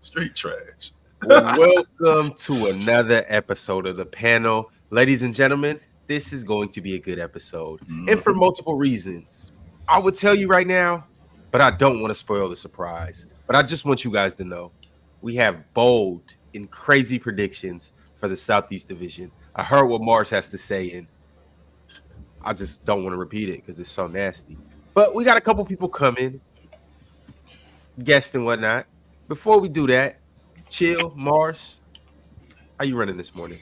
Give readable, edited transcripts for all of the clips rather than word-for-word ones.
Straight trash. Welcome to another episode of the panel. Ladies and gentlemen, this is going to be a good episode. And for multiple reasons. I would tell you right now, but I don't want to spoil the surprise. But I just want you guys to know we have bold and crazy predictions for the Southeast Division. I heard what Mars has to say, and I just don't want to repeat it because it's so nasty. But we got a couple people coming, guests and whatnot. Before we do that, Chill, Mars, how you running this morning?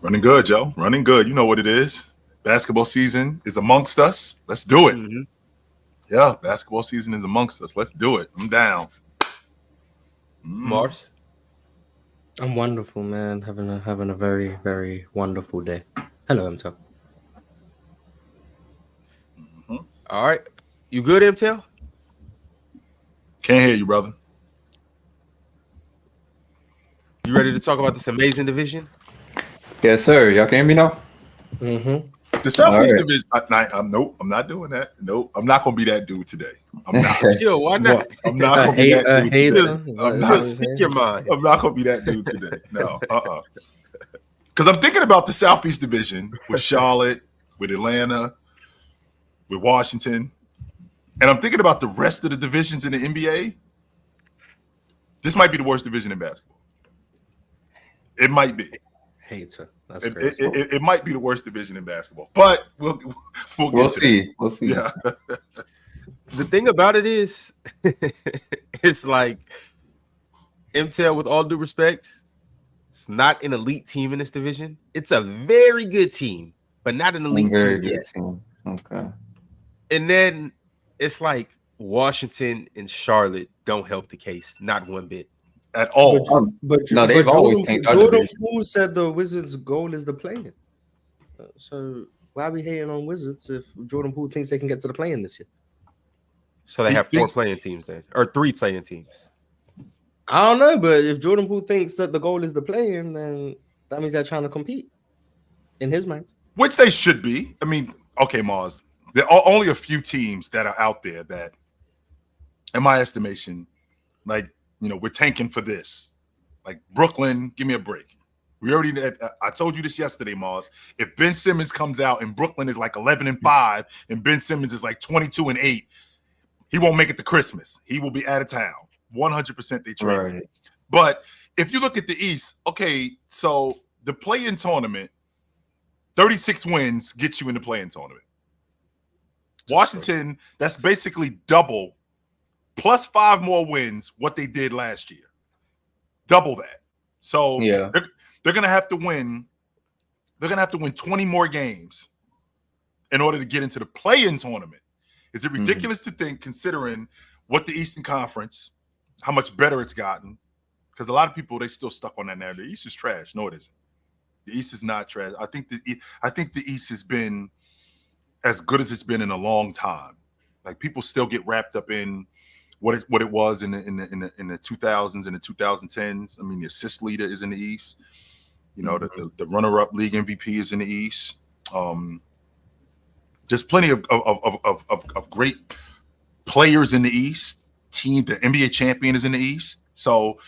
Running good, Joe. Running good. You know what it is. Basketball season is amongst us. Let's do it. Mm-hmm. Yeah, basketball season is amongst us. Let's do it. I'm down. Mars? I'm wonderful, man. Having a very, very wonderful day. Hello, MTEL. Mm-hmm. All right. You good, MTEL? Can't hear you, brother. You ready to talk about this amazing division? Yes, sir. Y'all can hear me now? Mm-hmm. The Southeast Division. Nope, I'm not doing that. Nope, I'm not going to be that dude today. I'm not. Chill, why not? I'm not going to be that dude. I'm not. Speak your mind. I'm not going to be that dude today. No, Because I'm thinking about the Southeast Division with Charlotte, with Atlanta, with Washington, and I'm thinking about the rest of the divisions in the NBA. This might be the worst division in basketball. It might be. Hater. That's crazy. It might be the worst division in basketball, but we'll see. We'll see. Yeah. The thing about it is, it's like MTEL, with all due respect, it's not an elite team in this division. It's a very good team, but not an elite team. Okay. And then it's like Washington and Charlotte don't help the case, not one bit. At all. But Jordan Poole said the Wizards' goal is the play-in. So why are we hating on Wizards if Jordan Poole thinks they can get to the play-in this year? So they have 4 playing teams then, or 3 playing teams. I don't know, but if Jordan Poole thinks that the goal is the play-in, then that means they're trying to compete in his mind. Which they should be. I mean, okay, Mars, there are only a few teams that are out there that, in my estimation, like, we're tanking for this. Like Brooklyn, give me a break. We already. I told you this yesterday, Mars. If Ben Simmons comes out and Brooklyn is like 11-5, and Ben Simmons is like 22-8, he won't make it to Christmas. He will be out of town. 100% they trade. Right. But if you look at the East, okay, so the play-in tournament, 36 wins gets you in the play-in tournament. Washington, that's basically double. Plus 5 more wins, what they did last year. Double that. So yeah, they're gonna have to win. They're gonna have to win 20 more games in order to get into the play-in tournament. Is it ridiculous to think, considering what the Eastern Conference, how much better it's gotten? Because a lot of people, they still stuck on that narrative. The East is trash. No, it isn't. The East is not trash. I think the East has been as good as it's been in a long time. Like, people still get wrapped up in what it was in the 2000s and the 2010s. I mean, the assist leader is in the East. The runner-up league MVP is in the East. There's plenty of great players in the East. The NBA champion is in the East. So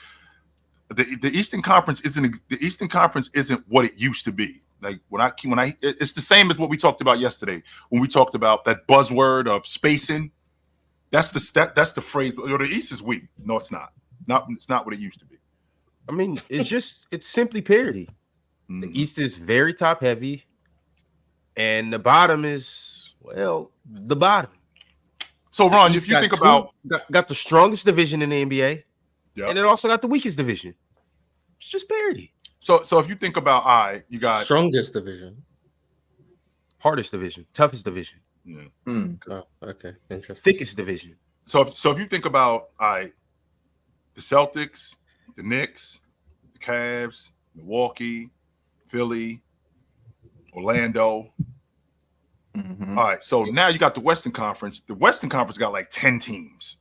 the Eastern Conference isn't what it used to be. Like it's the same as what we talked about yesterday when we talked about that buzzword of spacing. That's the phrase. The East is weak. No, it's not. It's not what it used to be. I mean, it's simply parity. The East is very top heavy, and the bottom is the bottom. So Ron, if you think about got the strongest division in the NBA, and it also got the weakest division. It's just parity. So if you think about you got strongest division, hardest division, toughest division. Yeah. Oh, okay. Interesting. Thickest division. So if you think about the Celtics, the Knicks, the Cavs, Milwaukee, Philly, Orlando. Mm-hmm. All right. So now you got the Western Conference. The Western Conference got like 10 teams.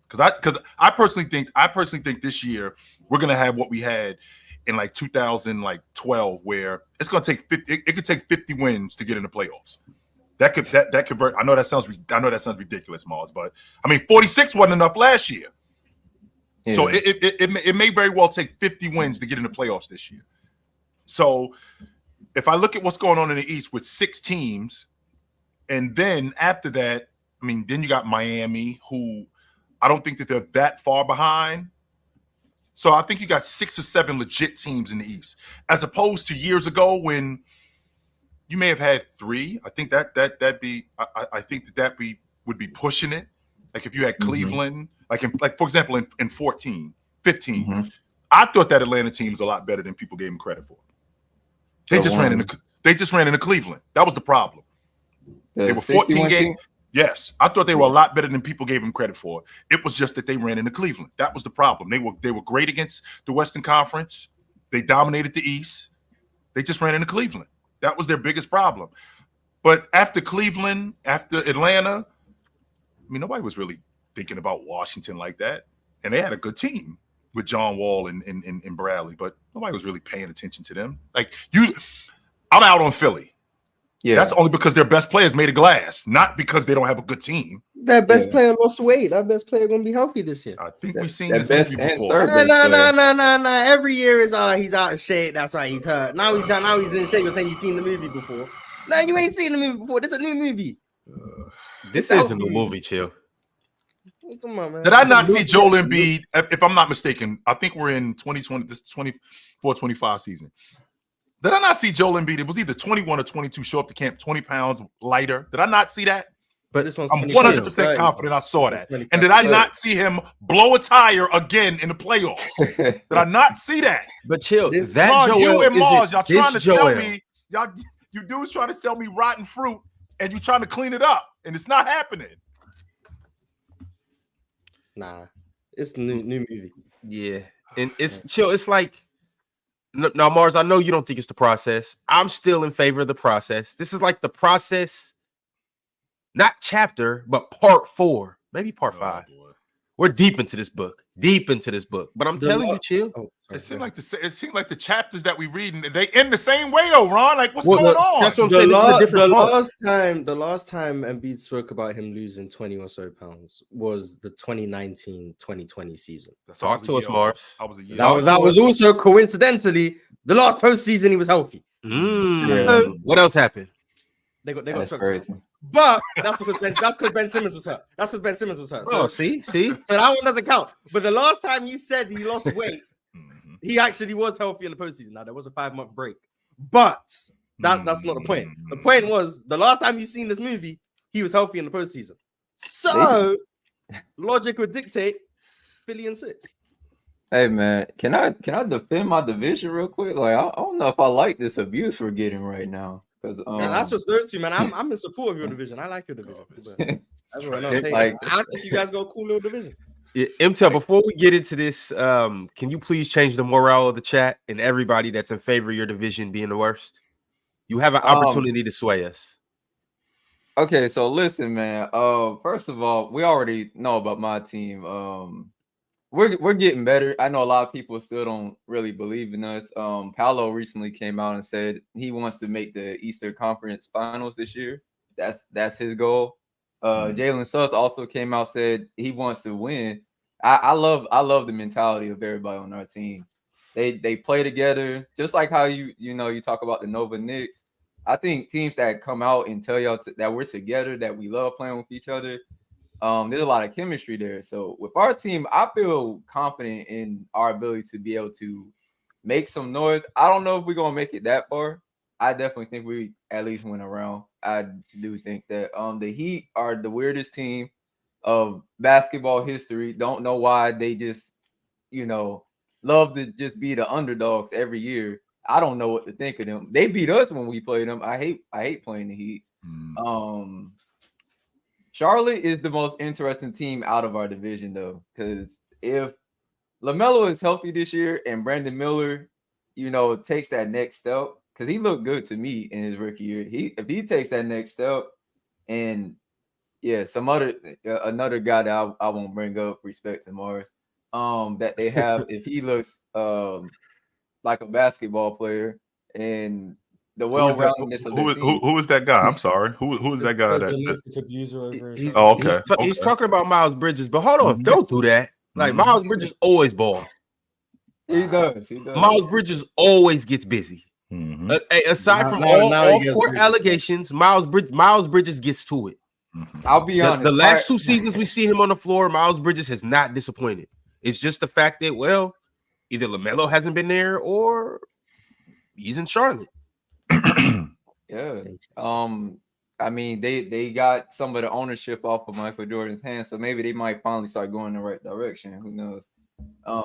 Because I personally think this year we're gonna have what we had in like 2012, where it's gonna take 50. It could take 50 wins to get in the playoffs. That could I know that sounds ridiculous, Mars, but I mean 46 wasn't enough last year. Yeah. So it may very well take 50 wins to get in the playoffs this year. So if I look at what's going on in the East with 6 teams, and then after that, I mean, then you got Miami, who I don't think that they're that far behind. So I think you got 6 or 7 legit teams in the East, as opposed to years ago when you may have had 3. I think that'd be we would be pushing it. Like if you had Cleveland, like for example in 14, 15, I thought that Atlanta team was a lot better than people gave them credit for. They just ran into Cleveland. That was the problem. They were 14 games. Yes, I thought they were a lot better than people gave them credit for. It was just that they ran into Cleveland. That was the problem. They were great against the Western Conference. They dominated the East. They just ran into Cleveland. That was their biggest problem. But after Cleveland, after Atlanta, I mean, nobody was really thinking about Washington like that. And they had a good team with John Wall and Bradley, but nobody was really paying attention to them. I'm out on Philly. Yeah, that's only because their best players made of glass, not because they don't have a good team. That best player lost weight. That best player gonna be healthy this year. I think we've seen this movie before. No. Every year is he's out of shape. That's why he's hurt. Now he's in shape. You think you've seen the movie before? No, you ain't seen the movie before. This is a new movie. This isn't a movie, chill. Come on, man. Did I not see Joel Embiid? If I'm not mistaken, I think we're in 2020, this 24-25 season. Did I not see Joel Embiid? It was either 21 or 22 show up to camp 20 pounds lighter. Did I not see that? But this one's I'm 100% confident I saw that. And did I not see him blow a tire again in the playoffs? Did I not see that? But chill, you and Mars, y'all trying to tell me, you dudes trying to sell me rotten fruit, and you trying to clean it up, and it's not happening. Nah, it's the new movie. Yeah, and it's chill. It's like. Now, Mars, I know you don't think it's the process. I'm still in favor of the process. This is like the process, not chapter, but part 4, maybe part 5. Boy. We're deep into this book. But I'm telling you, chill. It seemed like the chapters that we read, and they end the same way, though, Ron. Like, what's going on? That's what I'm saying. This is a different the last time Embiid spoke about him losing 20 or so pounds was the 2019-2020 season. Talk to us, Mars. That was also coincidentally the last postseason he was healthy. What else happened? They got crazy. But that's because Ben Simmons was hurt. So, see. So that one doesn't count. But the last time you said he lost weight, he actually was healthy in the postseason. Now there was a 5-month break, but that's not the point. The point was the last time you seen this movie, he was healthy in the postseason. So logic would dictate Philly in 6. Hey man, can I defend my division real quick? Like I don't know if I like this abuse we're getting right now. Because that's just those two, man. I'm in support of your division. I like your division. That's what I'm saying. Like, I think you guys go a cool little division. Yeah, MTEL, before we get into this, can you please change the morale of the chat and everybody that's in favor of your division being the worst? You have an opportunity to sway us. Okay, so listen, man. First of all, we already know about my team. We're getting better. I know a lot of people still don't really believe in us. Paolo recently came out and said he wants to make the Eastern Conference Finals this year. That's his goal. Jalen Suggs also came out, said he wants to win. I love the mentality of everybody on our team. They play together, just like how you talk about the Nova Knicks. I think teams that come out and tell y'all that we're together, that we love playing with each other. There's a lot of chemistry there. So with our team, I feel confident in our ability to be able to make some noise. I don't know if we're gonna make it that far. I definitely think we at least win a round. I do think that the Heat are the weirdest team of basketball history. Don't know why they just love to just be the underdogs every year. I don't know what to think of them. They beat us when we played them. I hate playing the Heat. Charlotte is the most interesting team out of our division, though, because if LaMelo is healthy this year and Brandon Miller, takes that next step, because he looked good to me in his rookie year. If he takes that next step, and another guy that I won't bring up, respect to Mars, that they have, if he looks like a basketball player and the well-roundedness of the team. Who is that guy? I'm sorry. Who is that guy? He's talking about Miles Bridges, but hold on, don't do that. Like Miles Bridges always ball. He does. Miles Bridges always gets busy. Aside from all off-court allegations, Miles Bridges gets to it. I'll be honest. The last 2 seasons we see him on the floor, Miles Bridges has not disappointed. It's just the fact that, well, either LaMelo hasn't been there or he's in Charlotte. Yeah. I mean, they got some of the ownership off of Michael Jordan's hands, so maybe they might finally start going in the right direction. Who knows?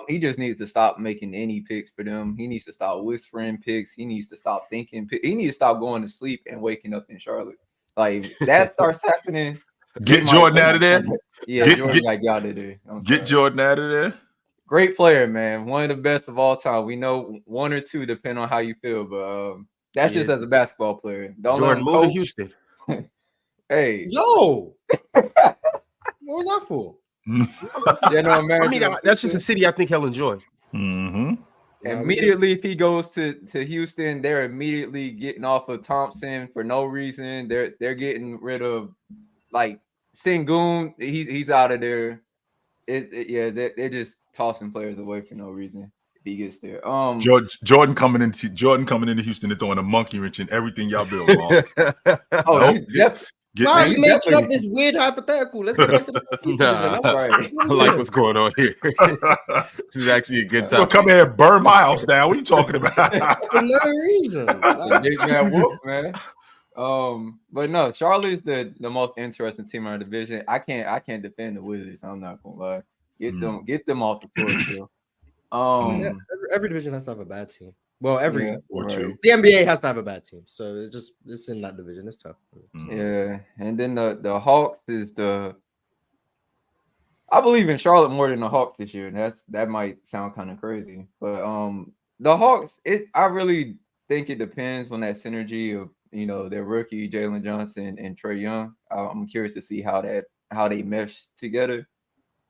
He just needs to stop making any picks for them. He needs to stop whispering picks. He needs to stop thinking picks. He needs to stop going to sleep and waking up in Charlotte. Like that starts happening. Get Jordan out of there. Yeah, Jordan got out of there. Get Jordan out of there. Great player, man. One of the best of all time. We know 1 or 2, depending on how you feel, but that's just as a basketball player. Don't Jordan move to Houston. Hey, yo, what was that for? I mean, that's just a city I think he'll enjoy. Immediately, if he goes to Houston, they're immediately getting off of Thompson for no reason. They're getting rid of like Sengun. He's out of there. They're just tossing players away for no reason. If he gets there, Jordan coming into Houston and throwing a monkey wrench in everything y'all build. Why are you making up this weird hypothetical? Let's get back to the East division. Right. I like what's going on here. This is actually a good time. Well, come here and burn my house down. What are you talking about? For no reason. Man. But no, Charlotte is the most interesting team in our division. I can't defend the Wizards. I'm not gonna lie. Get them off the floor still. Every division has to have a bad team. Well, the NBA has to have a bad team, so it's in that division. It's tough. Yeah, and then the Hawks is I believe in Charlotte more than the Hawks this year. That might sound kind of crazy, but the Hawks, I really think it depends on that synergy of their rookie Jalen Johnson and Trae Young. I'm curious to see how they mesh together.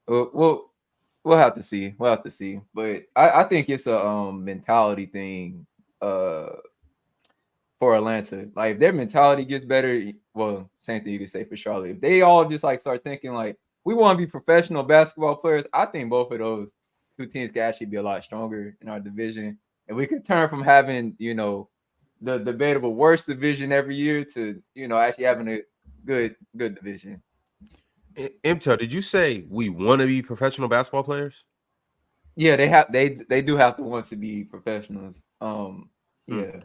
We'll have to see. But I think it's a mentality thing for Atlanta. Like if their mentality gets better, well, same thing you could say for Charlotte. If they all just like start thinking like we want to be professional basketball players, I think both of those 2 teams could actually be a lot stronger in our division. And we could turn from having, the debatable worst division every year to, actually having a good division. Imtel, did you say we want to be professional basketball players? Yeah, they do have to want to be professionals. Yeah.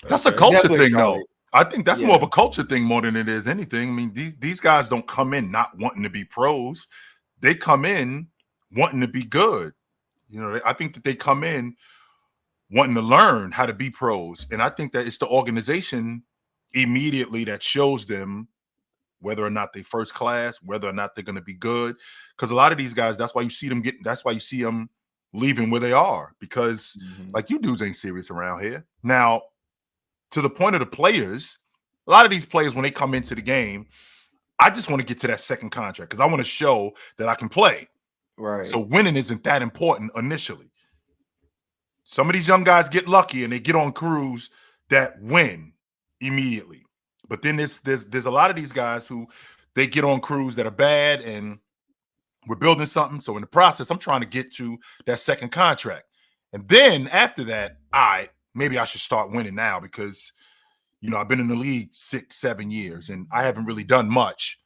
That's a culture thing, though. I think that's more of a culture thing more than it is anything. I mean, these guys don't come in not wanting to be pros. They come in wanting to be good. I think that they come in wanting to learn how to be pros. And I think that it's the organization immediately that shows them whether or not they first class, whether or not they're going to be good. Because a lot of these guys, that's why you see them leaving where they are, because like you dudes ain't serious around here. Now, to the point of the players, a lot of these players, when they come into the game, I just want to get to that second contract because I want to show that I can play. Right. So winning isn't that important initially. Some of these young guys get lucky and they get on crews that win immediately. But then there's a lot of these guys who they get on crews that are bad and we're building something. So in the process, I'm trying to get to that second contract. And then after that, maybe I should start winning now because, I've been in the league 6-7 years and I haven't really done much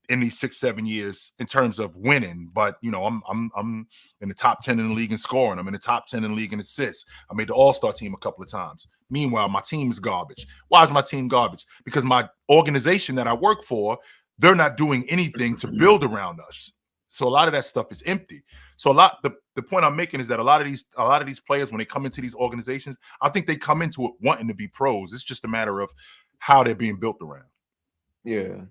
in these 6-7 years in terms of winning. But, I'm in the top 10 in the league in scoring. I'm in the top 10 in the league in assists. I made the All-Star team a couple of times. Meanwhile, my team is garbage. Why is my team garbage? Because my organization that I work for, they're not doing anything to build around us. So a lot of that stuff is empty. So the point I'm making is that a lot of these players, when they come into these organizations, I think they come into it wanting to be pros. It's just a matter of how they're being built around. Yeah.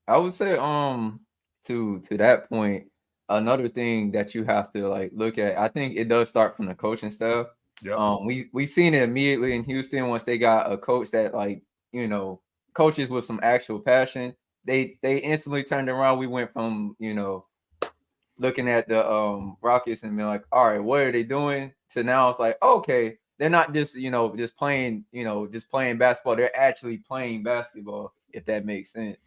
I would say to that point, another thing that you have to look at, I think it does start from the coaching staff. Yeah. We seen it immediately in Houston once they got a coach that coaches with some actual passion. They instantly turned around. We went from looking at the Rockets and being like, all right, what are they doing? To now it's like, okay, they're not just just playing basketball. They're actually playing basketball, if that makes sense.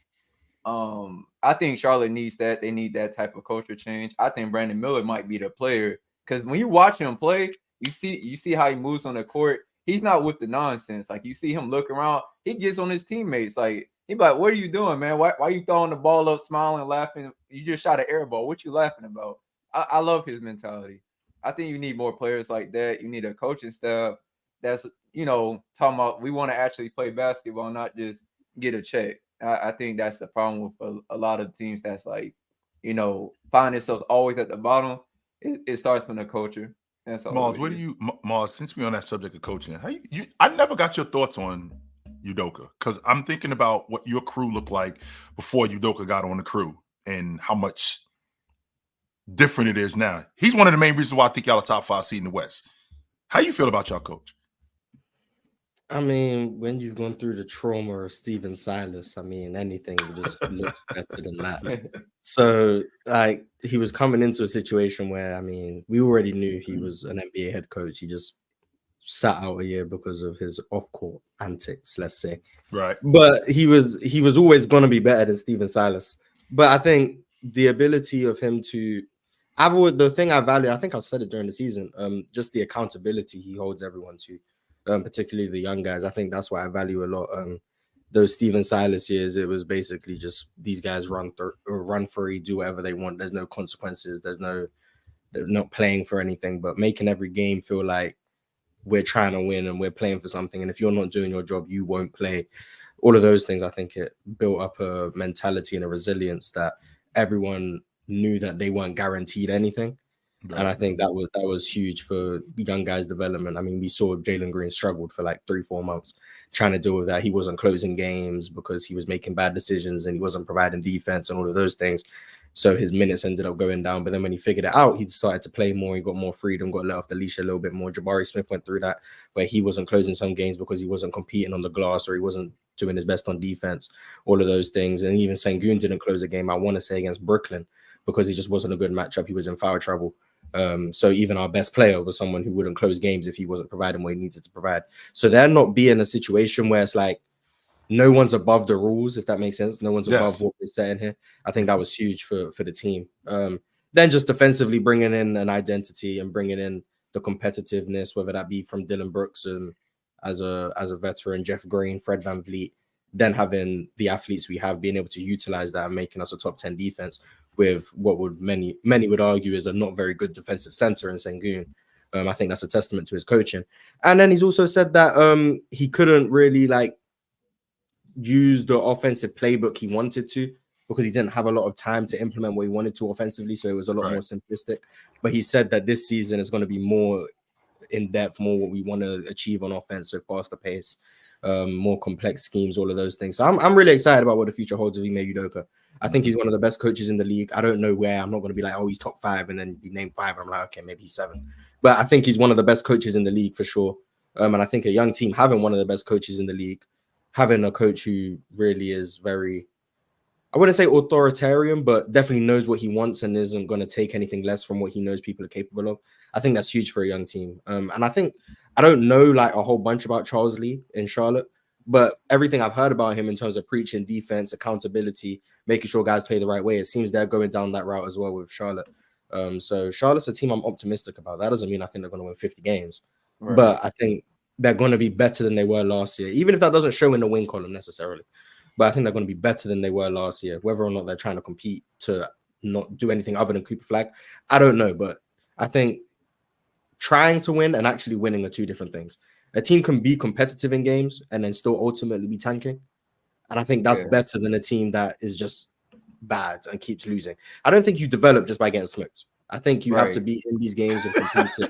I think Charlotte needs that. They need that type of culture change. I think Brandon Miller might be the player because when you watch him play, you see how he moves on the court. He's not with the nonsense. Like you see him look around, he gets on his teammates. Like he be like, "What are you doing, man? Why are you throwing the ball up, smiling, laughing? You just shot an air ball. What you laughing about?" I love his mentality. I think you need more players like that. You need a coaching staff that's talking about we want to actually play basketball, not just get a check. I think that's the problem with a lot of teams that's like, find themselves always at the bottom. It starts from the culture. That's all. Mars, since we're on that subject of coaching, I never got your thoughts on Udoka because I'm thinking about what your crew looked like before Udoka got on the crew and how much different it is now. He's one of the main reasons why I think y'all are top 5 seed in the West. How you feel about y'all coach? I mean, when you've gone through the trauma of Steven Silas, I mean, anything just looks better than that. So, like, he was coming into a situation where, I mean, we already knew he was an NBA head coach. He just sat out a year because of his off-court antics, let's say. Right. But he was always going to be better than Steven Silas. But I think the ability of him to the thing I value, I think I said it during the season, just the accountability he holds everyone to. Particularly the young guys. I think that's what I value a lot. Those Steven Silas years, it was basically just these guys run free, do whatever they want. There's no consequences. They're not playing for anything, but making every game feel like we're trying to win and we're playing for something. And if you're not doing your job, you won't play. All of those things, I think it built up a mentality and a resilience that everyone knew that they weren't guaranteed anything. Right. And I think that was huge for young guys' development. I mean, we saw Jalen Green struggled for like 3-4 months trying to deal with that. He wasn't closing games because he was making bad decisions and he wasn't providing defense and all of those things. So his minutes ended up going down. But then when he figured it out, he started to play more. He got more freedom, got let off the leash a little bit more. Jabari Smith went through that where he wasn't closing some games because he wasn't competing on the glass or he wasn't doing his best on defense, all of those things. And even Sengun didn't close a game, I want to say, against Brooklyn because he just wasn't a good matchup. He was in foul trouble. So even our best player was someone who wouldn't close games if he wasn't providing what he needed to provide. So they're not being a situation where it's like no one's above the rules, if that makes sense. No one's above what we're setting here. I think that was huge for the team. Then just defensively bringing in an identity and bringing in the competitiveness, whether that be from Dylan Brooks as a veteran, Jeff Green, Fred VanVleet, then having the athletes we have being able to utilize that and making us a top 10 defense with what would many would argue is a not very good defensive center in Sengun. I think that's a testament to his coaching. And then he's also said that he couldn't really like use the offensive playbook he wanted to because he didn't have a lot of time to implement what he wanted to offensively. So it was a lot more simplistic. But he said that this season is going to be more in depth, more what we want to achieve on offense, so faster pace, more complex schemes, all of those things. So I'm really excited about what the future holds of Ime Udoka. I think he's one of the best coaches in the league. I don't know where. I'm not going to be like, oh, he's top 5, and then you name 5. I'm like, okay, maybe he's 7. But I think he's one of the best coaches in the league for sure. And I think a young team having one of the best coaches in the league, having a coach who really is very, I wouldn't say authoritarian, but definitely knows what he wants and isn't going to take anything less from what he knows people are capable of. I think that's huge for a young team. And I think I don't know like a whole bunch about Charles Lee in Charlotte, but everything I've heard about him in terms of preaching defense, accountability, making sure guys play the right way, it seems they're going down that route as well with Charlotte. So Charlotte's a team I'm optimistic about. That doesn't mean I think they're going to win 50 games, but I think they're going to be better than they were last year, even if that doesn't show in the win column necessarily. But I think they're going to be better than they were last year. Whether or not they're trying to compete to not do anything other than Cooper Flag, I don't know. But I think trying to win and actually winning are two different things. A team can be competitive in games and then still ultimately be tanking. And I think that's better than a team that is just bad and keeps losing. I don't think you develop just by getting smoked. I think you have to be in these games and compete.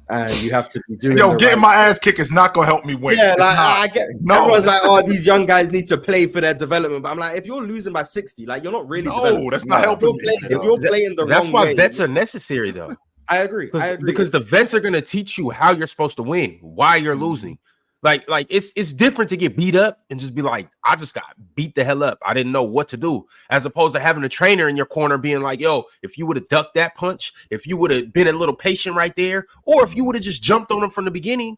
And you have to be doing. Getting my ass kicked is not gonna help me win. Yeah, like I get. No. Everyone's like, "Oh, these young guys need to play for their development." But I'm like, if you're losing by 60, like you're not really. No, that's not helping. If you're playing the that's wrong why way, vets are necessary, though. I agree. Because the vets are gonna teach you how you're supposed to win, why you're losing. Like it's different to get beat up and just be like, I just got beat the hell up. I didn't know what to do. As opposed to having a trainer in your corner being like, yo, if you would have ducked that punch, if you would have been a little patient right there, or if you would have just jumped on him from the beginning,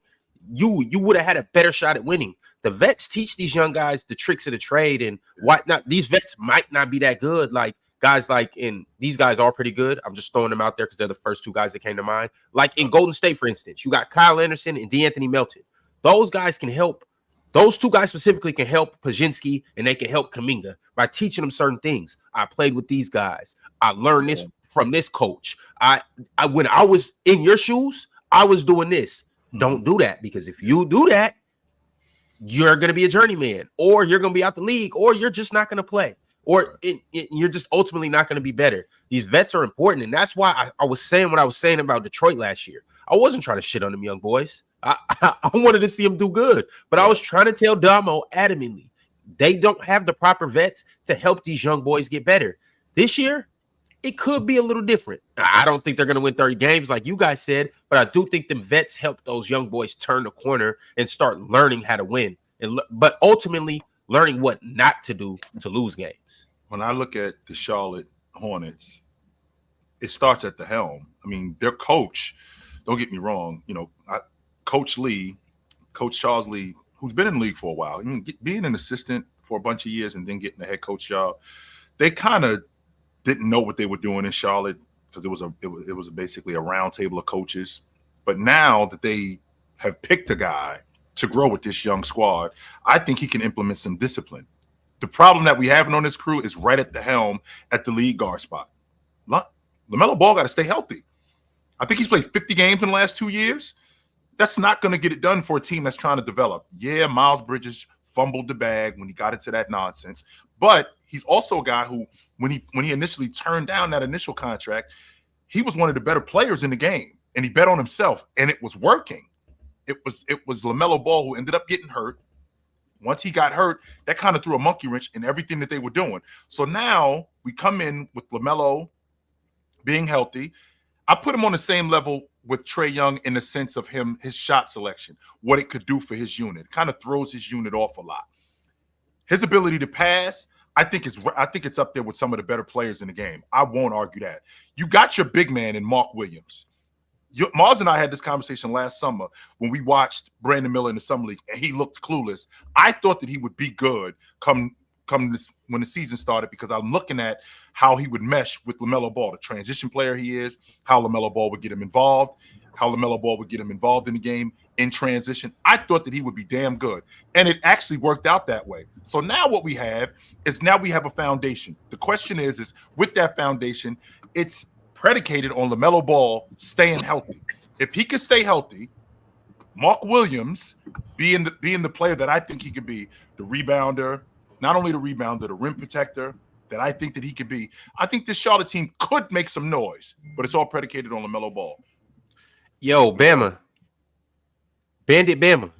you would have had a better shot at winning. The vets teach these young guys the tricks of the trade and whatnot. These vets might not be that good. Like guys these guys are pretty good. I'm just throwing them out there because they're the first two guys that came to mind. Like in Golden State, for instance, you got Kyle Anderson and DeAnthony Melton. Those guys can help. Those two guys specifically can help Pajinski and they can help Kuminga by teaching them certain things. I played with these guys. I learned this from this coach. I when I was in your shoes, I was doing this. Don't do that, because if you do that, you're going to be a journeyman, or you're going to be out the league, or you're just not going to play, or you're just ultimately not going to be better. These vets are important, and that's why I was saying what I was saying about Detroit last year. I wasn't trying to shit on them young boys. I wanted to see them do good, but I was trying to tell Damo adamantly, they don't have the proper vets to help these young boys get better. This year, it could be a little different. I don't think they're going to win 30 games like you guys said, but I do think the vets help those young boys turn the corner and start learning how to win, but ultimately learning what not to do to lose games. When I look at the Charlotte Hornets, it starts at the helm. I mean, their coach, don't get me wrong, Coach Charles Lee, who's been in the league for a while, being an assistant for a bunch of years and then getting the head coach job, they kind of didn't know what they were doing in Charlotte because it was basically a round table of coaches. But now that they have picked a guy to grow with this young squad, I think he can implement some discipline. The problem that we have on this crew is right at the helm at the lead guard spot. LaMelo Ball got to stay healthy. I think he's played 50 games in the last 2 years. That's not going to get it done for a team that's trying to develop. Yeah, Miles Bridges fumbled the bag when he got into that nonsense, but he's also a guy who, when he initially turned down that initial contract, he was one of the better players in the game, and he bet on himself, and it was working. It was LaMelo Ball who ended up getting hurt. Once he got hurt, that kind of threw a monkey wrench in everything that they were doing. So now we come in with LaMelo being healthy. I put him on the same level with Trae Young in the sense of his shot selection, what it could do for his unit. It kind of throws his unit off a lot. His ability to pass, I think it's up there with some of the better players in the game. I won't argue that. You got your big man in Mark Williams. Mars and I had this conversation last summer when we watched Brandon Miller in the Summer League, and he looked clueless. I thought that he would be good come this when the season started, because I'm looking at how he would mesh with LaMelo Ball, the transition player he is, how LaMelo Ball would get him involved, in the game in transition. I thought that he would be damn good, and it actually worked out that way. So now what we have is a foundation. The question is with that foundation, it's predicated on LaMelo Ball staying healthy. If he can stay healthy, Mark Williams being the player that I think he could be, the rebounder, not only the rebounder, the rim protector that I think that he could be, I think this Charlotte team could make some noise, but it's all predicated on LaMelo Ball. Yo, Bama. Bandit Bama.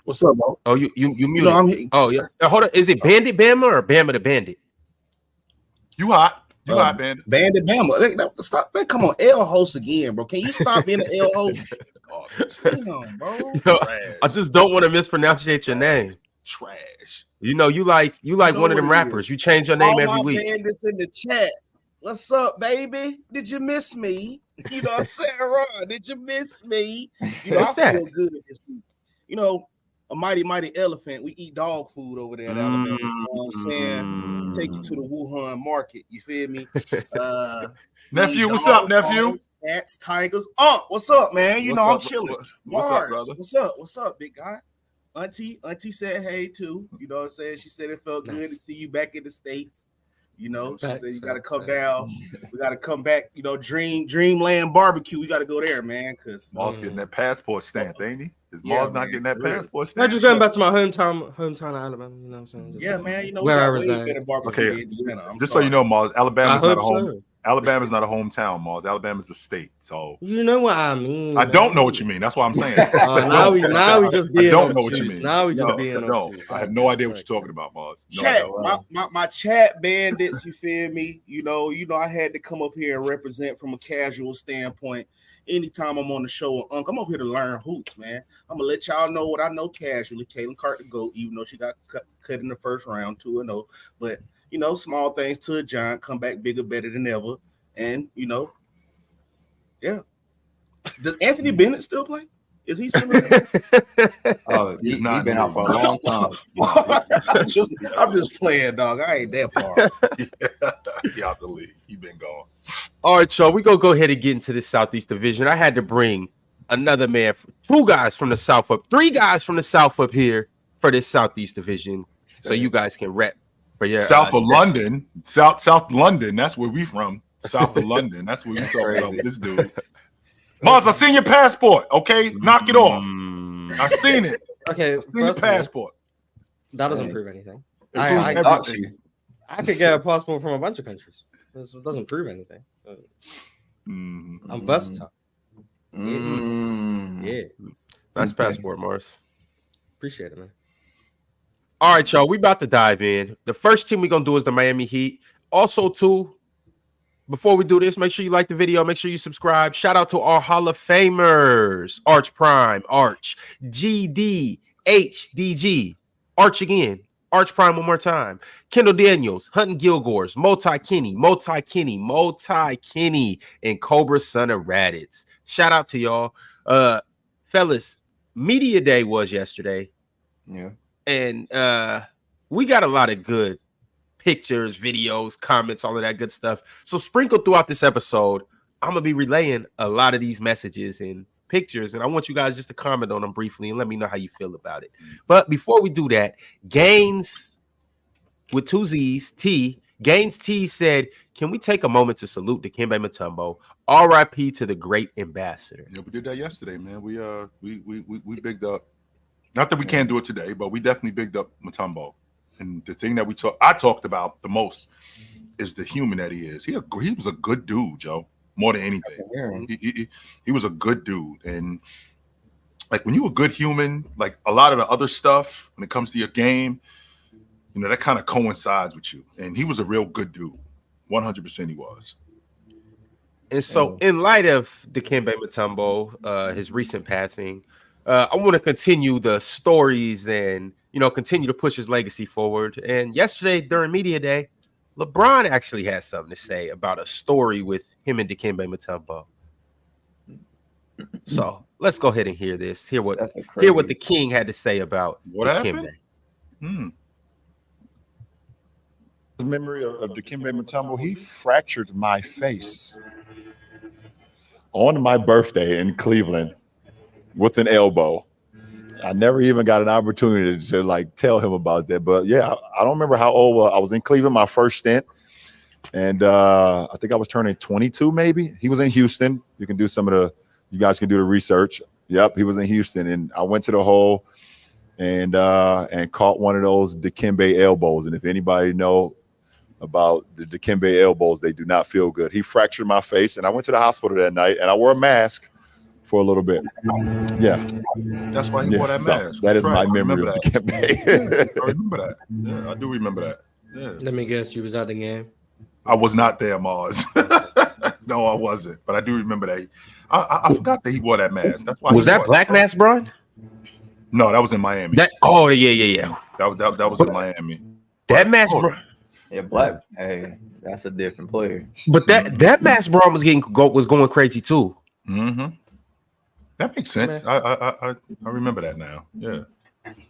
What's up, bro? Oh, you muted. Oh, yeah. Hold on. Is it Bandit Bama or Bama the Bandit? You hot. You hot, Bandit. Bandit Bama. Stop. Man, come on. L host again, bro. Can you stop being an L host? Damn, bro. Yo, I just don't want to mispronounce your name. Trash. You like one of them rappers. You change your name every week. Bandits in the chat. What's up, baby? Did you miss me? You know what I'm saying, Ron? Did you miss me? You know, I feel good this week. You know, a mighty elephant. We eat dog food over there in Alabama. You know what I'm saying? Take you to the Wuhan market. You feel me? Nephew, what's up, nephew? Cats, tigers. Oh, what's up, man? You know I'm chilling. What's up, brother? What's up, big guy? Auntie said hey too. You know what I'm saying? She said it felt good to see you back in the States. You know, she said you got to come down. We got to come back. You know, Dreamland Barbecue. We got to go there, man. Cause Mars getting that passport stamp, ain't he? Is Mars not getting that passport stamp? I'm just going back to my hometown of Alabama. You know what I'm saying? Just man. You know where I reside. Okay, just so you know, Mars, Alabama's not a home. Alabama's not a hometown, Mars. Alabama's a state. So you know what I mean. I don't know what you mean. That's why I'm saying. Now we just being. I don't know what you mean. Now we just being. No, I have no idea what you're talking about, Mars. Chat, my chat bandits. You feel me? You know. I had to come up here and represent from a casual standpoint. Anytime I'm on the show with Unc, I'm up here to learn hoops, man. I'm gonna let y'all know what I know casually. Caitlin Carter go, even though she got cut in the first round, 2-0, but. You know, small things to a giant, come back bigger, better than ever. And, you know, yeah. Does Anthony Bennett still play? Is he still? Oh, he's been out for a long time. I'm just playing, dog. I ain't that far. He out the league. He been gone. All right, so we gonna go ahead and get into the Southeast Division. I had to bring another man, 2 guys from the South up, 3 guys from the South up here for this Southeast Division, so you guys can rep for your South of London, South London. That's where we from. South of London. That's where we talking about with this dude. Mars, I seen your passport. Okay, knock it off. I seen it. Okay, I seen your passport. That doesn't prove anything. I could get a passport from a bunch of countries. This doesn't prove anything. I'm versatile. Yeah. Nice passport, Mars. Appreciate it, man. All right, y'all. We about to dive in. The first team we're gonna do is the Miami Heat. Also, too, before we do this, make sure you like the video. Make sure you subscribe. Shout out to our Hall of Famers: Arch Prime, Arch, GD, HDG, Arch again, Arch Prime one more time. Kendall Daniels, Hunting Gilgores, Multi Kenny, and Cobra Son of Raditz. Shout out to y'all. Fellas, Media Day was yesterday. Yeah. And we got a lot of good pictures, videos, comments, all of that good stuff. So sprinkled throughout this episode, I'm going to be relaying a lot of these messages and pictures, and I want you guys just to comment on them briefly and let me know how you feel about it. But before we do that, Gaines with 2 Z's, Gaines T said, can we take a moment to salute Dikembe Mutombo? RIP to the great ambassador. Yeah, we did that yesterday, man. We bigged up. Not that we can't do it today, but we definitely bigged up Mutombo. And the thing that I talked about the most is the human that he is. He was a good dude, Joe. More than anything, he was a good dude. And like when you a good human, like a lot of the other stuff when it comes to your game, you know, that kind of coincides with you. And he was a real good dude. 100% he was. And so in light of Dikembe Mutombo, his recent passing, I want to continue the stories and, you know, continue to push his legacy forward. And yesterday during Media Day, LeBron actually had something to say about a story with him and Dikembe Mutombo. So let's go ahead and hear this. Hear what the king had to say about Dikembe. Memory of Dikembe Mutombo, he fractured my face on my birthday in Cleveland with an elbow. I never even got an opportunity to like tell him about that. But yeah, I don't remember how old I was in Cleveland, my first stint. And I think I was turning 22, maybe. He was in Houston. You guys can do the research. Yep, he was in Houston. And I went to the hole and caught one of those Dikembe elbows. And if anybody know about the Dikembe elbows, they do not feel good. He fractured my face, and I went to the hospital that night, and I wore a mask for a little bit. Yeah. That's why he wore that mask. That is my memory of Dikembe. I remember that. Yeah, I do remember that. Yeah. Let me guess, you was at the game? I was not there, Mars. No, I wasn't. But I do remember that. I forgot that he wore that mask. That's why. Was that Black Mask, Bron? No, that was in Miami. Yeah. That was in Miami. That mask, bro. Yeah, Black. Hey, that's a different player. But that mask, bro, was going crazy too. Mm-hmm. That makes sense. I remember that now. Yeah.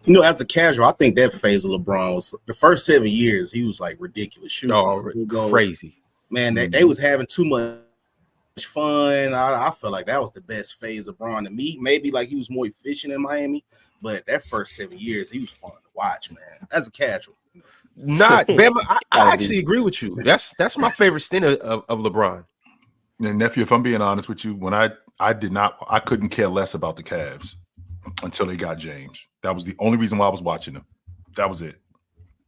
You know, as a casual, I think that phase of LeBron was the first 7 years. He was like ridiculous. Crazy. Man, they was having too much fun. I feel like that was the best phase of LeBron to me. Maybe like he was more efficient in Miami, but that first 7 years, he was fun to watch, man. As a casual. Not Bama. I actually agree with you. That's my favorite stint of LeBron. And nephew, if I'm being honest with you, when I couldn't care less about the Cavs until they got James. That was the only reason why I was watching them. That was it.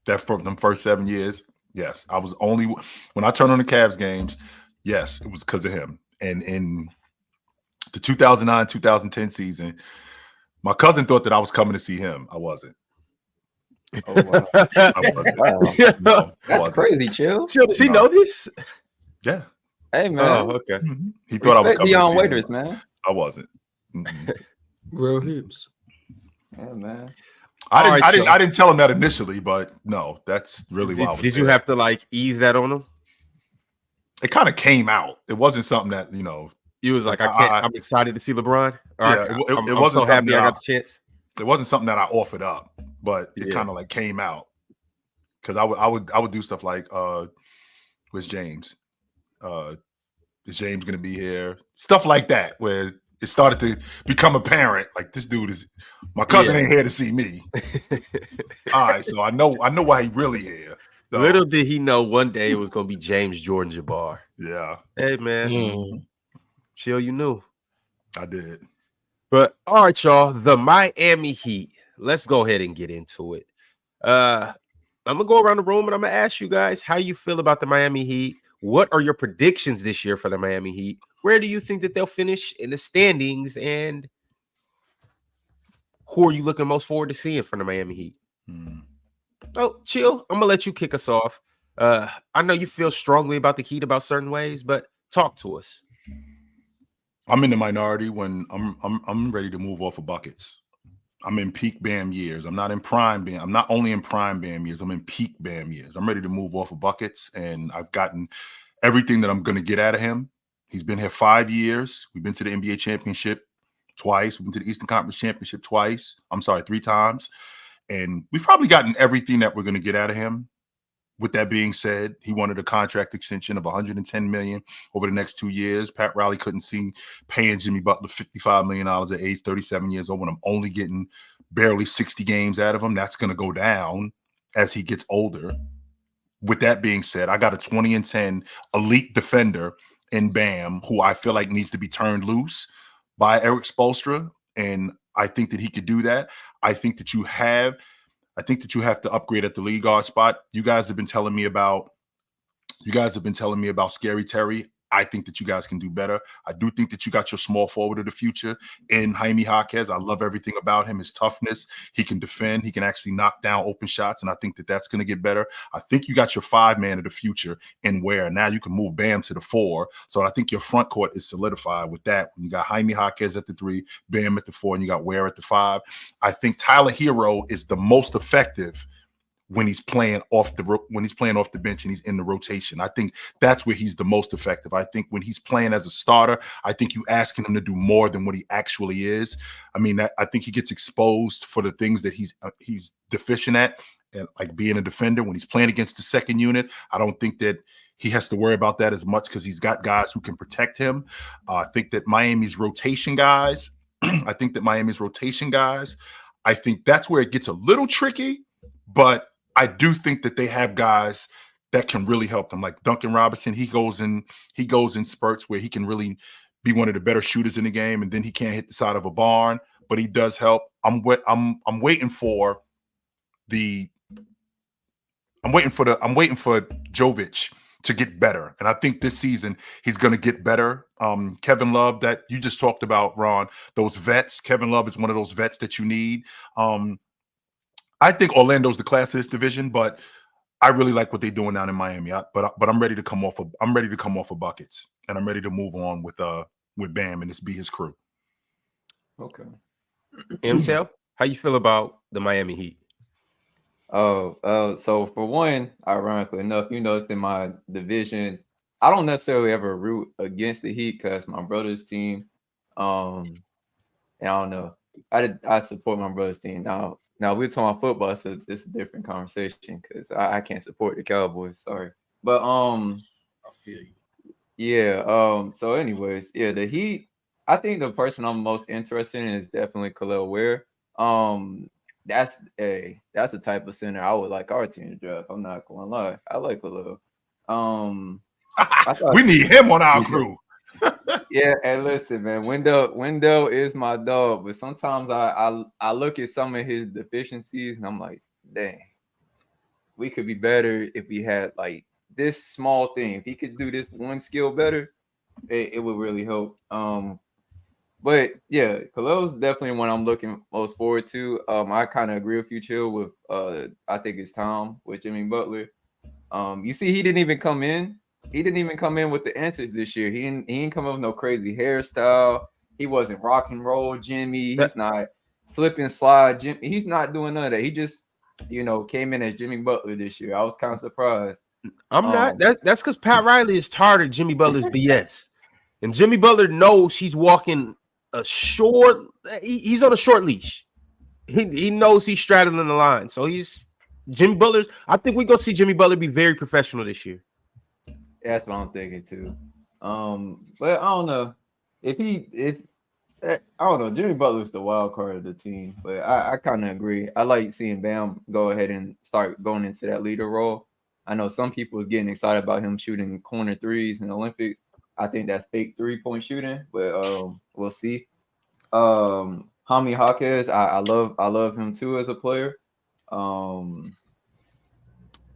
That from them first 7 years, yes, I was only when I turned on the Cavs games. Yes, it was because of him. And in the 2009-2010 season, my cousin thought that I was coming to see him. I wasn't. Oh, wow. I wasn't. No, that's crazy. Chill. Does he know this? Yeah. Hey, man. Oh, okay. Mm-hmm. He thought I was coming Dion to see Waiters, him. man. I wasn't. Mm-hmm. Real hoops. Yeah, man. I didn't tell him that initially, but no, that's really why I was Did you have to like ease that on him? It kind of came out. It wasn't something that, you know, You was like, I'm excited to see LeBron. It wasn't so happy I got the chance. It wasn't something that I offered up, but it kind of like came out because I would do stuff like, "Where's James? Is James gonna be here?" Stuff like that, where it started to become apparent. Like, this dude is my cousin ain't here to see me. All right, so I know why he really here. So, little did he know one day it was gonna be James Jordan Jabbar. Yeah. Hey man, chill. You knew. I did. But all right, y'all. The Miami Heat. Let's go ahead and get into it. I'm gonna go around the room and I'm gonna ask you guys how you feel about the Miami Heat. What are your predictions this year for the Miami Heat? Where do you think that they'll finish in the standings? And who are you looking most forward to seeing from the Miami Heat? Oh, chill. I'm gonna let you kick us off. I know you feel strongly about the Heat about certain ways, but talk to us. I'm in the minority when I'm ready to move off of buckets. I'm in peak Bam years. I'm not in prime Bam. I'm not only in prime Bam years. I'm in peak Bam years. I'm ready to move off of buckets, and I've gotten everything that I'm going to get out of him. He's been here 5 years. We've been to the NBA championship twice. We've been to the Eastern Conference championship twice. I'm sorry, 3 times. And we've probably gotten everything that we're going to get out of him. With that being said, he wanted a contract extension of $110 million over the next 2 years. Pat Riley couldn't see paying Jimmy Butler $55 million at age 37 years old when I'm only getting barely 60 games out of him. That's going to go down as he gets older. With that being said, I got a 20-10 elite defender in Bam who I feel like needs to be turned loose by Eric Spoelstra, and I think that he could do that. I think that you have to upgrade at the lead guard spot. You guys have been telling me about Scary Terry. I think that you guys can do better. I do think that you got your small forward of the future in Jaime Jaquez. I love everything about him, his toughness. He can defend. He can actually knock down open shots, and I think that that's going to get better. I think you got your 5-man of the future in Ware. Now you can move Bam to the 4. So I think your front court is solidified with that. When you got Jaime Jaquez at the 3, Bam at the 4, and you got Ware at the 5. I think Tyler Hero is the most effective when he's playing off the bench and he's in the rotation. I think that's where he's the most effective. I think when he's playing as a starter, I think you asking him to do more than what he actually is. I mean, I think he gets exposed for the things that he's deficient at, and like being a defender when he's playing against the second unit. I don't think that he has to worry about that as much because he's got guys who can protect him. I think that Miami's rotation guys, I think that's where it gets a little tricky, but I do think that they have guys that can really help them, like Duncan Robinson. He goes in spurts where he can really be one of the better shooters in the game, and then he can't hit the side of a barn, but he does help. I'm waiting for Jovic to get better, and I think this season he's going to get better. Kevin Love, that you just talked about, Ron, those vets. Kevin Love is one of those vets that you need. I think Orlando's the class of this division, but I really like what they're doing down in Miami. But I'm ready to come off of buckets, and I'm ready to move on with Bam and this be his crew. Okay. MTL, how you feel about the Miami Heat? So for one, ironically enough, it's in my division. I don't necessarily ever root against the Heat because my brother's team. And I don't know. I support my brother's team now. Now we're talking about football, so it's a different conversation because I can't support the Cowboys. Sorry, but I feel you. Yeah. So, anyways, the Heat. I think the person I'm most interested in is definitely Khalil Ware. That's the type of center I would like our team to draft. I'm not gonna lie. I like Khalil. We need him on our crew. Yeah, and listen, man, Wendell is my dog, but sometimes I look at some of his deficiencies and I'm like, dang, we could be better if we had like this small thing. If he could do this one skill better, it would really help. But yeah, Khalil's definitely one I'm looking most forward to. I kind of agree with you, Chill, with I think it's Tom with Jimmy Butler. You see, he didn't even come in. He didn't even come in with the answers this year. He didn't come up with no crazy hairstyle. He wasn't rock and roll Jimmy. He's not slip and slide Jimmy. He's not doing none of that. He just, came in as Jimmy Butler this year. I was kind of surprised. I'm not. That's because Pat Riley is tired of Jimmy Butler's BS. And Jimmy Butler knows he's walking he's on a short leash. He knows he's straddling the line. So Jimmy Butler's. I think we're gonna see Jimmy Butler be very professional this year. That's what I'm thinking too. But I don't know I don't know. Jimmy Butler's the wild card of the team, but I kind of agree. I like seeing Bam go ahead and start going into that leader role. I know some people is getting excited about him shooting corner threes in the Olympics. I think that's fake 3-point shooting, but we'll see. Jaime Jaquez, I love him too as a player.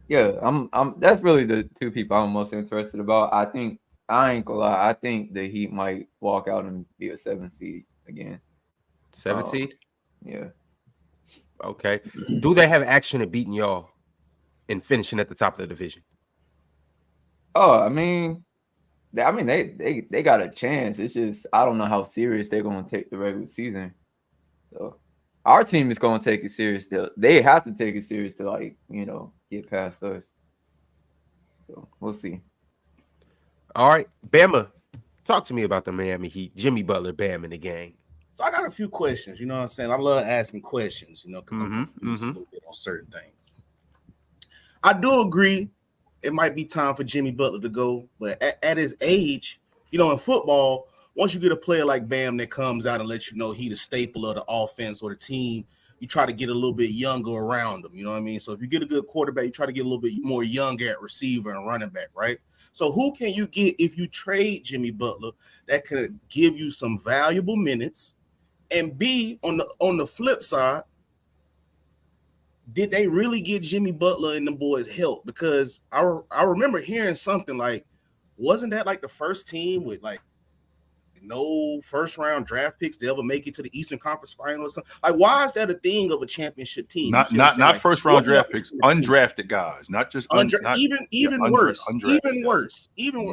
Yeah, I'm that's really the two people I'm most interested about. I ain't gonna lie, I think the Heat might walk out and be a 7 seed again. 7 seed? Yeah. Okay. Do they have action at beating y'all and finishing at the top of the division? Oh, I mean, they got a chance. It's just I don't know how serious they're gonna take the regular season. So our team is gonna take it serious. They have to take it serious to get past us. So we'll see. All right, Bama, talk to me about the Miami Heat. Jimmy Butler, Bam, and the gang. So I got a few questions. You know what I'm saying? I love asking questions. Because I'm confused a little bit on certain things. I do agree. It might be time for Jimmy Butler to go, but at his age, in football, once you get a player like Bam that comes out and lets you know he's the staple of the offense or the team, you try to get a little bit younger around him. You know what I mean? So if you get a good quarterback, you try to get a little bit more younger at receiver and running back, right? So who can you get if you trade Jimmy Butler that could give you some valuable minutes? And B, on the flip side, did they really get Jimmy Butler and the boys help? Because I remember hearing something like, wasn't that like the first team with like no first round draft picks to ever make it to the Eastern Conference Final or something? Like, why is that a thing of a championship team? Not first round draft picks, undrafted guys, not just even worse.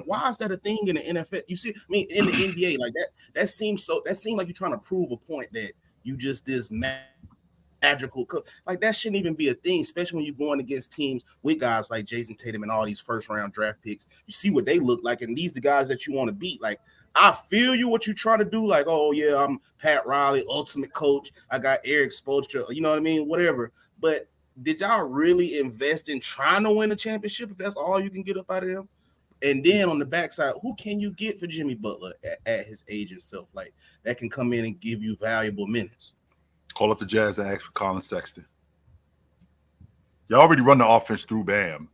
Why is that a thing in the NFL? You see, I mean, in the NBA, like that seems like you're trying to prove a point that you just this magical cook. Like that shouldn't even be a thing, especially when you're going against teams with guys like Jason Tatum and all these first round draft picks. You see what they look like, and these the guys that you want to beat. Like, I feel you what you're trying to do. Like, oh yeah, I'm Pat Riley, ultimate coach. I got Eric Spoelstra, you know what I mean? Whatever. But did y'all really invest in trying to win a championship if that's all you can get up out of them? And then on the backside, who can you get for Jimmy Butler at his age and stuff like that can come in and give you valuable minutes? Call up the Jazz and ask for Colin Sexton. You already run the offense through Bam.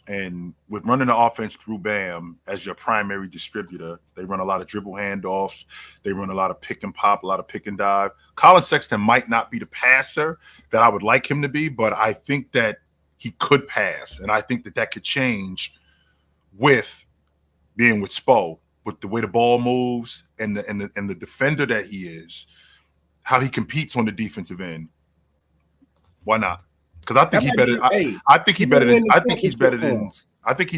And with running the offense through Bam as your primary distributor, they run a lot of dribble handoffs. They run a lot of pick and pop, a lot of pick and dive. Colin Sexton might not be the passer that I would like him to be, but I think that he could pass. And I think that could change with being with Spo, with the way the ball moves and the defender that he is, how he competes on the defensive end. Why not? Because I think he's better. I think he's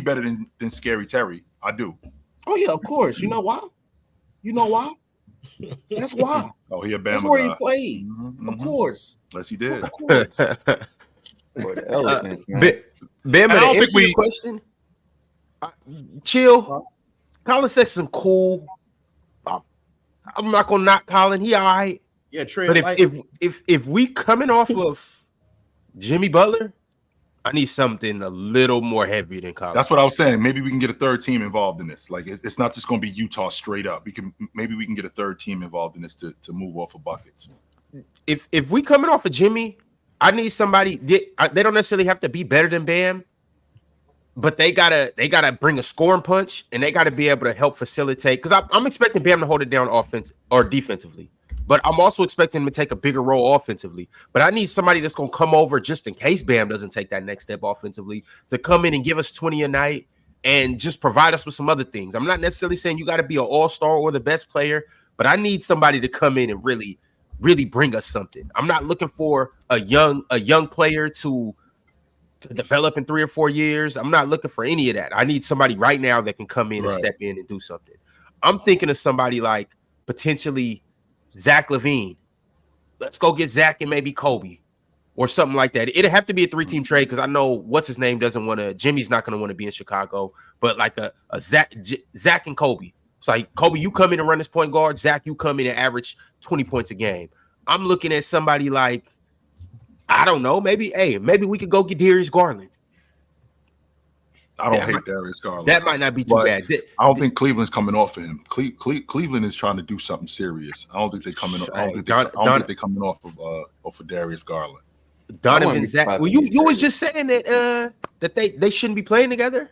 better than Scary Terry. I do. Oh yeah, of course. You know why? That's why. Oh, he a Bama That's where guy. he played. Mm-hmm. Of course. Yes, he did. Of course. Ben, I don't think we question. Chill. Colin Sexton cool. I'm not gonna knock Colin. He all right. Yeah, Trey. But if we coming off of Jimmy Butler, I need something a little more heavy than Colin. That's what I was saying. Maybe we can get a third team involved in this. Like, it's not just going to be Utah straight up. Maybe we can get a third team involved in this to move off of buckets. If we coming off of Jimmy, I need somebody. They don't necessarily have to be better than Bam, but they gotta bring a scoring punch, and they gotta be able to help facilitate. Because I'm expecting Bam to hold it down offense or defensively. But I'm also expecting him to take a bigger role offensively. But I need somebody that's going to come over just in case Bam doesn't take that next step offensively to come in and give us 20 a night and just provide us with some other things. I'm not necessarily saying you got to be an all-star or the best player, but I need somebody to come in and really, really bring us something. I'm not looking for a young player to develop in 3 or 4 years. I'm not looking for any of that. I need somebody right now that can come in and step in and do something. I'm thinking of somebody like potentially Zach LaVine. Let's go get Zach and maybe Kobe or something like that. It'd have to be a 3-team trade because I know what's his name doesn't want to. Jimmy's not going to want to be in Chicago, but like a Zach and Kobe It's like, Kobe, you come in and run this point guard. Zach, you come in and average 20 points a game. I'm looking at somebody like, I don't know, maybe we could go get Darius Garland. I don't hate Darius Garland. That might not be too bad. I don't think Cleveland's coming off of him. Cleveland is trying to do something serious. I don't think they're coming. I don't think they're coming off of Darius Garland. Donovan, Zach. Well, you was just saying that they shouldn't be playing together.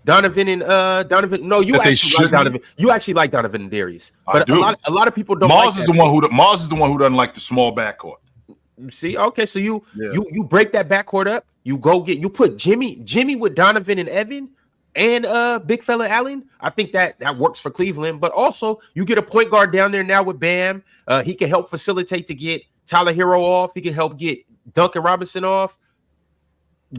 Donovan and Donovan. No, you actually like Donovan. You actually like Donovan and Darius. But a lot of people don't. Mars is the one who doesn't like the small backcourt. See, okay, so you break that backcourt up. You put Jimmy with Donovan and Evan and big fella Allen. I think that works for Cleveland. But also you get a point guard down there now with Bam. He can help facilitate to get Tyler Hero off. He can help get Duncan Robinson off.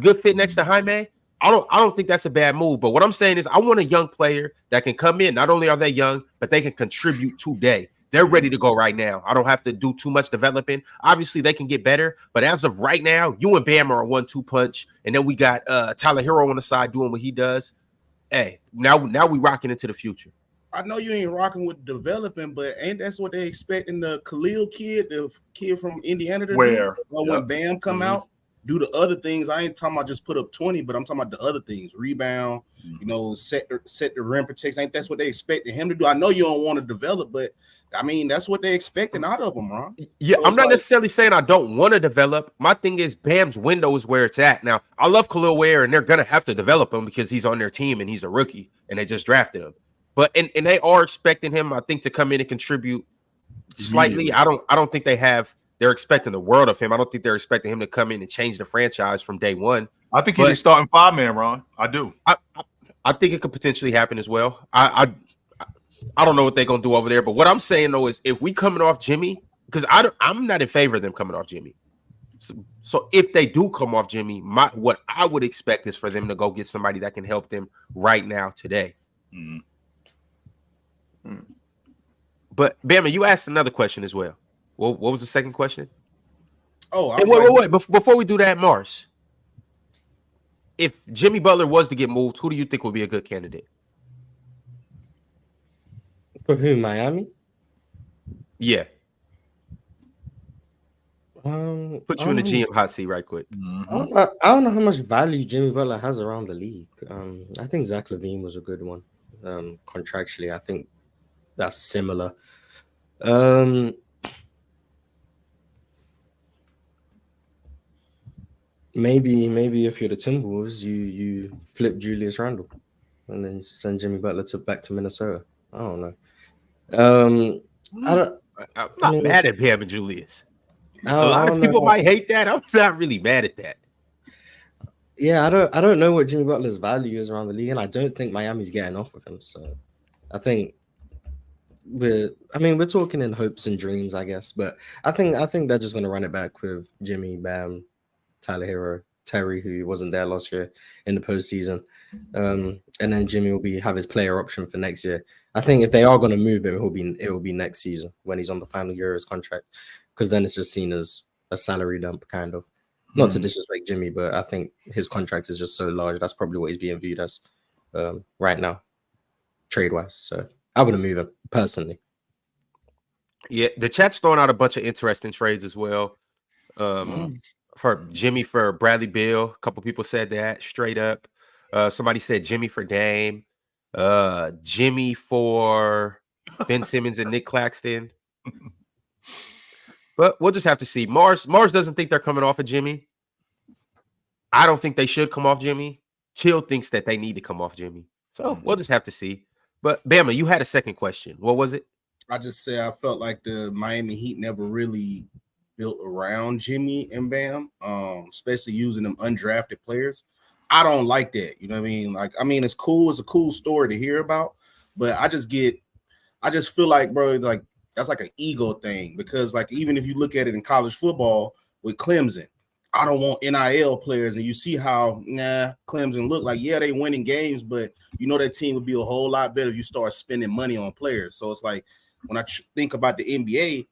Good fit next to Jaime. I don't think that's a bad move. But what I'm saying is I want a young player that can come in. Not only are they young, but they can contribute today. They're ready to go right now. I don't have to do too much developing. Obviously, they can get better. But as of right now, you and Bam are a 1-2 punch. And then we got Tyler Hero on the side doing what he does. Hey, now we rocking into the future. I know you ain't rocking with developing, but ain't that's what they expecting the Khalil kid, the kid from Indiana to do? When Bam come out, do the other things. I ain't talking about just put up 20, but I'm talking about the other things. Rebound, set the rim protection. Ain't that's what they expected him to do? I know you don't want to develop, but I mean, that's what they're expecting out of him, Ron. Yeah, so I'm not necessarily saying I don't want to develop. My thing is Bam's window is where it's at. Now, I love Khalil Ware, and they're going to have to develop him because he's on their team and he's a rookie, and they just drafted him. But and they are expecting him, I think, to come in and contribute slightly. I don't think they're expecting the world of him. I don't think they're expecting him to come in and change the franchise from day one. I think he's starting 5-man, Ron. I do. I think it could potentially happen as well. I don't know what they're gonna do over there, but what I'm saying though is if we coming off Jimmy, because I'm not in favor of them coming off Jimmy. So if they do come off Jimmy, what I would expect is for them to go get somebody that can help them right now today. Mm-hmm. But Bama, you asked another question as well. What was the second question? Oh, wait. Before we do that, Mars, if Jimmy Butler was to get moved, who do you think would be a good candidate? For who, Miami? Yeah. Put you in the GM hot seat right quick. Mm-hmm. I don't know how much value Jimmy Butler has around the league. I think Zach LaVine was a good one. Contractually, I think that's similar. Maybe if you're the Timberwolves, you flip Julius Randle and then send Jimmy Butler back to Minnesota. I don't know. I'm not mad at Bam and Julius. A lot of people might hate that. I'm not really mad at that. Yeah, I don't know what Jimmy Butler's value is around the league, and I don't think Miami's getting off of him. So I think we're talking in hopes and dreams, I guess. But I think they're just gonna run it back with Jimmy, Bam, Tyler Hero, Terry, who wasn't there last year in the postseason. And then Jimmy will have his player option for next year. I think if they are going to move him, it will be next season when he's on the final year of his contract, because then it's just seen as a salary dump, kind of. Not to disrespect Jimmy, but I think his contract is just so large. That's probably what he's being viewed as right now, trade-wise. So I wouldn't move him personally. Yeah, the chat's throwing out a bunch of interesting trades as well. For Jimmy for Bradley Beal, a couple people said that straight up. Somebody said Jimmy for Dame. Jimmy for Ben Simmons and Nick Claxton. But we'll just have to see. Mars doesn't think they're coming off of Jimmy. I don't think they should come off Jimmy. Chill thinks that they need to come off Jimmy. So we'll just have to see. But Bama, you had a second question. What was it? I just said I felt like the Miami Heat never really built around Jimmy and Bam, especially using them undrafted players. I don't like that. You know what I mean? It's cool. It's a cool story to hear about, but I just feel like, bro, like that's like an ego thing, because like even if you look at it in college football with Clemson, I don't want NIL players, and you see how Clemson look like, yeah, they winning games, but you know that team would be a whole lot better if you start spending money on players. So it's like when I think about the NBA,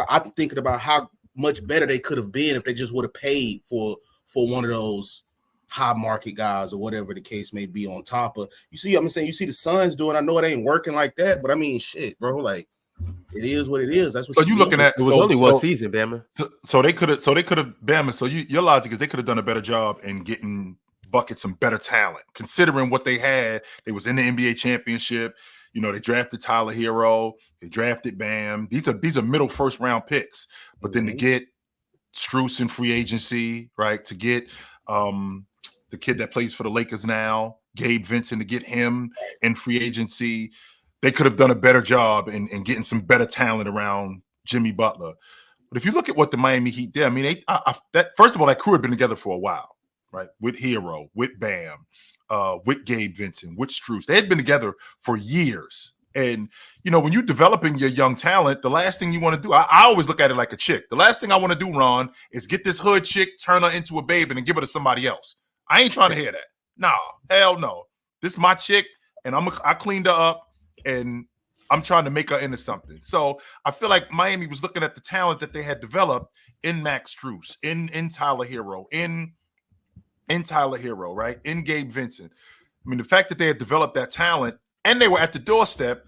I'm thinking about how much better they could have been if they just would have paid for one of those high market guys or whatever the case may be on top of. You see, I'm saying you see the Suns doing. I know it ain't working like that, but I mean, shit, bro. Like it is what it is. That's what. So you looking at? It was only one season, Bama. So they could have. Bama. So your logic is they could have done a better job in getting buckets some better talent, considering what they had. They was in the NBA championship. You know, they drafted Tyler Hero. They drafted Bam. These are middle first round picks. But then to get Strus in free agency, right? To get the kid that plays for the Lakers now, Gabe Vincent, to get him in free agency, they could have done a better job in getting some better talent around Jimmy Butler. But if you look at what the Miami Heat did, I mean, first of all, that crew had been together for a while, right? With Hero, with Bam, with Gabe Vincent, with Strus. They had been together for years. And, you know, when you're developing your young talent, the last thing you want to do, I always look at it like a chick. The last thing I want to do, Ron, is get this hood chick, turn her into a babe, and then give her to somebody else. I ain't trying to hear that. No, hell no. This is my chick, and I cleaned her up, and I'm trying to make her into something. So I feel like Miami was looking at the talent that they had developed in Max Strus, in Tyler Hero, in Tyler Hero, right? In Gabe Vincent. I mean, the fact that they had developed that talent and they were at the doorstep,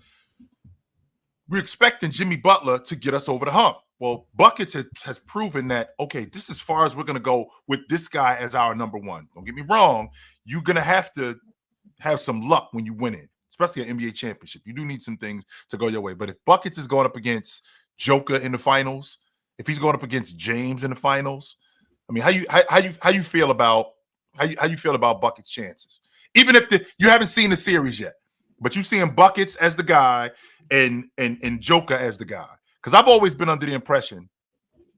we're expecting Jimmy Butler to get us over the hump. Well, Buckets has proven that, okay, this is as far as we're going to go with this guy as our number one. Don't get me wrong. You're going to have some luck when you win it, especially an NBA championship. You do need some things to go your way. But if Buckets is going up against Joker in the finals, if he's going up against James in the finals, I mean, how you feel about Buckets' chances? Even if you haven't seen the series yet, but you seeing Buckets as the guy and Joker as the guy. Because I've always been under the impression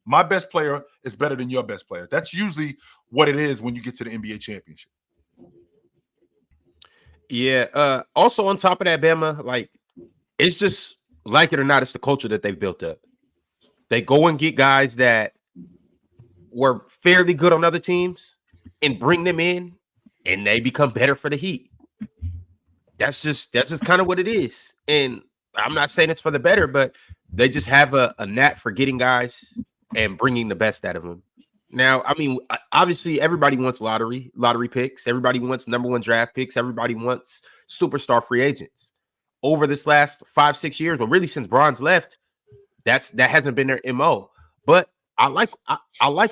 my best player is better than your best player. That's usually what it is when you get to the NBA championship. Yeah. Also on top of that, Bama, like, it's just, like it or not, it's the culture that they've built up. They go and get guys that were fairly good on other teams and bring them in, and they become better for the Heat. That's just kind of what it is. And I'm not saying it's for the better, but they just have a knack for getting guys and bringing the best out of them. Now, I mean, obviously, everybody wants lottery picks. Everybody wants number one draft picks. Everybody wants superstar free agents. Over this last 5-6 years, or really since Bron's left, that hasn't been their MO. But I like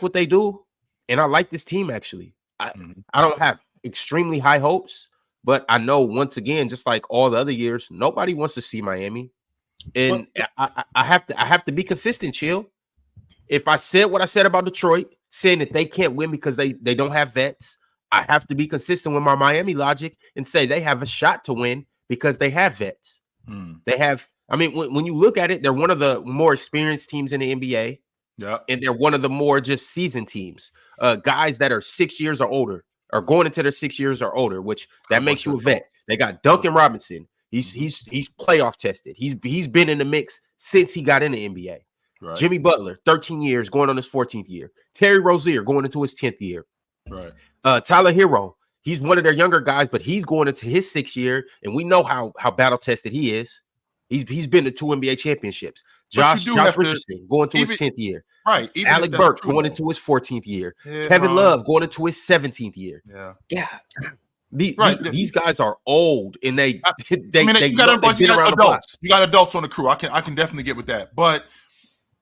what they do, and I like this team actually. I don't have extremely high hopes, but I know, once again, just like all the other years, nobody wants to see Miami. And I have to be consistent, Chill. If I said what I said about Detroit, saying that they can't win because they don't have vets, I have to be consistent with my Miami logic and say they have a shot to win because they have vets. They have, I mean, when you look at it, they're one of the more experienced teams in the NBA. Yeah. And they're one of the more just seasoned teams. Guys that are 6 years or older are going into their 6 years or older, which that makes you a vet. They got Duncan Robinson. He's playoff tested. He's been in the mix since he got in the NBA. Right. Jimmy Butler, 13 years, going on his 14th year. Terry Rozier going into his 10th year. Right. Tyler Hero, he's one of their younger guys, but he's going into his 6th year, and we know how battle tested he is. He's been to 2 NBA championships. Josh Richardson going to his 10th year. Right. Alec Burks going into his 14th year. Yeah, Kevin Love going into his 17th year. Yeah. These guys are old, and they got adults. You got adults on the crew. I can definitely get with that. But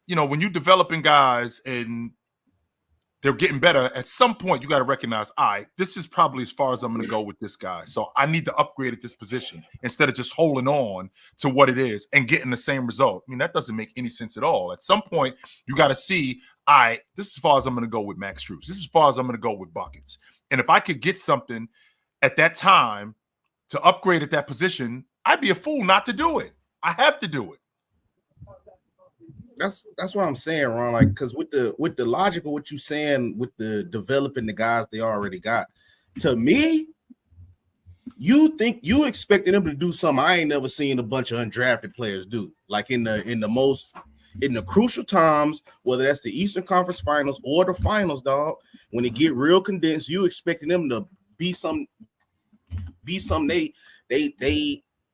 you know, when you're developing guys and they're getting better, at some point you got to recognize, this is probably as far as I'm going to go with this guy. So I need to upgrade at this position instead of just holding on to what it is and getting the same result. I mean, that doesn't make any sense at all. At some point, you got to see, this is as far as I'm going to go with Max Strus. This is as far as I'm going to go with Buckets. And if I could get something at that time to upgrade at that position, I'd be a fool not to do it. I have to do it. That's what I'm saying, Ron. Like, because with the logic of what you're saying, with the developing the guys they already got, to me, you think you expected them to do something I ain't never seen a bunch of undrafted players do. Like in the crucial times, whether that's the Eastern Conference Finals or the finals, dog. When it get real condensed, you expecting them to be some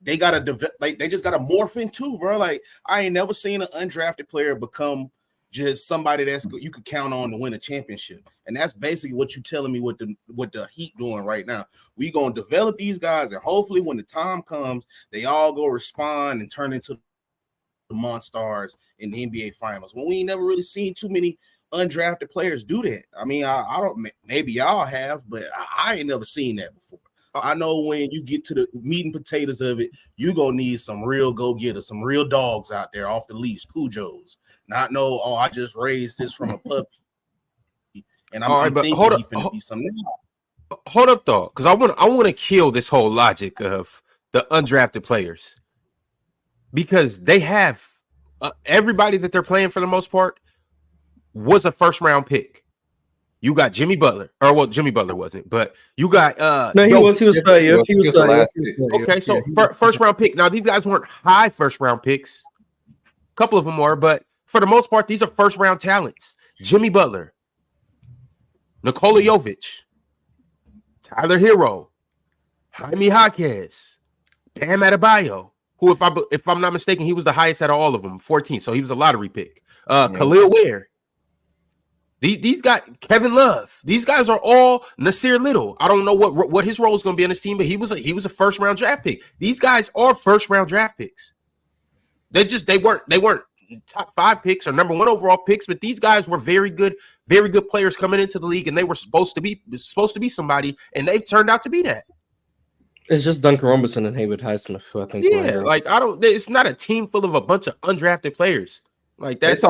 they gotta develop, like they just gotta morph into, bro. Like I ain't never seen an undrafted player become just somebody that's you could count on to win a championship. And that's basically what you're telling me what the Heat doing right now. We gonna develop these guys, and hopefully when the time comes, they all go respond and turn into the monsters in the NBA Finals. When we ain't never really seen too many undrafted players do that. I mean, I don't, maybe y'all have, but I ain't never seen that before. I know when you get to the meat and potatoes of it, you gonna need some real go-getters, some real dogs out there off the leash, Cujos. Not know, oh, I just raised this from a puppy, and I'm thinking he's finna be something. Hold up, though, because I want to kill this whole logic of the undrafted players, because they have everybody that they're playing for the most part was a first-round pick. You got Jimmy Butler, or well, Jimmy Butler wasn't, but you got no, he was third year. He was third year. Okay, so first round pick. Now these guys weren't high first round picks. A couple of them were, but for the most part, these are first round talents. Jimmy Butler, Nikola Jovic, Tyler Hero, Jaime Jaquez, Bam Adebayo, who if I'm not mistaken, he was the highest out of all of them, 14. So he was a lottery pick. Khalil Ware. These guys, Kevin Love, these guys are all Nasir Little. I don't know what his role is going to be on this team, but he was a first round draft pick. These guys are first round draft picks. They weren't top 5 picks or number 1 overall picks, but these guys were very good players coming into the league, and they were supposed to be somebody, and they've turned out to be that. It's just Duncan Robinson and Haywood Highsmith, who I think. Yeah, like it's not a team full of a bunch of undrafted players. Like that's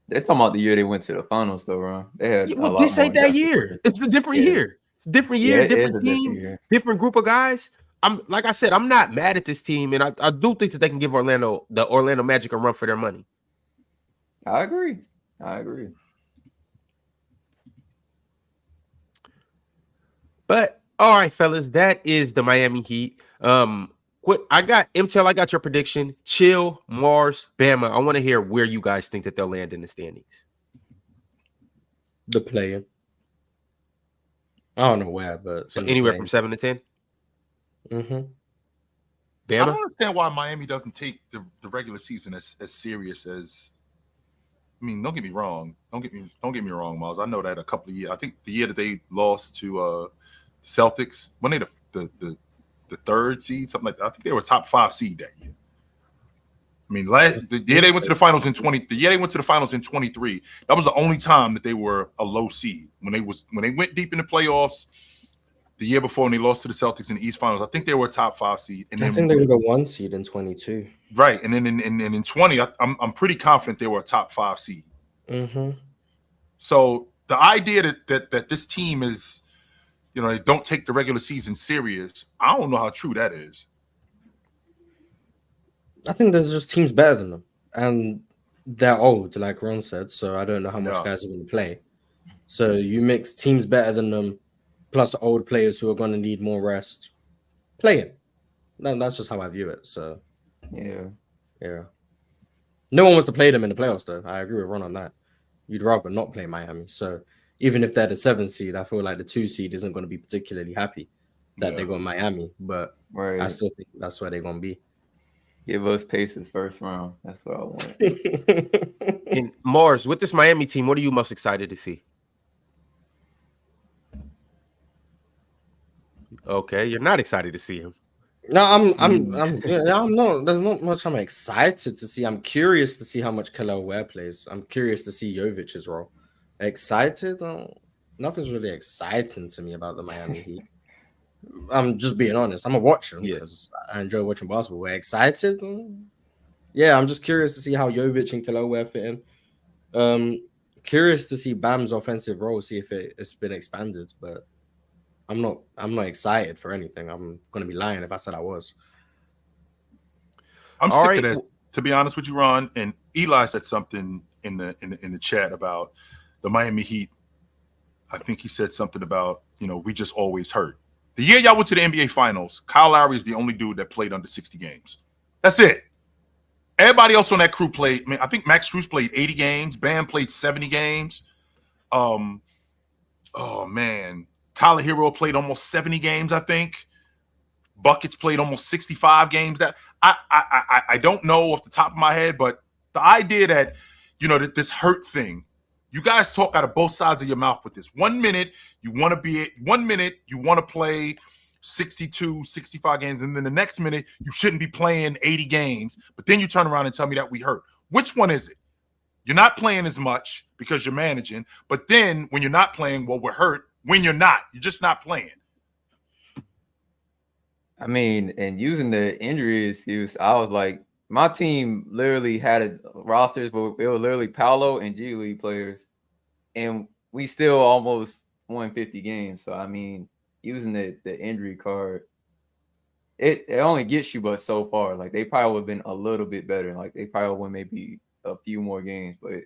They're talking about the year they went to the finals, though, Ron. They had this ain't that year. It's a different year. It's a different year, different team, different group of guys. Like I said, I'm not mad at this team, and I do think that they can give the Orlando Magic a run for their money. I agree. But all right, fellas, that is the Miami Heat. I got MTL. I got your prediction. Chill, Mars, Bama. I want to hear where you guys think that they'll land in the standings. The play-in. I don't know where, but so anywhere from 7 to 10. Mm-hmm. Bama? I don't understand why Miami doesn't take the regular season as serious as. I mean, don't get me wrong. Don't get me wrong, Miles. I know that a couple of years. I think the year that they lost to Celtics, when they the 3rd seed, something like that. I think they were top 5 seed that year. I mean, the year they went to the finals in 23. That was the only time that they were a low seed. When they went deep in the playoffs the year before, when they lost to the Celtics in the East Finals, I think they were a top 5 seed. And I think they were the 1 seed in 22. Right, and then in 20, I'm pretty confident they were a top 5 seed. Mm-hmm. So the idea that this team is, they don't take the regular season serious, I don't know how true that is. I think there's just teams better than them, and they're old, like Ron said. So I don't know how much guys are going to play. So you mix teams better than them, plus old players who are going to need more rest, playing. That's just how I view it. So yeah. No one wants to play them in the playoffs, though. I agree with Ron on that. You'd rather not play Miami. So even if they're the 7th seed, I feel like the 2 seed isn't going to be particularly happy that they got Miami, but I still think that's where they're going to be. Give us Pacers first round. That's what I want. And Mars, with this Miami team, what are you most excited to see? Okay, you're not excited to see him. No, I'm not. There's not much I'm excited to see. I'm curious to see how much Khalil Ware plays. I'm curious to see Jovic's role. Excited? Nothing's really exciting to me about the Miami Heat. I'm just being honest. I'm a watcher because I enjoy watching basketball. We're excited. Yeah, I'm just curious to see how Jovic and Khalil Ware fit in. Curious to see Bam's offensive role, see if it's been expanded, but I'm not excited for anything. I'm gonna be lying if I said I was. I'm sick of that, to be honest with you, Ron. And Eli said something in the chat about the Miami Heat. I think he said something about, we just always hurt. The year y'all went to the NBA Finals, Kyle Lowry is the only dude that played under 60 games. That's it. Everybody else on that crew played. I mean, I think Max Strus played 80 games. Bam played 70 games. Oh man, Tyler Hero played almost 70 games. I think Buckets played almost 65 games. That I don't know off the top of my head, but the idea that this hurt thing. You guys talk out of both sides of your mouth with this. 1 minute you want to play 62, 65 games, and then the next minute you shouldn't be playing 80 games, but then you turn around and tell me that we hurt. Which one is it? You're not playing as much because you're managing, but then when you're not playing, well, we're hurt. When you're just not playing. I mean, and using the injury excuse, I was like, my team literally had rosters where it was literally Paolo and G League players, and we still almost won 50 games. So I mean, using the injury card, it only gets you but so far. Like they probably would have been a little bit better. Like they probably would maybe a few more games, but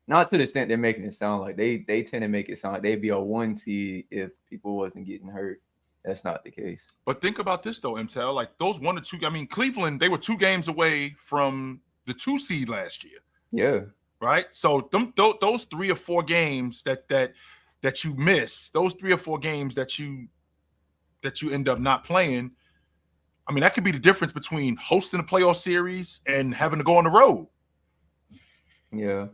not to the extent they're making it sound like. They tend to make it sound like they'd be a 1 seed if people wasn't getting hurt. That's not the case. But think about this though, MTL. Like those 1 or 2. I mean, Cleveland, they were 2 games away from the 2 seed last year. Yeah. Right. So those 3 or 4 games that you miss, those 3 or 4 games that you end up not playing. I mean, that could be the difference between hosting a playoff series and having to go on the road. Yeah.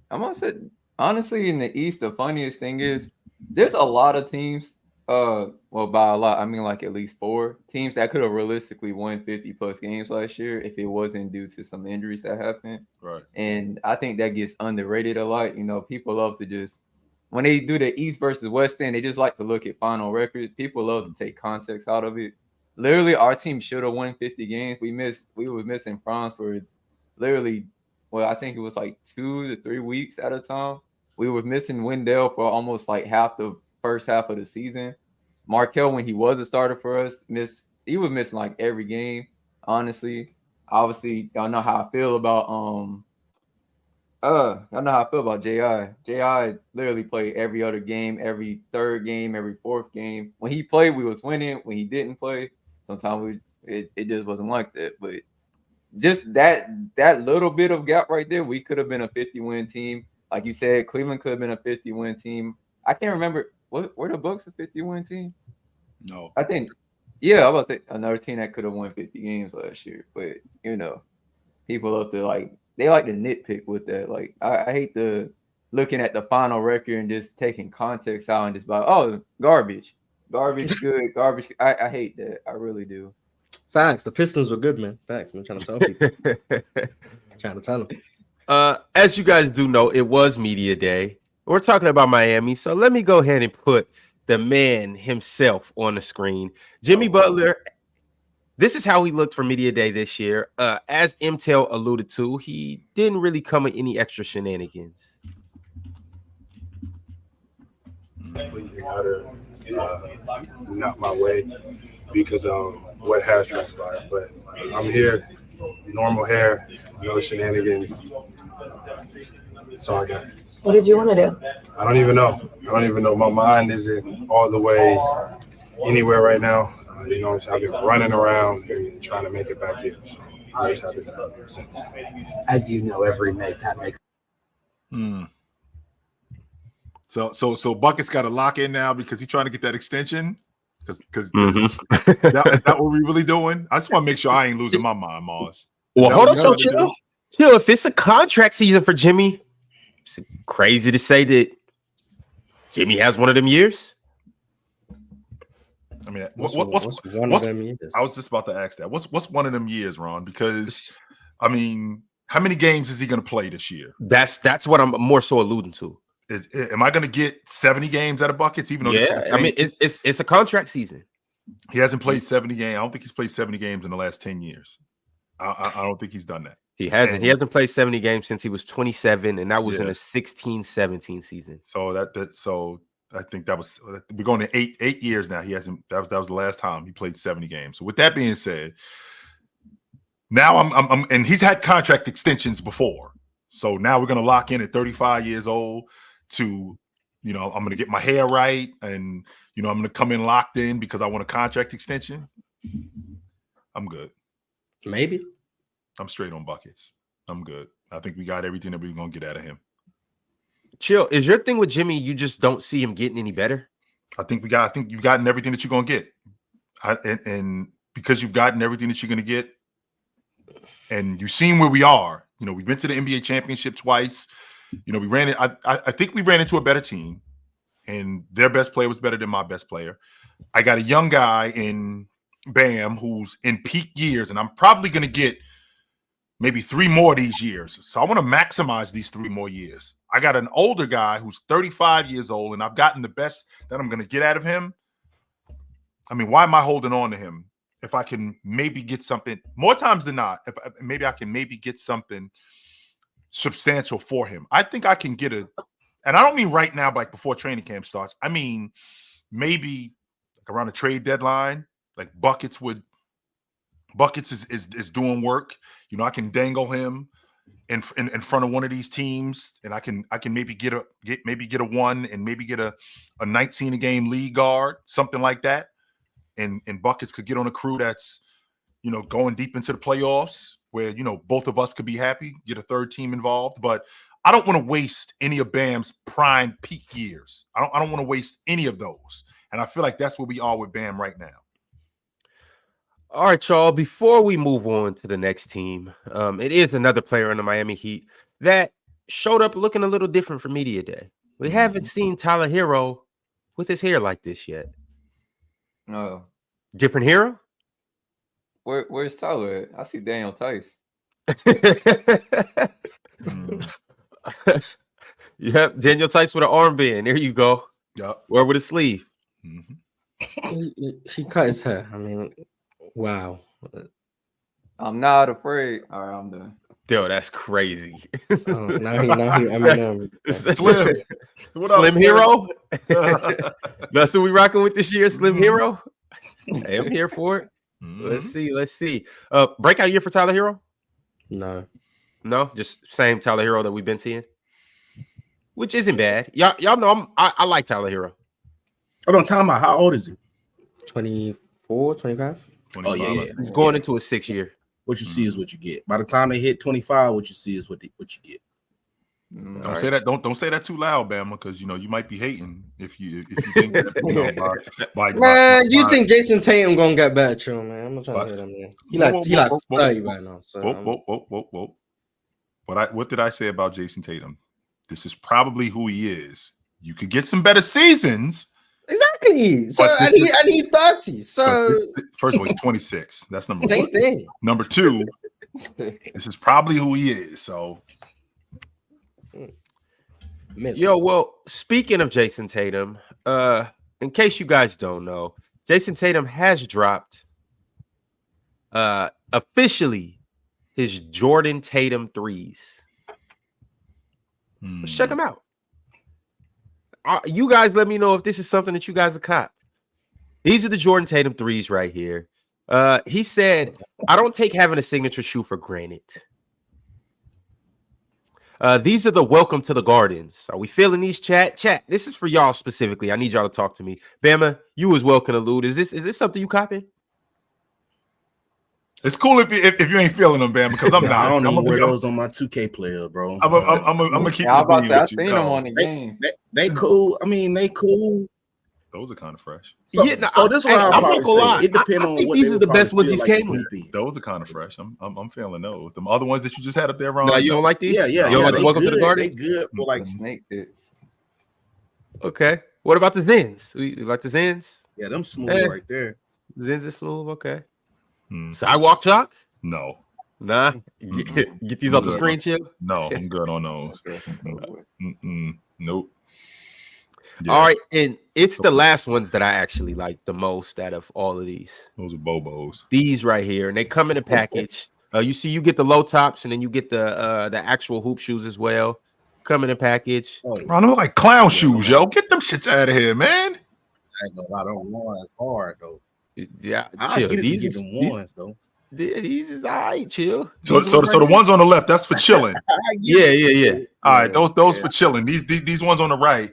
I'm gonna say honestly, in the East, the funniest thing is there's a lot of teams. Well, by a lot, I mean like at least 4 teams that could have realistically won 50 plus games last year if it wasn't due to some injuries that happened. Right. And I think that gets underrated a lot. People love to just when they do the East versus West end, they just like to look at final records. People love to take context out of it. Literally, our team should have won 50 games. We were missing Franz for literally, well, I think it was like 2 to 3 weeks at a time. We were missing Wendell for almost like half the first half of the season. Markel, when he was a starter for us, he was missing like every game. Honestly, obviously, y'all know how I feel about J.I. J.I. literally played every other game, every third game, every fourth game. When he played, we was winning. When he didn't play, sometimes it just wasn't like that. But just that little bit of gap right there, we could have been a 50-win team. Like you said, Cleveland could have been a 50-win team. I can't remember. Were the Bucks a 50-win team? No. I think, yeah, I was another team that could have won 50 games last year. But, people love to, they like to nitpick with that. Like, I hate looking at the final record and just taking context out and just be like, oh, garbage. Garbage good, garbage. I hate that. I really do. Facts. The Pistons were good, man. Facts. I'm trying to tell people. Trying to tell them. As you guys do know, it was media day. We're talking about Miami, so let me go ahead and put the man himself on the screen. Jimmy Butler, this is how he looked for media day this year. As MTEL alluded to, he didn't really come with any extra shenanigans. Not my way because of what has transpired. But I'm here, normal hair, no shenanigans. That's all I got. What did you want to do? I don't even know. My mind isn't all the way anywhere right now. I've been running around and trying to make it back here. So I just haven't been up here since. As you know, every night that makes. So Bucket's got to lock in now because he's trying to get that extension. Because is that what we're really doing? I just want to make sure I ain't losing my mind, Mars. Well, hold on, chill. If it's a contract season for Jimmy, it's crazy to say that Jimmy has one of them years. I mean, what's one of them years? I was just about to ask that. What's one of them years, Ron? Because I mean, how many games is he going to play this year? That's what I'm more so alluding to. Am I going to get 70 games out of Buckets? Even though it's a contract season. He hasn't played 70 games. I don't think he's played 70 games in the last 10 years. I don't think he's done that. He hasn't. He hasn't played 70 games since he was 27, and that was in a 16-17 season. So I think we're going to eight years now. He hasn't. That was the last time he played 70 games. So with that being said, now I'm and he's had contract extensions before. So now we're going to lock in at 35 years old to, I'm going to get my hair right, and I'm going to come in locked in because I want a contract extension. I'm good. Maybe. I'm straight on Buckets. I'm good. I think we got everything that we're going to get out of him. Chill. Is your thing with Jimmy, you just don't see him getting any better? I think you've gotten everything that you're going to get. And because you've gotten everything that you're going to get, and you've seen where we are, You know, we've been to the NBA championship twice. You know, we ran it. I think we ran into a better team, and their best player was better than my best player. I got a young guy in Bam who's in peak years, and I'm probably going to get maybe 3 more of these years. So I want to maximize these 3 more years. I got an older guy who's 35 years old, and I've gotten the best that I'm going to get out of him. I mean, why am I holding on to him if I can maybe get something more times than not? If maybe I can get something substantial for him. I think I can get and I don't mean right now, like before training camp starts. I mean, maybe like around the trade deadline, like Buckets is doing work. You know, I can dangle him in front of one of these teams, and I can maybe get a 1 and maybe get a 19 a game league guard, something like that. And Buckets could get on a crew that's, you know, going deep into the playoffs where, you know, both of us could be happy, get a third team involved. But I don't want to waste any of Bam's prime peak years. I don't want to waste any of those. And I feel like that's where we are with Bam right now. All right, y'all. Before we move on to the next team, it is another player in the Miami Heat that showed up looking a little different for Media Day. We haven't seen Tyler Hero with his hair like this yet. No. Different hero? Where's Tyler at? I see Daniel Tice. Yep, Daniel Tice with an armband. There you go. Yep. Or with a sleeve. She cut his hair. I mean, wow. I'm not afraid. All right, I'm done. Yo, that's crazy. Now he Slim. What up, Slim Hero? That's what we rocking with this year, Slim Hero. Hey, I'm here for it. Let's see. Breakout year for Tyler Hero? No, just same Tyler Hero that we've been seeing, which isn't bad. Y'all know I like Tyler Hero. Hold on, time out. How old is he? 24, 25. Oh yeah. He's going into a 6th year. What you see is what you get. By the time they hit 25, what you see is what you get. Don't say that. Don't say that too loud, Bama, because you know you might be hating if you think that, you know, man. You think Jason Tatum gonna get better, chill, man? I'm not trying to say that, man. He like 30 right now. So whoa. What did I say about Jason Tatum? This is probably who he is. You could get some better seasons. Exactly. So I need 30. So first of all, he's 26. That's number same 1. thing. Number 2, this is probably who he is. So yo, well, speaking of Jason Tatum, in case you guys don't know, Jason Tatum has dropped officially his Jordan Tatum 3s. Let's check them out. You guys let me know if this is something that you guys have caught. These are the Jordan Tatum 3s right here. He said, I don't take having a signature shoe for granted. These are the welcome to the gardens. Are we feeling these, chat? Chat, this is for y'all specifically. I need y'all to talk to me. Bama, you as well can allude. Is this something you copying? It's cool if you ain't feeling them, Bam, because I'm not. I don't even wear those on my 2K player, bro. I'm gonna keep. I was about to say, I've seen them on the game. They cool. I mean, they cool. Those are kind of fresh. So this is what I'm about to say. It depends on what these are the best ones he's came with. Those are kind of fresh. I'm feeling those. The other ones that you just had up there, Ron. No, you don't like these? Yeah. You don't like the welcome to the garden? They good for like snake bits. Okay. What about the Zins? We like the Zins? Yeah, them smooth right there. Zins are smooth. Okay. Sidewalk chalk? No. Nah. Get these off the screen, chill. No, I'm good on those. Nope. Yeah. All right, and it's the last ones that I actually like the most out of all of these. Those are Bobos. These right here, and they come in a package. You see, you get the low tops, and then you get the actual hoop shoes as well. Come in a package. I know, like clown shoes, yo. Get them shits out of here, man. I ain't gonna lie, those ones hard though. Yeah, chill. These is ones though. These is all right, chill. So the ones on the left, that's for chilling. Yeah. All right, those for chilling. These ones on the right.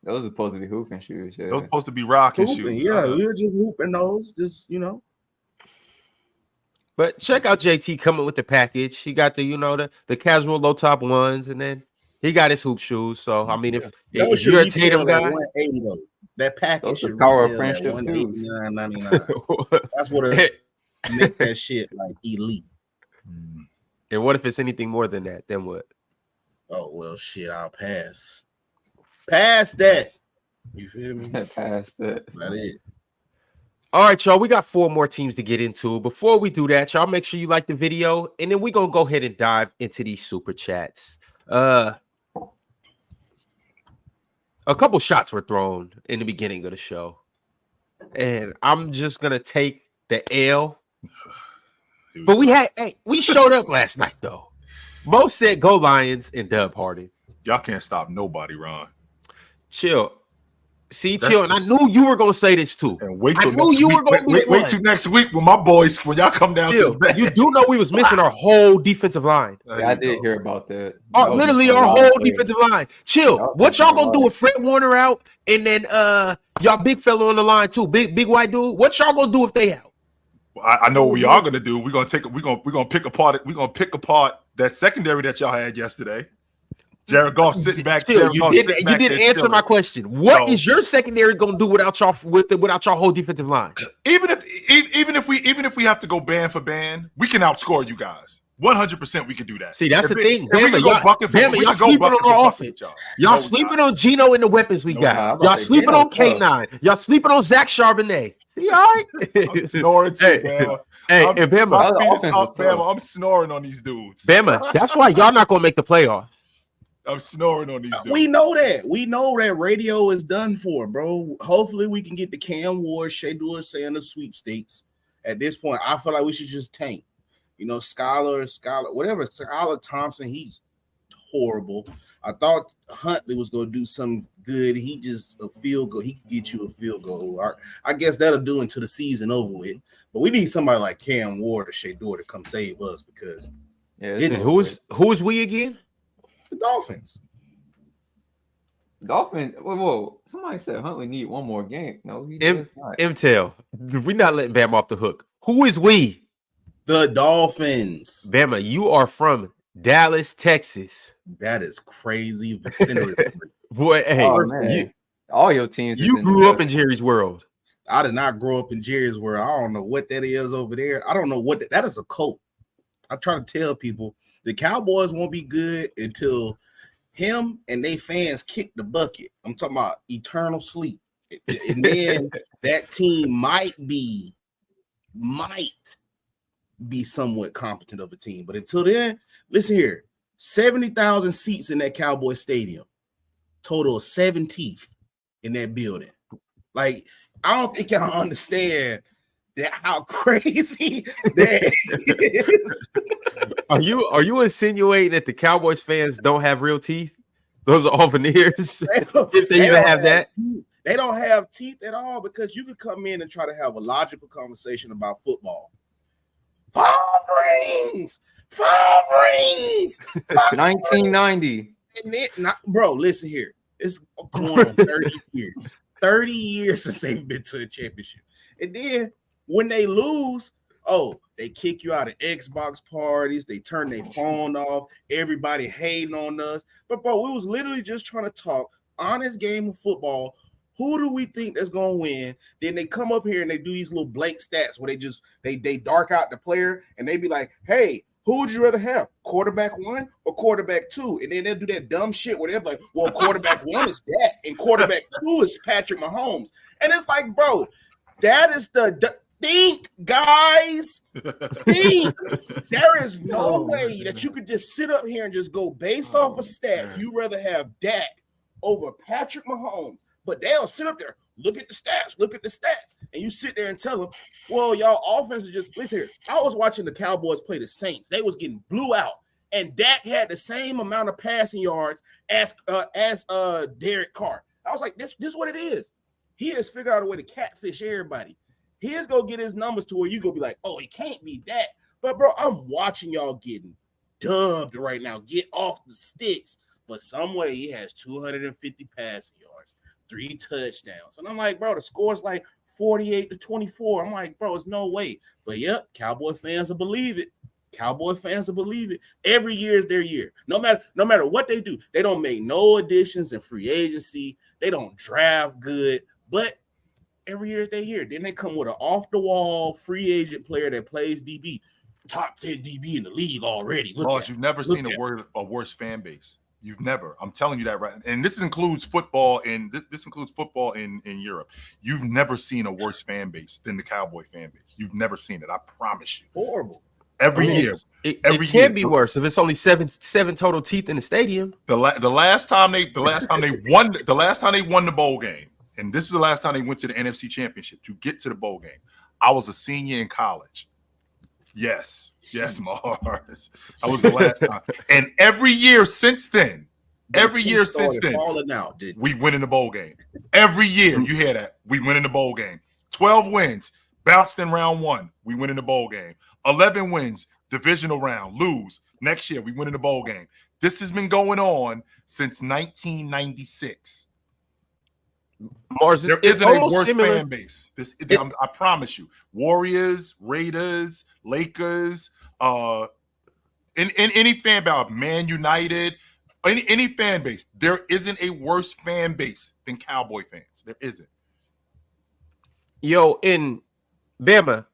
Those are supposed to be hooping shoes. Yeah. Those are supposed to be rocking shoes. Yeah, we're just hooping those. Just But check out JT coming with the package. He got the the casual low top ones, and then he got his hoop shoes. So I mean, if you're a Tatum guy, 180 though. That package should power retail friendship at $189.99. That's what make that shit like elite. And what if it's anything more than that? Then what? Oh, well, shit, I'll pass. Pass that. You feel me? Pass that. That's not it. All right, y'all. We got 4 more teams to get into. Before we do that, y'all make sure you like the video, and then we're going to go ahead and dive into these super chats. A couple shots were thrown in the beginning of the show, and I'm just going to take the L. But we showed up last night, though. Mo said go Lions and Dub Harden. Y'all can't stop nobody, Ron. Chill. See, chill. And I knew you were going to say this, too. And wait till next week when my boys, when y'all come down to the you do know we was missing our whole defensive line. Yeah, I did hear about that. Literally our whole defensive line. Chill. What y'all going to do with Fred Warner out and then y'all big fella on the line, too? Big white dude. What y'all going to do if they out? I know what we are going to do. We're going to pick apart that secondary that y'all had yesterday. Jared Goff sitting back. Still, you didn't answer my question. What is your secondary going to do without y'all without y'all whole defensive line? Even if we have to go band for band, we can outscore you guys. 100% we can do that. See, that's the thing. Y'all sleeping on our offense. Y'all sleeping on Gino and the weapons we got. Y'all sleeping on K9. Y'all sleeping on Zach Charbonnet. See, all right. I'm snoring too, man. And Bama, I'm snoring on these dudes. Bama, that's why y'all not going to make the playoffs. I'm snoring on these dudes. We know that. We know that radio is done for, bro. Hopefully we can get the Cam Ward, Shea Sanders sweepstakes. At this point, I feel like we should just tank. You know, Skylar, whatever. Skylar Thompson, he's horrible. I thought Huntley was going to do something good. He just a field goal. He can get you a field goal. I guess that'll do until the season over with. But we need somebody like Cam Ward or Shea to come save us because who is we again? The Dolphins. Whoa. Somebody said Huntley need one more game. No, he does not. MTL. We're not letting Bama off the hook. Who is we? The Dolphins. Bama, you are from Dallas, Texas. That is crazy. Boy, hey, all your teams. You grew up in Jerry's World. I did not grow up in Jerry's World. I don't know what that is over there. I don't know what that is. A cult. I try to tell people the Cowboys won't be good until him and they fans kick the bucket. I'm talking about eternal sleep. And then that team might be somewhat competent of a team. But until then, listen here, 70,000 seats in that Cowboy Stadium, total of 17th in that building. Like, I don't think y'all understand that how crazy that is. Are you insinuating that the Cowboys fans don't have real teeth? Those are all veneers. If they even have that. They don't have teeth at all because you could come in and try to have a logical conversation about football. 5 rings. 1990. Bro, listen here. It's going on 30 years. 30 years since they've been to a championship. And then when they lose, they kick you out of Xbox parties. They turn their phone off. Everybody hating on us. But, bro, we was literally just trying to talk honest game of football. Who do we think that's going to win? Then they come up here and they do these little blank stats where they dark out the player and they be like, hey, who would you rather have, quarterback 1 or quarterback 2? And then they'll do that dumb shit where they're like, well, quarterback 1 is Dak and quarterback 2 is Patrick Mahomes. And it's like, bro, that is the think, guys. Think. There is no way that you could just sit up here and just go based off of stats. You'd rather have Dak over Patrick Mahomes. But they'll sit up there, look at the stats, and you sit there and tell them, well, y'all offense is just, listen here, I was watching the Cowboys play the Saints. They was getting blew out, and Dak had the same amount of passing yards as Derek Carr. I was like, this is what it is. He has figured out a way to catfish everybody. He is going to get his numbers to where you going to be like, oh, it can't be that. But, bro, I'm watching y'all getting dubbed right now. Get off the sticks. But some way he has 250 passing yards. 3 touchdowns. And I'm like, bro, the score's like 48-24. I'm like, bro, it's no way. But yep, Cowboy fans will believe it. Every year is their year. No matter what they do, they don't make no additions in free agency. They don't draft good, but every year is their year. Then they come with an off-the-wall free agent player that plays DB. top 10 DB in the league already. You've never seen a worse fan base. You've never. I'm telling you that right. And this includes football, and this includes football in Europe. You've never seen a worse fan base than the Cowboy fan base. You've never seen it. I promise you. Horrible. Every year. It can't be worse if it's only seven total teeth in the stadium. The last time they won the bowl game, and this is the last time they went to the NFC Championship to get to the bowl game. I was a senior in college. Yes, Mars. I was the last time. And every year since then, falling out, we win in the bowl game. Every year, you hear that. We win in the bowl game. 12 wins, bounced in round 1. We win in the bowl game. 11 wins, divisional round, lose. Next year, we win in the bowl game. This has been going on since 1996. Mars, there isn't a worse fan base. I promise you. Warriors, Raiders, Lakers, in any fan base, Man United, any fan base, there isn't a worse fan base than Cowboy fans. There isn't. Yo, in Bama,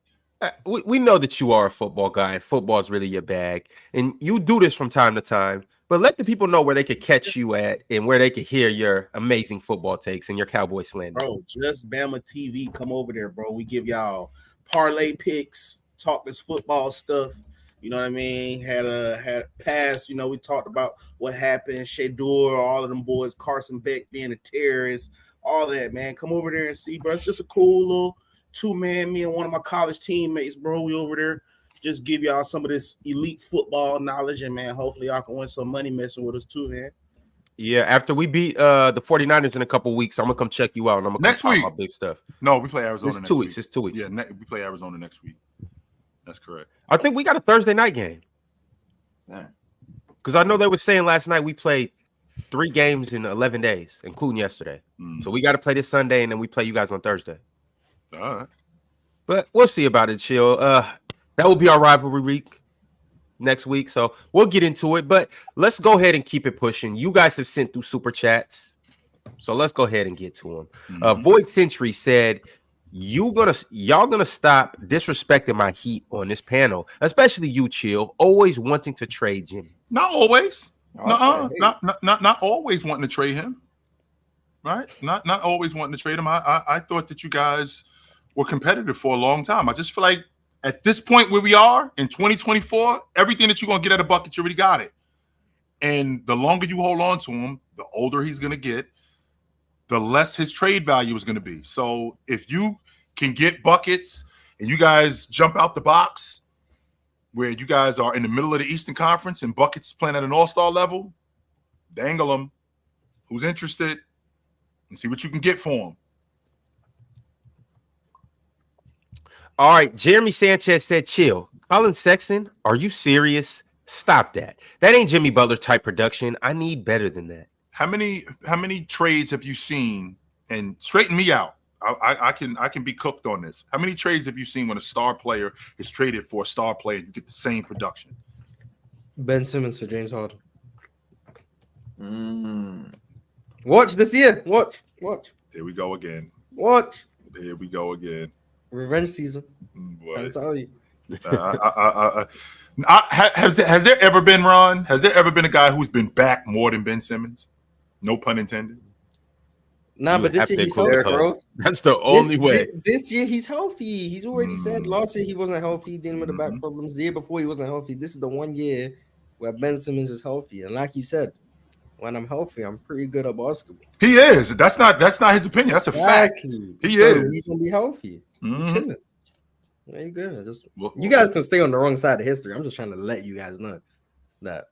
we know that you are a football guy, and football is really your bag, and you do this from time to time. But let the people know where they could catch you at and where they could hear your amazing football takes and your Cowboy slander. Bro, just Bama TV. Come over there, bro. We give y'all parlay picks, talk this football stuff. You know what I mean? Had past, we talked about what happened, Shador, all of them boys, Carson Beck being a terrorist, all that, man. Come over there and see, bro. It's just a cool little 2-man, me and one of my college teammates, bro. We over there. Just give y'all some of this elite football knowledge, and man, hopefully y'all can win some money messing with us too, man. Yeah, after we beat the 49ers in a couple weeks, I'm gonna come check you out, and I'm gonna next week. Talk about big stuff. No, we play Arizona next week. It's 2 weeks. Yeah, we play Arizona next week. That's correct. I think we got a Thursday night game. Because I know they were saying last night we played 3 games in 11 days, including yesterday. So we got to play this Sunday, and then we play you guys on Thursday. All right. But we'll see about it, Chill. That will be our rivalry week next week, so we'll get into it. But let's go ahead and keep it pushing. You guys have sent through super chats, so let's go ahead and get to them. Void Century said, y'all gonna stop disrespecting my Heat on this panel, especially you, Chill, always wanting to trade Jimmy. Not always. Not always wanting to trade him. Right? Not always wanting to trade him. I thought that you guys were competitive for a long time. I just feel like at this point where we are in 2024, everything that you're going to get at a bucket, you already got it. And the longer you hold on to him, the older he's going to get, the less his trade value is going to be. So if you can get buckets and you guys jump out the box where you guys are in the middle of the Eastern Conference and buckets playing at an all-star level, dangle them. Who's interested? And see what you can get for him. All right, Jeremy Sanchez said, Chill. Colin Sexton, are you serious? Stop that. That ain't Jimmy Butler type production. I need better than that. How many trades have you seen? And straighten me out. I can be cooked on this. How many trades have you seen when a star player is traded for a star player and you get the same production? Ben Simmons for James Harden. Watch this year. Watch. There we go again. Watch. There we go again. Revenge season. I tell you. Has there ever been, Ron? Has there ever been a guy who's been back more than Ben Simmons? No pun intended. Nah, but this year he's healthy. That's the only way. This year he's healthy. He's already said last year he wasn't healthy, dealing with the back problems. The year before he wasn't healthy. This is the one year where Ben Simmons is healthy. And like he said, when I'm healthy, I'm pretty good at basketball. He is. That's not his opinion. That's a fact. He is. He's gonna be healthy. Chilling. There you go. You guys can stay on the wrong side of history. I'm just trying to let you guys know that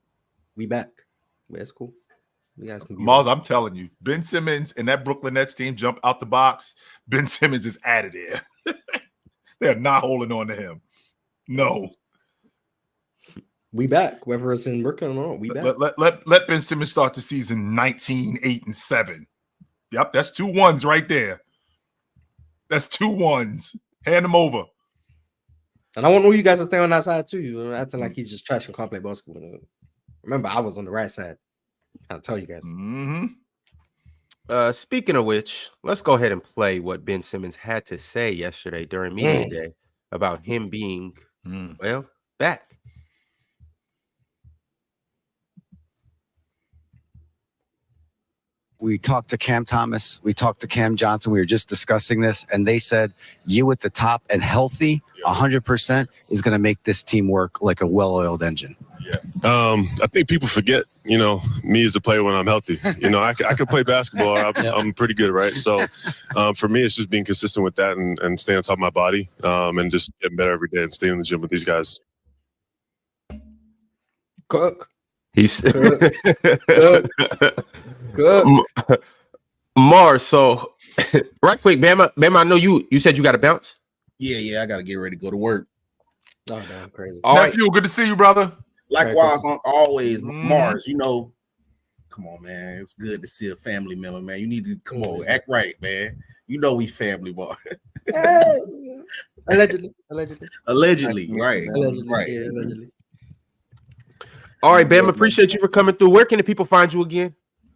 we back. But it's cool. You guys can be Mars, I'm telling you, Ben Simmons and that Brooklyn Nets team jump out the box. Ben Simmons is out of there. They're not holding on to him. No. We back, whether it's in Brooklyn or not. We back. Let Ben Simmons start the season 19-8-7. Yep, that's 2 1s right there. That's 2 1s. Hand them over. And I want all you guys to stay on that side too. You know, acting like he's just trash and can't play basketball. Remember, I was on the right side. I'll tell you guys. Speaking of which, let's go ahead and play what Ben Simmons had to say yesterday during media day about him being, well, back? We talked to Cam Thomas. We talked to Cam Johnson. We were just discussing this, and they said you at the top and healthy 100% is going to make this team work like a well-oiled engine. Yeah. I think people forget, me as a player when I'm healthy. I can play basketball. I'm pretty good, right? So for me, it's just being consistent with that and staying on top of my body and just getting better every day and staying in the gym with these guys. Cook. He's Good. Mars. So, right quick, Bama, I know you said you got to bounce. Yeah, I got to get ready to go to work. Oh, damn, crazy. All right. Nephew, good to see you, brother. Likewise, always, Mars, come on, man. It's good to see a family member, man. You need to, come on, act right, man. We family, boy. Allegedly, right. Allegedly. All right, Bam, appreciate you for coming through. Where can the people find you again?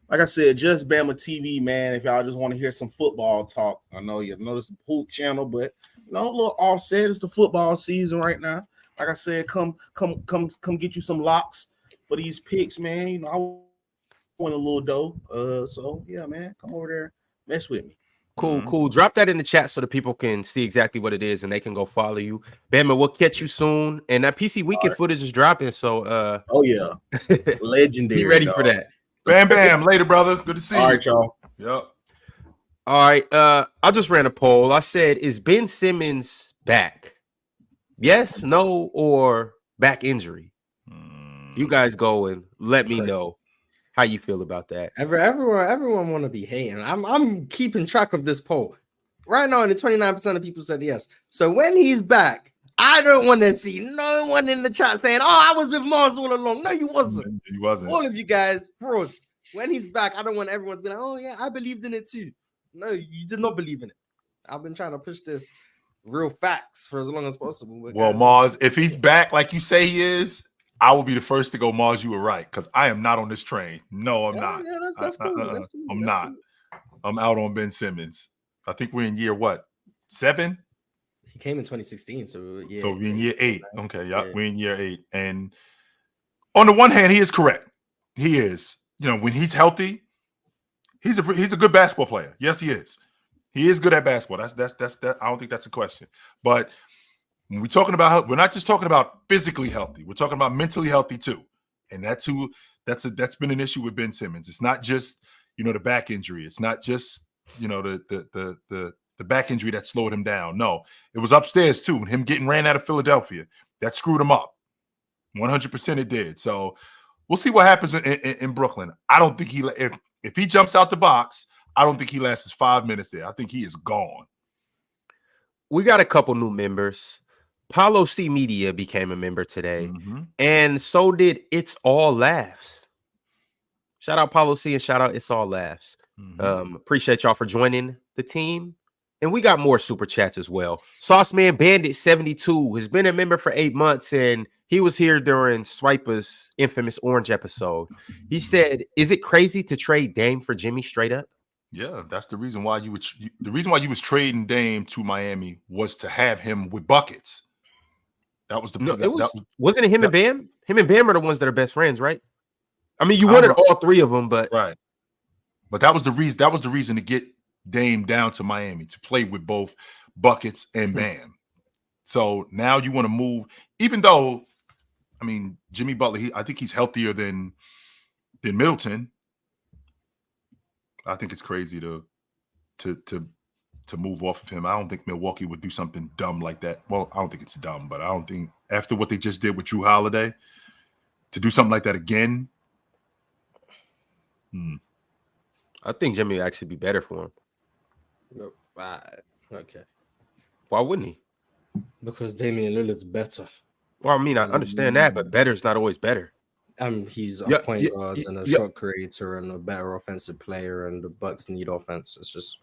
Like I said, just Bama TV, man. If y'all just want to hear some football talk, I know you know this is a hoop channel, but a little offset. It's the football season right now. Like I said, come get you some locks for these picks, man. I want a little dough. So yeah, man, come over there, mess with me. Cool. Drop that in the chat so the people can see exactly what it is and they can go follow you. Bama, we'll catch you soon. And that PC Weekend footage is dropping. So oh yeah, legendary. Be ready for that. Bam. Later, brother. Good to see you. All right, y'all. Yep. All right. I just ran a poll. I said, is Ben Simmons back? Yes, no, or back injury? You guys go and let me know how you feel about that. Everyone want to be hating. I'm keeping track of this poll. Right now, only 29% of people said yes. So when he's back, I don't want to see no one in the chat saying, "Oh, I was with Mars all along." No, you wasn't. He wasn't. All of you guys, frauds. When he's back, I don't want everyone to be like, "Oh yeah, I believed in it too." No, you did not believe in it. I've been trying to push this real facts for as long as possible. Well, Mars, if he's back like you say he is, I will be the first to go, Mars, you were right, because I am not on this train. No, I'm not. Yeah, that's cool. That's cool. I'm not. Cool. I'm out on Ben Simmons. I think we're in year what? 7? He came in 2016, so yeah. So we're in year 8. Okay, yeah, we're in year 8. And on the one hand, he is correct. He is. When he's healthy, he's a good basketball player. Yes, he is. He is good at basketball. That's I don't think that's a question. But when we're talking about health, we're not just talking about physically healthy. We're talking about mentally healthy too, and that's been an issue with Ben Simmons. It's not just the back injury. It's not just the back injury that slowed him down. No, it was upstairs too. Him getting ran out of Philadelphia that screwed him up. 100% it did. So we'll see what happens in Brooklyn. I don't think if he jumps out the box, I don't think he lasts 5 minutes there. I think he is gone. We got a couple new members. Paulo C Media became a member today, and so did It's All Laughs. Shout out Paulo C and shout out It's All Laughs. Appreciate y'all for joining the team. And we got more super chats as well. Sauceman Bandit 72 has been a member for 8 months, and he was here during Swiper's infamous Orange episode. He said, "Is it crazy to trade Dame for Jimmy straight up?" Yeah, that's the reason why you was trading Dame to Miami was to have him with buckets. That was wasn't it him and Bam? Him and Bam are the ones that are best friends, right? I mean, you wanted all 3 of them, but right. But that was the reason. That was the reason to get Dame down to Miami to play with both buckets and Bam. So now you want to move, even though, I mean, Jimmy Butler, I think he's healthier than Middleton. I think it's crazy to move off of him. I don't think Milwaukee would do something dumb like that. Well, I don't think it's dumb, but I don't think after what they just did with Drew Holiday, to do something like that again. I think Jimmy would actually be better for him. Okay. Why wouldn't he? Because Damian Lillard's better. Well, I mean, I understand that, but better is not always better. He's a point guard and a shot creator and a better offensive player, and the Bucks need offense. It's just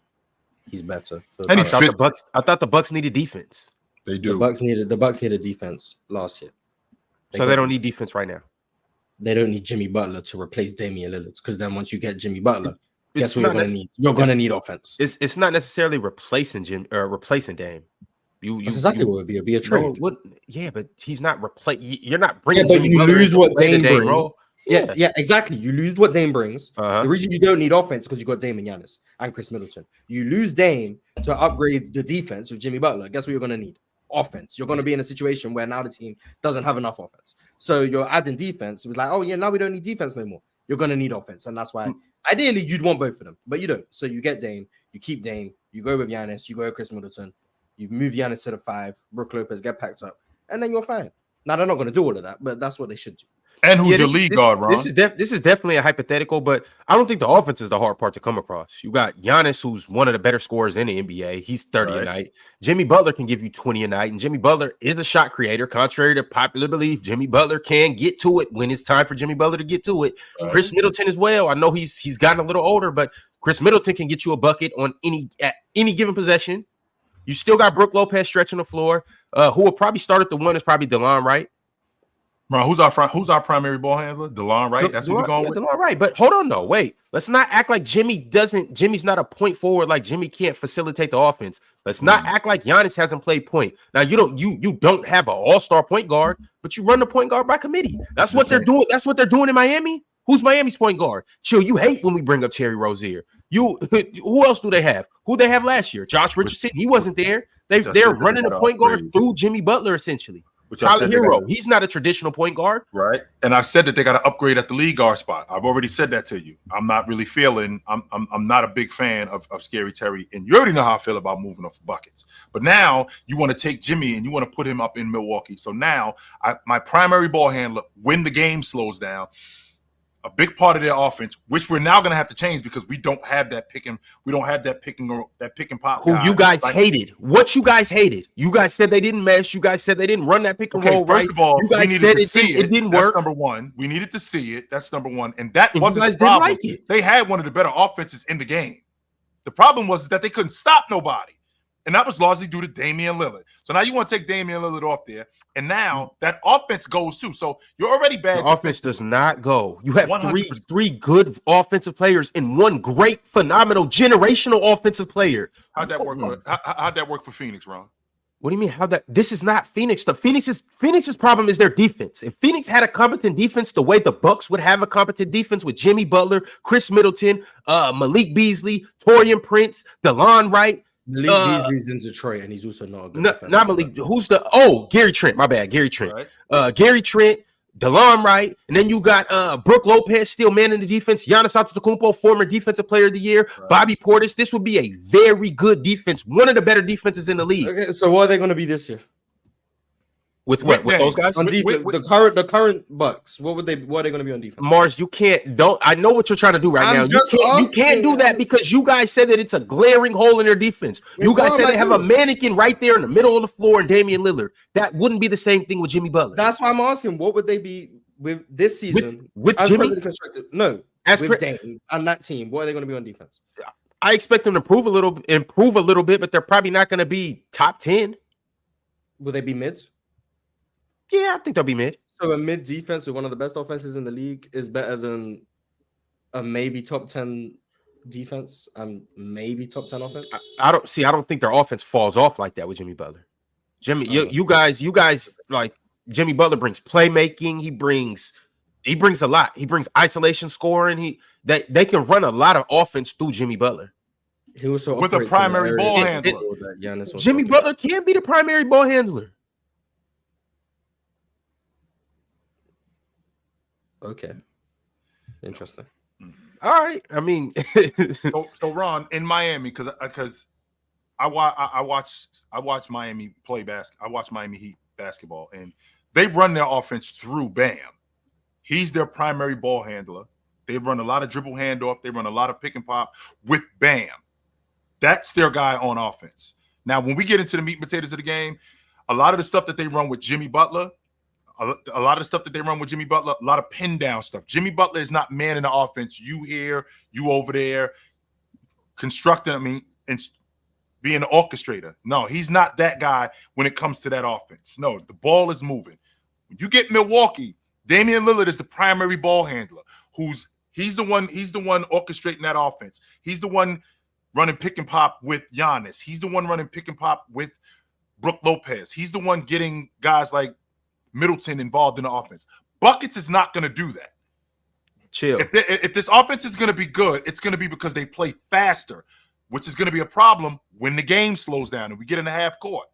he's better. And I thought the Bucks needed defense. They do. The Bucks needed defense last year. So they don't need defense right now. They don't need Jimmy Butler to replace Damian Lillard, because then once you get Jimmy Butler, guess what you're going to need? You're going to need offense. It's not necessarily replacing Dame. That's exactly what it would be. It'd be a trade. No, yeah, but he's not You're not bringing. Yeah, but you lose what Dame brings. Role. Yeah, exactly. You lose what Dame brings. The reason you don't need offense because you got Dame and Giannis and Chris Middleton. You lose Dame to upgrade the defense with Jimmy Butler. Guess what you're going to need? Offense. You're going to be in a situation where now the team doesn't have enough offense. So you're adding defense. It was like, oh yeah, now we don't need defense no more. You're going to need offense, and that's why ideally you'd want both of them, but you don't. So you get Dame, you keep Dame, you go with Giannis, you go with Chris Middleton, you move Giannis to the 5, Brook Lopez get packed up, and then you're fine. Now they're not going to do all of that, but that's what they should do. And who's your lead guard, Ron? This is definitely a hypothetical, but I don't think the offense is the hard part to come across. You got Giannis, who's one of the better scorers in the NBA. He's 30 a night. Jimmy Butler can give you 20 a night, and Jimmy Butler is a shot creator. Contrary to popular belief, Jimmy Butler can get to it when it's time for Jimmy Butler to get to it. Chris Middleton as well. I know he's gotten a little older, but Chris Middleton can get you a bucket on at any given possession. You still got Brook Lopez stretching the floor. Who will probably start at the 1 is probably DeLon Wright. Bro, who's our primary ball handler? DeLon Wright. That's what we're going with. DeLon Wright. But hold on, no, wait. Let's not act like Jimmy's not a point forward. Like Jimmy can't facilitate the offense. Let's not act like Giannis hasn't played point. Now you don't have an all-star point guard, but you run the point guard by committee. That's what they're doing. That's what they're doing in Miami. Who's Miami's point guard? Chill. You hate when we bring up Terry Rozier. Who else do they have? Who they have last year? Josh Richardson. He wasn't there. They're running the point guard through Jimmy Butler essentially. Tyler Hero, he's not a traditional point guard, right? And I've said that they got to upgrade at the lead guard spot. I've already said that to you. I'm not really feeling. I'm not a big fan of Scary Terry, and you already know how I feel about moving off buckets. But now you want to take Jimmy and you want to put him up in Milwaukee. So now my primary ball handler, when the game slows down, a big part of their offense, which we're now going to have to change because we don't have that pick and pop. Who you guys hated? What you guys hated? You guys said they didn't mesh. You guys said they didn't run that pick and roll right. First of all, you guys said it didn't work. That's number one. We needed to see it. That's number one, and that wasn't the problem. Didn't like it. They had one of the better offenses in the game. The problem was that they couldn't stop nobody, and that was largely due to Damian Lillard. So now you want to take Damian Lillard off there. And now that offense goes too. So you're already bad. The offense does not go. You have three good offensive players and one great, phenomenal, generational offensive player. How'd that work? How'd that work for Phoenix, Ron? What do you mean? This is not Phoenix. Phoenix's problem is their defense. If Phoenix had a competent defense, the way the Bucks would have a competent defense with Jimmy Butler, Chris Middleton, Malik Beasley, Taurean Prince, DeLon Wright. Malik Beasley's in Detroit, and he's also not a good defender. Not Malik. Who's Gary Trent? My bad, Gary Trent. Right. Gary Trent, DeLon Wright, and then you got Brook Lopez still manning the defense. Giannis Antetokounmpo, former defensive player of the year. Right. Bobby Portis. This would be a very good defense, one of the better defenses in the league. Okay, so what are they going to be this year? With what? With those guys? On defense, the current Bucks. What are they going to be on defense? Mars, I know what you're trying to do right now. You can't do that because you guys said that it's a glaring hole in their defense. You guys said they have a mannequin right there in the middle of the floor and Damian Lillard. That wouldn't be the same thing with Jimmy Butler. That's why I'm asking. What would they be with this season? With Jimmy? No. With Dame and that team. What are they going to be on defense? I expect them to improve a little bit, but they're probably not going to be top 10. Will they be mids? Yeah, I think they'll be mid. So a mid defense with one of the best offenses in the league is better than a maybe top 10 defense and maybe top 10 offense. I don't think their offense falls off like that with Jimmy Butler. You guys like Jimmy Butler brings playmaking. He brings a lot. He brings isolation scoring. They can run a lot of offense through Jimmy Butler. He also with a primary ball handler. Jimmy Butler can be the primary ball handler. Okay. Interesting. All right. I mean, so Ron, in Miami, because I watch Miami play basketball. I watch Miami Heat basketball, and they run their offense through Bam. He's their primary ball handler. They run a lot of dribble handoff. They run a lot of pick and pop with Bam. That's their guy on offense. Now, when we get into the meat and potatoes of the game, a lot of the stuff that they run with Jimmy Butler, a lot of the stuff that they run with Jimmy Butler, a lot of pin down stuff. Jimmy Butler is not manning the offense. You here, you over there, constructing, and being an orchestrator. No, he's not that guy when it comes to that offense. No, the ball is moving. When you get Milwaukee, Damian Lillard is the primary ball handler. He's the one orchestrating that offense. He's the one running pick and pop with Giannis. He's the one running pick and pop with Brook Lopez. He's the one getting guys like Middleton involved in the offense. Buckets is not going to do that. Chill. If this offense is going to be good, it's going to be because they play faster, which is going to be a problem when the game slows down and we get in the half court.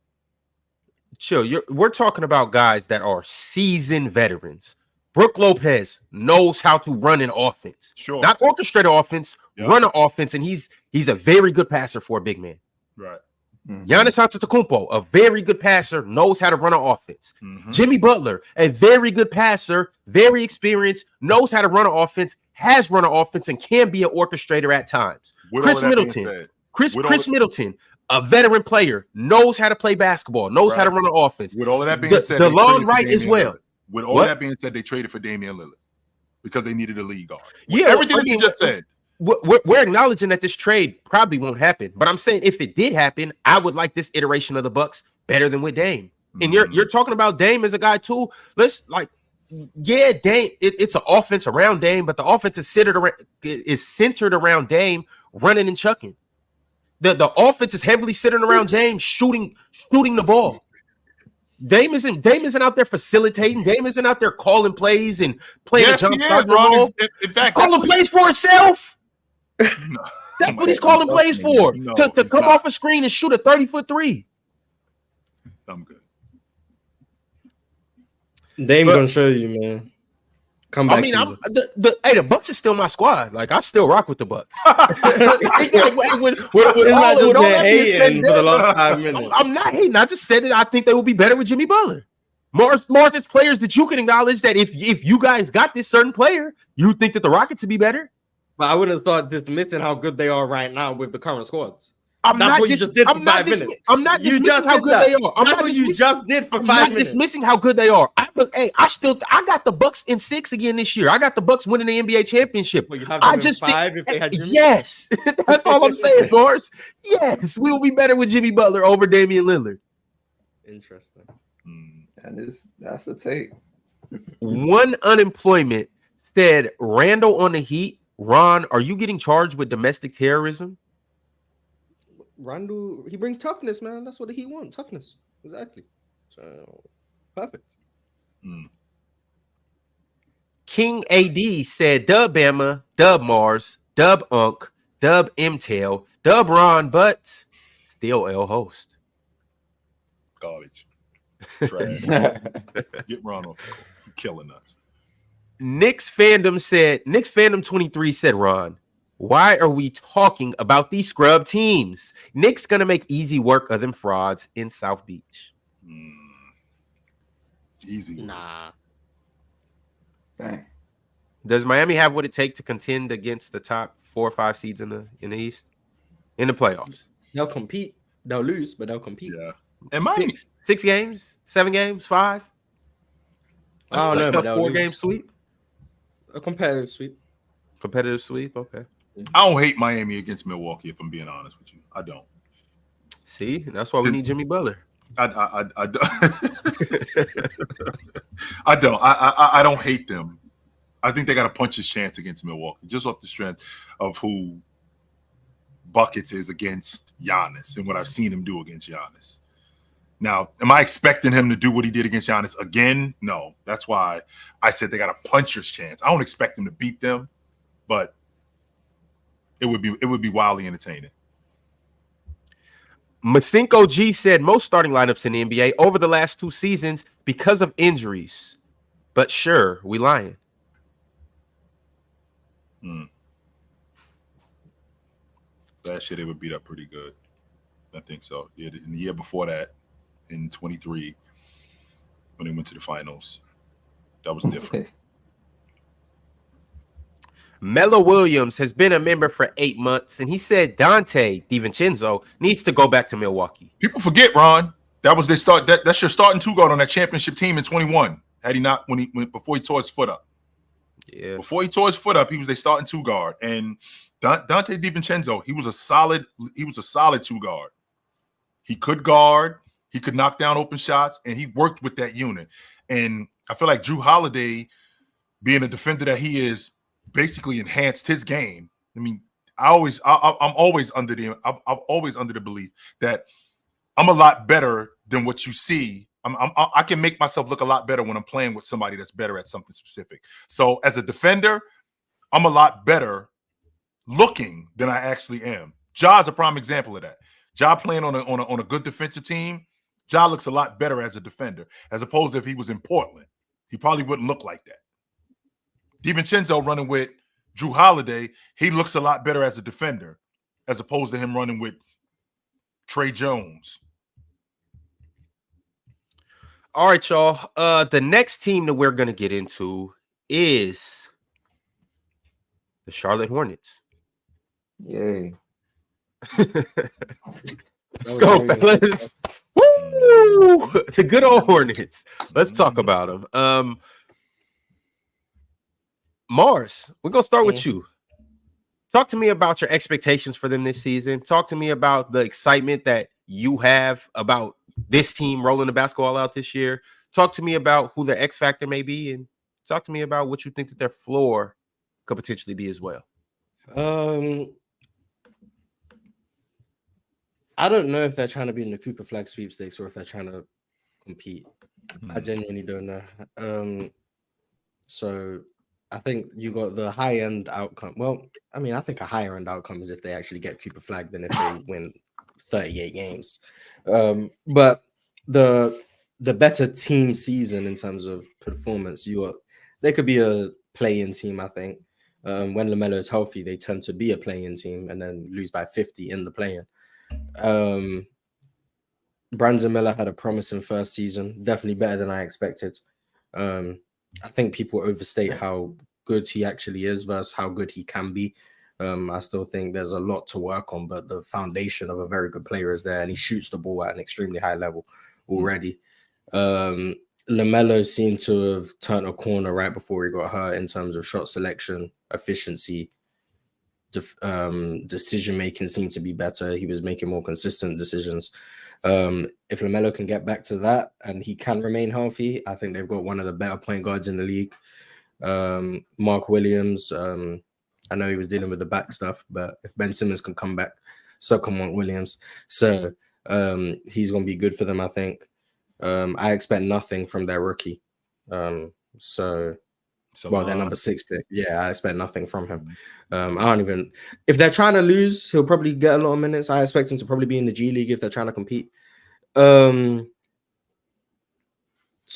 Chill. We're talking about guys that are seasoned veterans. Brook Lopez knows how to run an offense. Sure. Not orchestrate an offense, run an offense, and he's a very good passer for a big man. Right. Mm-hmm. Giannis Antetokounmpo, a very good passer, knows how to run an offense. Mm-hmm. Jimmy Butler, a very good passer, very experienced, knows how to run an offense, has run an offense, and can be an orchestrator at times. Chris Middleton, Chris Middleton, a veteran player, knows how to play basketball, knows how to run an offense. With all of that being said, DeLon Wright as well. With all that being said, they traded for Damian Lillard because they needed a lead guard. Yeah, everything that you just said. We're acknowledging that this trade probably won't happen, but I'm saying if it did happen, I would like this iteration of the Bucks better than with Dame. And you're talking about Dame as a guy too. Dame. It's an offense around Dame, but the offense is centered around Dame running and chucking. The offense is heavily centered around Dame shooting the ball. Dame isn't out there facilitating. Dame isn't out there calling plays and playing a jump start role. In fact, calling plays for himself. No. That's what he's calling plays for. To come off a screen and shoot a 30-foot three. I'm good. Dame gonna show you, man. Come back. The Bucks is still my squad. Like I still rock with the Bucks. I'm not hating. I just said that I think they will be better with Jimmy Butler. More as players that you can acknowledge that if you guys got this certain player, you think that the Rockets would be better. But I wouldn't start dismissing how good they are right now with the current squads. I'm not dismissing how good they are. That's what you just did for 5 minutes. I'm not dismissing how good they are. I got the Bucks in 6 again this year. I got the Bucks winning the NBA championship. Well, you have them in 5 if they had Jimmy? Yes, that's all I'm saying, Morris. Yes, we will be better with Jimmy Butler over Damian Lillard. Interesting. That's a take. One unemployment said Randall on the Heat. Ron, are you getting charged with domestic terrorism? Randall, he brings toughness, man. That's what he wants. Toughness. Exactly. So perfect. King AD said dub Bama, dub Mars, dub Unk, dub MTail, dub Ron, but still L host. Garbage. Trash. Get Ron off. You're killing us. Knicks Fandom 23 said, Ron, why are we talking about these scrub teams? Knicks gonna make easy work of them frauds in South Beach. Easy. Nah. Dang. Does Miami have what it takes to contend against the top 4 or 5 seeds in the East? In the playoffs? They'll compete. They'll lose, but they'll compete. Yeah. And Miami 6 games, 7 games, 5. I don't know, but 4-game sweep. A competitive sweep. Competitive sweep. Okay. I don't hate Miami against Milwaukee, if I'm being honest with you. I don't. See, that's why we need Jimmy Butler. I don't. I don't hate them. I think they got a puncher's chance against Milwaukee, just off the strength of who Buckets is against Giannis and what I've seen him do against Giannis. Now, am I expecting him to do what he did against Giannis again? No. That's why I said they got a puncher's chance. I don't expect him to beat them, but it would be wildly entertaining. Masinko G said most starting lineups in the NBA over the last 2 seasons because of injuries. But sure, we lying. Last year they were beat up pretty good. I think so. Yeah, in the year before that, in 23, when they went to the finals, that was different. Melo Williams has been a member for 8 months, and he said Dante DiVincenzo needs to go back to Milwaukee. People forget, Ron, that was their start. That's your starting 2 guard on that championship team in 21. Had he not before he tore his foot up. Yeah. Before he tore his foot up, he was their starting 2 guard. And Dante DiVincenzo, he was a solid 2 guard. He could guard, he could knock down open shots, and he worked with that unit. And I feel like Drew Holiday, being a defender that he is, basically enhanced his game. I mean, I'm always under the belief that I'm a lot better than what you see. I can make myself look a lot better when I'm playing with somebody that's better at something specific. So as a defender, I'm a lot better looking than I actually am. Ja's a prime example of that. Ja playing on a good defensive team, Ja looks a lot better as a defender, as opposed to if he was in Portland. He probably wouldn't look like that. DiVincenzo running with Drew Holiday, he looks a lot better as a defender, as opposed to him running with Trey Jones. All right, y'all. The next team that we're going to get into is the Charlotte Hornets. Yay. Let's go, fellas. Woo! The good old Hornets. Let's talk about them. Mars, we're going to start with you. Talk to me about your expectations for them this season. Talk to me about the excitement that you have about this team rolling the basketball out this year. Talk to me about who their X factor may be, and talk to me about what you think that their floor could potentially be as well. I don't know if they're trying to be in the Cooper Flag sweepstakes or if they're trying to compete. I genuinely don't know. So I think you got the high end outcome. Well, I mean, I think a higher end outcome is if they actually get Cooper Flag than if they win 38 games. But the better team season in terms of performance, they could be a play-in team, I think. When LaMelo is healthy, they tend to be a play-in team and then lose by 50 in the play-in. Brandon Miller had a promising first season, definitely better than I expected. I think people overstate how good he actually is versus how good he can be. I still think there's a lot to work on, but the foundation of a very good player is there, and he shoots the ball at an extremely high level already. LaMelo seemed to have turned a corner right before he got hurt in terms of shot selection, efficiency, decision making seemed to be better. He was making more consistent decisions. If LaMelo can get back to that and he can remain healthy, I think they've got one of the better point guards in the league. Mark Williams, I know he was dealing with the back stuff, but if Ben Simmons can come back, so can Mark Williams. So he's going to be good for them, I think. I expect nothing from their rookie. Their number 6 pick. Yeah, I expect nothing from him. If they're trying to lose, he'll probably get a lot of minutes. I expect him to probably be in the G League if they're trying to compete. So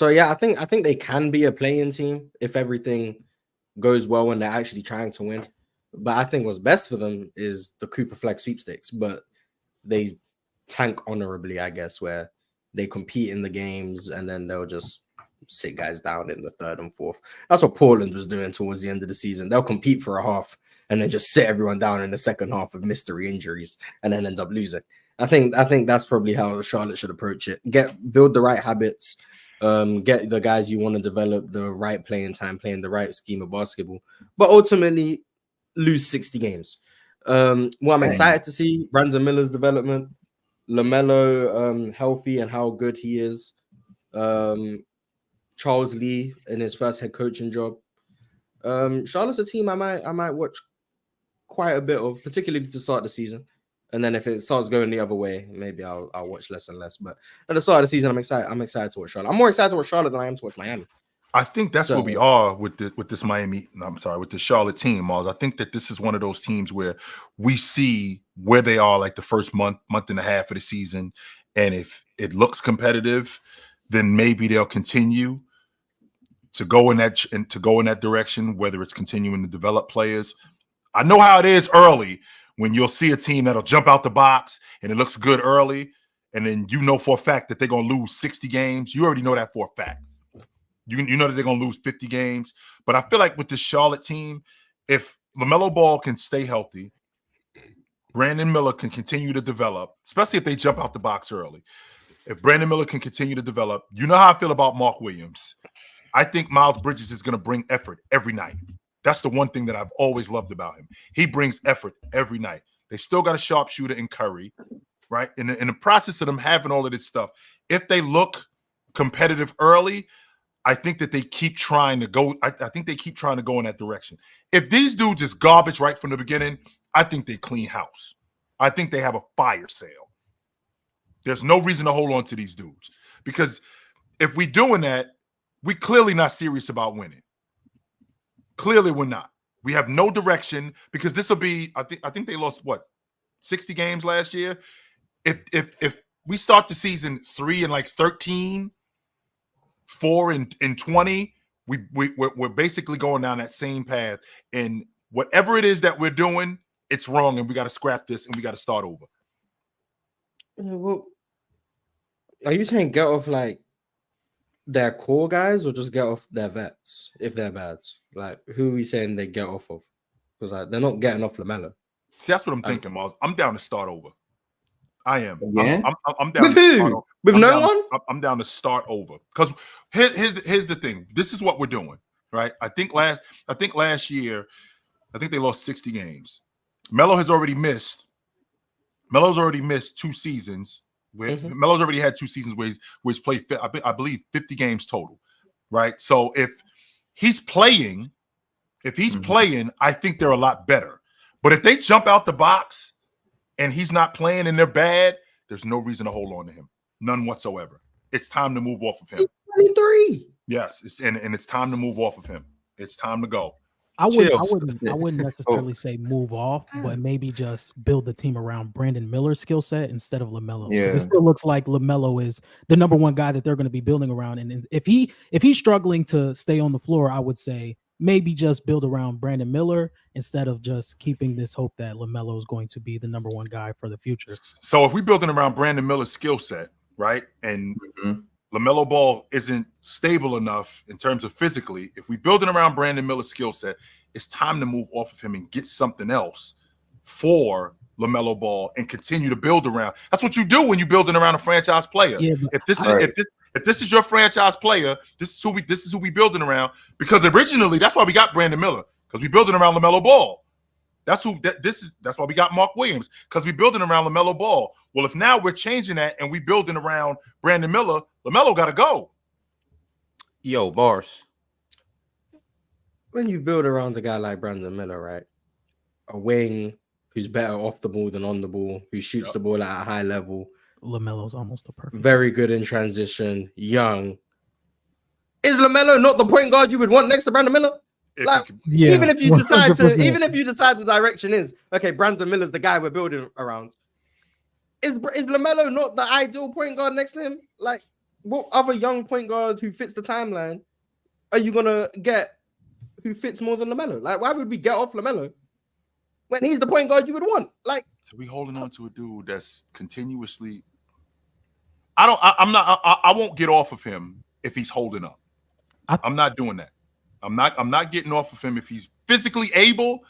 yeah, I think they can be a play-in team if everything goes well and they're actually trying to win. But I think what's best for them is the Cooper Flag sweepstakes, but they tank honorably, I guess, where they compete in the games and then they'll just sit guys down in the third and fourth. That's what Portland was doing towards the end of the season. They'll compete for a half and then just sit everyone down in the second half of mystery injuries and then end up losing. I think that's probably how Charlotte should approach it. Build the right habits, get the guys you want to develop the right playing time, playing the right scheme of basketball, but ultimately lose 60 games. What I'm excited to see, Brandon Miller's development, LaMelo healthy and how good he is. Charles Lee in his first head coaching job. Charlotte's a team I might watch quite a bit of, particularly to start the season. And then if it starts going the other way, maybe I'll watch less and less. But at the start of the season, I'm excited to watch Charlotte. I'm more excited to watch Charlotte than I am to watch Miami. I think that's where we are with this Charlotte team, Mars. I think that this is one of those teams where we see where they are like the first month and a half of the season. And if it looks competitive, then maybe they'll continue to go in that direction, whether it's continuing to develop players. I know how it is early when you'll see a team that'll jump out the box and it looks good early, and then you know for a fact that they're going to lose 60 games. You already know that for a fact. You know that they're going to lose 50 games. But I feel like with this Charlotte team, if LaMelo Ball can stay healthy, Brandon Miller can continue to develop, especially if they jump out the box early. If Brandon Miller can continue to develop, you know how I feel about Mark Williams. I think Miles Bridges is going to bring effort every night. That's the one thing that I've always loved about him. He brings effort every night. They still got a sharpshooter in Curry, right? In the process of them having all of this stuff, if they look competitive early, I think that they keep trying to go. I think they keep trying to go in that direction. If these dudes is garbage right from the beginning, I think they clean house. I think they have a fire sale. There's no reason to hold on to these dudes because if we doing that, we clearly not serious about winning. Clearly, we're not. We have no direction because this will be. I think they lost 60 games last year. If we start the season 3-13, 4-20, we're basically going down that same path. And whatever it is that we're doing, it's wrong, and we got to scrap this and we got to start over. Well, are you saying get off like their core guys or just get off their vets if they're bad? Like, who are we saying they get off of? Because like, they're not getting off LaMelo. See, that's what I'm thinking, Miles. I'm down to start over. I am. I'm down with to who? start over. With no one? I'm down to start over. Because here's the thing. This is what we're doing, right? I think last year, I think they lost 60 games. Melo's already missed 2 seasons. Melo's already had 2 seasons where he's played, I believe, 50 games total, right? So if he's playing, I think they're a lot better. But if they jump out the box and he's not playing and they're bad, there's no reason to hold on to him. None whatsoever. It's time to move off of him. 23. Yes, it's time to move off of him. It's time to go. I wouldn't necessarily say move off, but maybe just build the team around Brandon Miller's skill set instead of LaMelo. Because it still looks like LaMelo is the number one guy that they're going to be building around. And if he's struggling to stay on the floor, I would say maybe just build around Brandon Miller instead of just keeping this hope that LaMelo is going to be the number one guy for the future. So if we're building around Brandon Miller's skill set, right, and LaMelo Ball isn't stable enough in terms of physically, if we're building around Brandon Miller's skill set, it's time to move off of him and get something else for LaMelo Ball and continue to build around. That's what you do when you're building around a franchise player. Yeah, if this is your franchise player, this is who we building around. Because originally, that's why we got Brandon Miller, because we building around LaMelo Ball. That's why we got Mark Williams, because we building around LaMelo Ball. Well, if now we're changing that and we building around Brandon Miller, LaMelo got to go. Yo, bars. When you build around a guy like Brandon Miller, right? A wing who's better off the ball than on the ball, who shoots the ball at a high level. LaMelo's almost a perfect. Very good in transition, young. Is LaMelo not the point guard you would want next to Brandon Miller? Even if you decide the direction is okay, Brandon Miller's the guy we're building around. Is LaMelo not the ideal point guard next to him? Like, what other young point guard who fits the timeline are you gonna get who fits more than LaMelo? Like, why would we get off LaMelo when he's the point guard you would want? Like, so we holding on to a dude that's continuously. I won't get off of him if he's holding up. I'm not doing that. I'm not getting off of him if he's physically able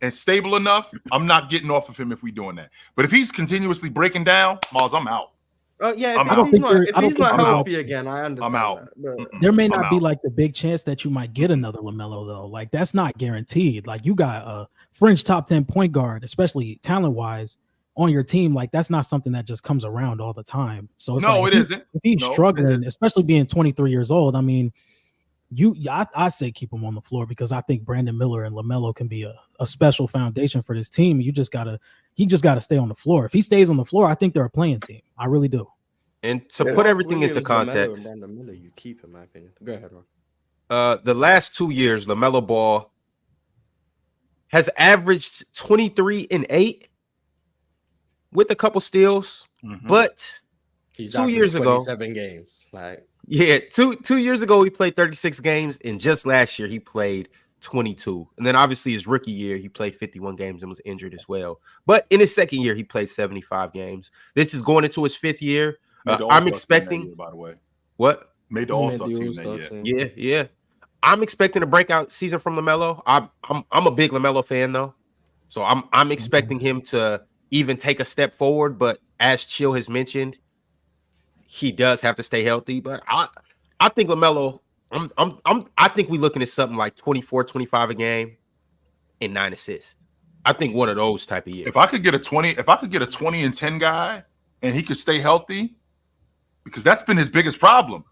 and stable enough. I'm not getting off of him if we're doing that. But if he's continuously breaking down, Miles, I'm out. If he's not healthy again, I understand. I'm out. There may not be like the big chance that you might get another LaMelo though. Like, that's not guaranteed. Like, you got a fringe top 10 point guard, especially talent wise, on your team. Like, that's not something that just comes around all the time. So it isn't. If he's struggling, especially being 23 years old, I mean, I say keep him on the floor because I think Brandon Miller and LaMelo can be a special foundation for this team. He just gotta stay on the floor. If he stays on the floor, I think they're a playing team. I really do. And to put everything into context, Brandon Miller, you keep in my opinion. Go ahead, Ron. The last 2 years, LaMelo Ball has averaged 23-8 with a couple steals, but he's 2 years ago, 7 games. Like, yeah, two years ago he played 36 games, and just last year he played 22. And then obviously his rookie year he played 51 games and was injured as well. But in his second year he played 75 games. This is going into his 5th year. I'm expecting. Year, by the way, what made the All-Star team that year? Yeah. I'm expecting a breakout season from LaMelo. I'm a big LaMelo fan though, so I'm expecting him to even take a step forward. But as Chill has mentioned, he does have to stay healthy. But I think LaMelo, I think we're looking at something like 24, 25 a game and 9 assists. I think one of those type of years. If I could get a 20 and 10 guy and he could stay healthy, because that's been his biggest problem.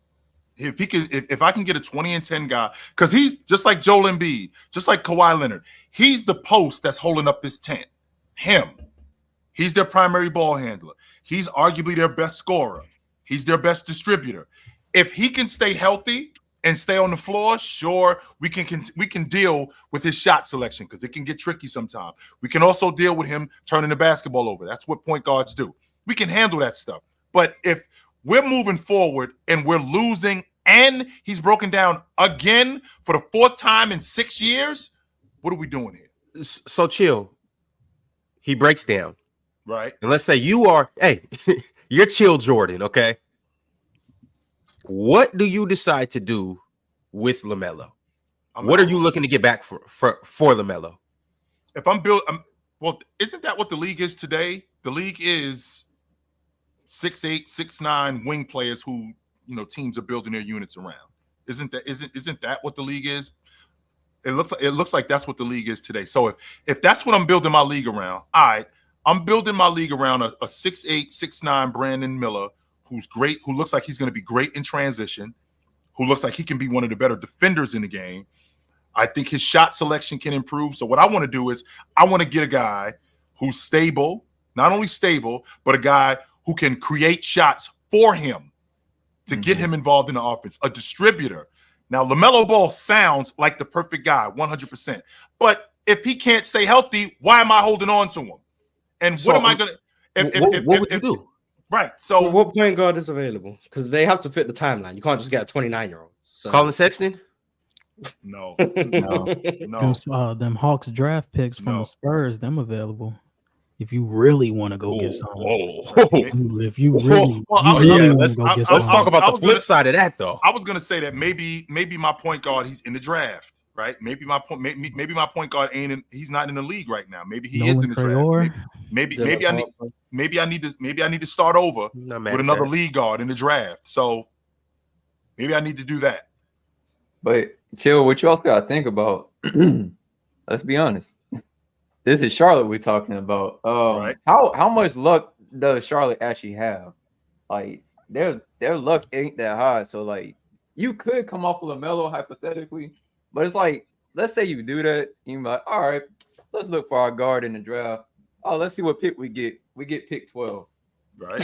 If I can get a 20 and 10 guy, because he's just like Joel Embiid, just like Kawhi Leonard, he's the post that's holding up this tent. Him. He's their primary ball handler. He's arguably their best scorer. He's their best distributor. If he can stay healthy and stay on the floor, sure, we can deal with his shot selection because it can get tricky sometimes. We can also deal with him turning the basketball over. That's what point guards do. We can handle that stuff. But if we're moving forward and we're losing and he's broken down again for the 4th time in 6 years, what are we doing here? So chill. He breaks down. Right. And let's say you are, hey, you're chill Jordan, okay? What do you decide to do with LaMelo? What are you looking to get back for LaMelo? If I'm well, isn't that what the league is today? The league is 6'8", 6'9" wing players who, teams are building their units around. Isn't that what the league is? It looks like that's what the league is today. So if that's what I'm building my league around, all right, I'm building my league around a 6'8", 6'9" Brandon Miller who's great, who looks like he's going to be great in transition, who looks like he can be one of the better defenders in the game. I think his shot selection can improve. So what I want to do is I want to get a guy who's stable, not only stable, but a guy who can create shots for him to get him involved in the offense, a distributor. Now, LaMelo Ball sounds like the perfect guy, 100%. But if he can't stay healthy, why am I holding on to him? And what am I going to – What would you do? Right. So what point guard is available? Because they have to fit the timeline. You can't just get a 29-year-old. So. Colin Sexton? No. Them Hawks draft picks from the Spurs, them available. If you really want to go get someone. If you really, let's talk about the flip side of that, though. I was going to say that maybe my point guard, he's in the draft, right? Maybe my point guard he's not in the league right now. Maybe he is in the draft. Maybe I need to start over with another league guard in the draft. So maybe I need to do that. But chill, what you also got to think about, let's be honest. This is Charlotte we're talking about. Right. How much luck does Charlotte actually have? Like their luck ain't that high. So like you could come off of LaMelo hypothetically, but it's like, let's say you do that, you're like, all right, let's look for our guard in the draft. Oh, let's see what pick we get. We get pick 12. Right.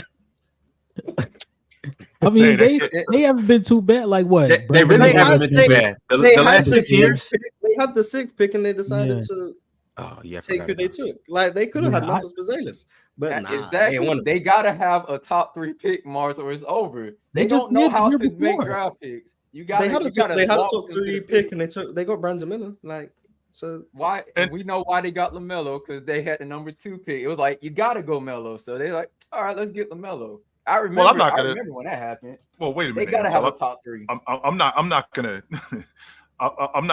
I mean, they haven't been too bad. Like what? They really haven't been too bad. The last 6 years, they had the 6th pick and they decided to take who they took. Like they could have had Montes Bazelis, but exactly. They gotta have a top 3 pick, Mars, or it's over. They don't know how to make draft picks. They had a top 3 pick and they got Brandon Miller. Like so why? And we know why they got LaMelo because they had the number 2 pick. It was like you gotta go Melo. So they're like, all right, let's get LaMelo. I remember. Well, I remember when that happened. Well, wait a minute. They gotta have a top 3. I'm not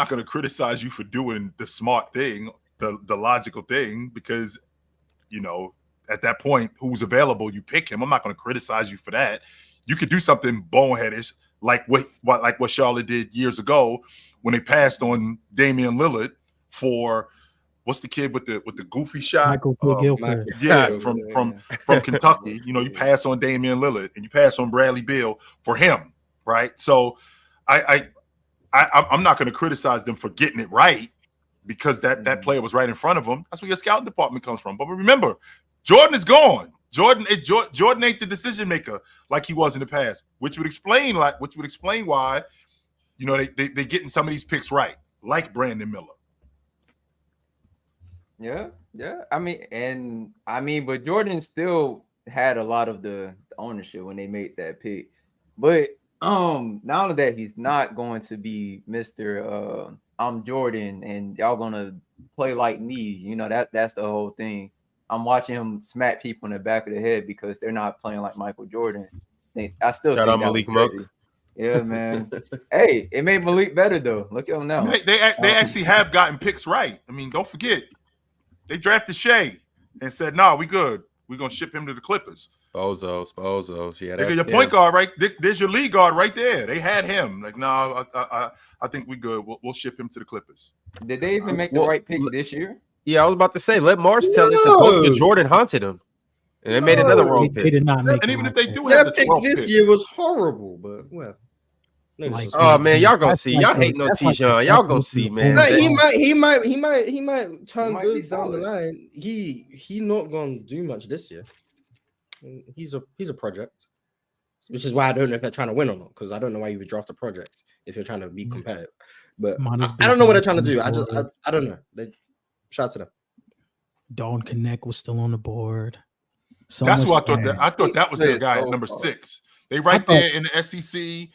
gonna criticize you for doing the smart thing, the logical thing, because at that point, who's available, you pick him. I'm not gonna criticize you for that. You could do something boneheadish like what Charlotte did years ago when they passed on Damian Lillard for. What's the kid with the goofy shot? Michael Gilchrist. From Kentucky. You pass on Damian Lillard and you pass on Bradley Beal for him, right? So I'm not going to criticize them for getting it right because that player was right in front of them. That's where your scouting department comes from. But remember, Jordan is gone. Jordan ain't the decision maker like he was in the past, which would explain why they getting some of these picks right, like Brandon Miller. Yeah. But Jordan still had a lot of the ownership when they made that pick. But not only that, he's not going to be Mr. I'm Jordan and y'all gonna play like me. That's the whole thing. I'm watching him smack people in the back of the head because they're not playing like Michael Jordan. I still shout out Malik Monk. Yeah, man. Hey, it made Malik better though. Look at him now. They actually have gotten picks right. I mean, don't forget. They drafted Shea and said, "No, we good. We're gonna ship him to the Clippers." Spozo. Yeah, your point guard, right? There's your lead guard right there. They had him. Like, no, I think we good. We'll ship him to the Clippers. Did they even make the right pick this year? Yeah, I was about to say, let Mars tell us that Jordan haunted him, and they made another wrong pick. They did not make. And even if they do have the pick this year was horrible, but well. Like, oh man, y'all gonna see. Y'all like hate no that's like Tijon. Y'all gonna see, man. No, he might turn might good be down the solid. line. He not gonna do much this year. He's a project, which is why I don't know if they're trying to win or not. Because I don't know why you would draft a project if you're trying to be competitive. But I don't know what they're trying to do. I don't know. Shout out to them. Dalton Connect was still on the board. So That's much what I thought that was their guy at so number far. 6. They right there in the SEC.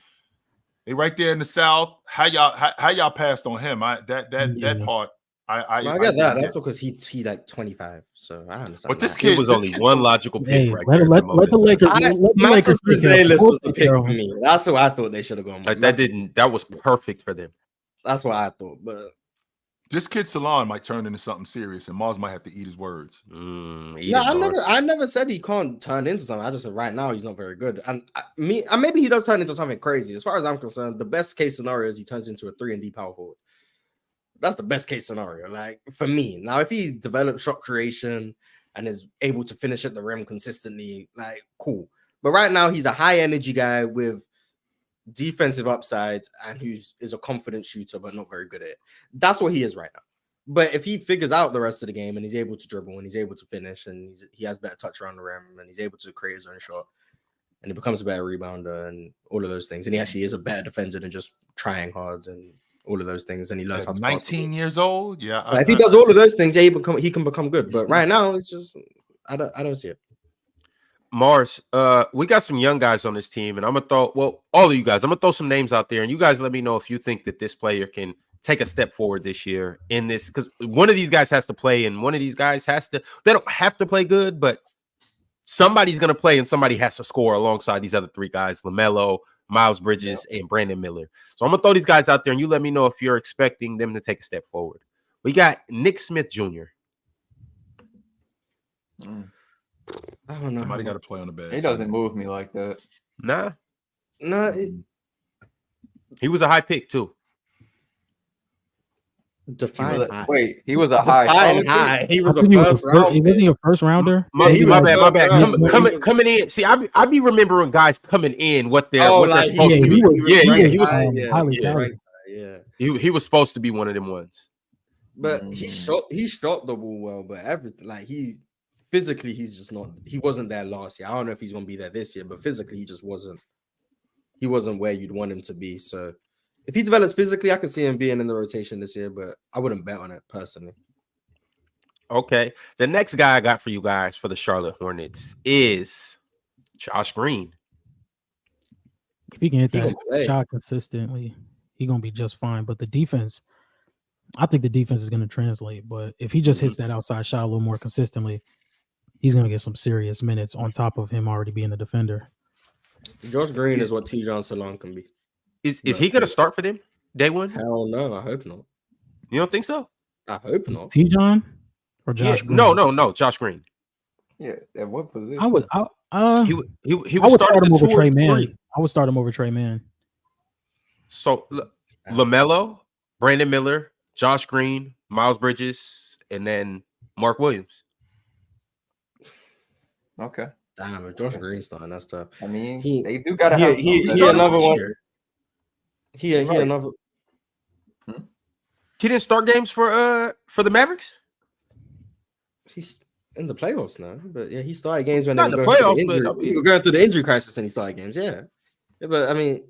They right there in the South. How y'all passed on him? That part. I get that. That's because he like 25. So I understand. But this that. kid was only one logical pick Hey, right let there. the Lakers. Matas Brazilus was the pick Lakers. for me. That's what I thought they should have gone. Like, that was perfect for them. That's what I thought. But this kid Salon might turn into something serious, and Mars might have to eat his words. I never said he can't turn into something. I just said right now he's not very good. And maybe he does turn into something crazy. As far as I'm concerned, the best case scenario is he turns into a 3-and-D power forward. That's the best case scenario, like for me. Now, if he develops shot creation and is able to finish at the rim consistently, like cool. But right now, he's a high energy guy with defensive upsides and is a confident shooter, but not very good at it. That's what he is right now. But if he figures out the rest of the game and he's able to dribble and he's able to finish and he has better touch around the rim and he's able to create his own shot and he becomes a better rebounder and all of those things, and he actually is a better defender than just trying hard and all of those things, and he learns how to 19 years old. Yeah, if he does all of those things, he can become good. But right now, it's just I don't see it. Mars, we got some young guys on this team, and I'm gonna throw all of you guys. I'm gonna throw some names out there, and you guys let me know if you think that this player can take a step forward this year in this, because one of these guys has to play, and one of these guys they don't have to play good, but somebody's gonna play, and somebody has to score alongside these other 3 guys: LaMelo, Miles Bridges, and Brandon Miller. So I'm gonna throw these guys out there, and you let me know if you're expecting them to take a step forward. We got Nick Smith Jr. I don't know. Somebody got to play on the bed. He doesn't move me like that. Nah. He was a high pick too. Define high. Wait, he was a high. He was a first round. He wasn't a first rounder. My bad. Coming in. See, I be remembering guys coming in what they're supposed to be. He was highly talented. Yeah, he was supposed to be one of them ones. But he shot the ball well, but everything physically he's just not. He wasn't there last year. I don't know if he's gonna be there this year, but physically he just wasn't. He wasn't where you'd want him to be. So if he develops physically, I can see him being in the rotation this year, but I wouldn't bet on it personally. Okay. The next guy I got for you guys for the Charlotte Hornets is Josh Green. If he can hit that shot consistently, he's going to be just fine. But the defense, I think the defense is going to translate. But if he just hits that outside shot a little more consistently, he's going to get some serious minutes on top of him already being a defender. Josh Green is what Tijon Salon can be. Is he going to start for them day one? Hell no, I hope not. You don't think so? I hope not. Tijon or Josh Green? No, Josh Green. Yeah, at what position? I would start him over Trey Mann. I would start him over Trey Mann. So LaMelo, Brandon Miller, Josh Green, Miles Bridges, and then Mark Williams. Okay. Damn, if Josh Green's starting, that's tough. I mean, they do gotta have he another one. He another. He didn't start games for the Mavericks. He's in the playoffs now, but yeah, he started games when not they were the playoffs. but were going through the injury crisis, and he started games. Yeah, but I mean,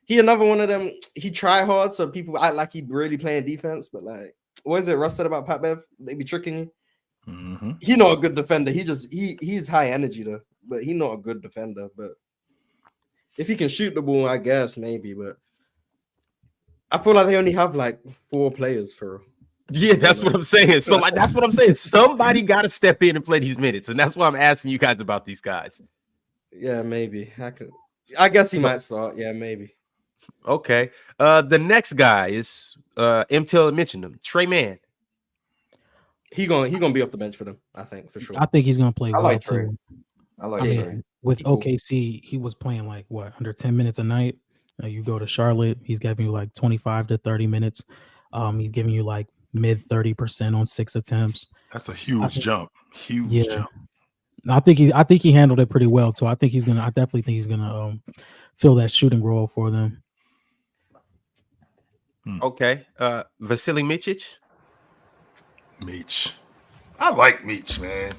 he another one of them. He try hard, so people act like he really playing defense. But like, what is it Russ said about Pat Bev? They be tricking you. Mm-hmm. He's not a good defender. He's high energy though, but he's not a good defender. But if he can shoot the ball, I guess maybe. But I feel like they only have like 4 players for. Yeah, that's what I'm saying. So like that's what I'm saying. Somebody got to step in and play these minutes, and that's why I'm asking you guys about these guys. Yeah, maybe I guess he might start. Yeah, maybe. Okay. The next guy is Till mentioned him, Trey Mann. He gonna be off the bench for them, I think, for sure. I think he's gonna play well like too. Trey. I like Trey. With OKC, he was playing like under 10 minutes a night. You go to Charlotte, he's giving you like 25 to 30 minutes. He's giving you like mid 30% on 6 attempts. That's a huge jump. Huge jump. I think he handled it pretty well too. I definitely think he's gonna fill that shooting role for them. Okay. Vasily Micic. Meech. I like Meech, man.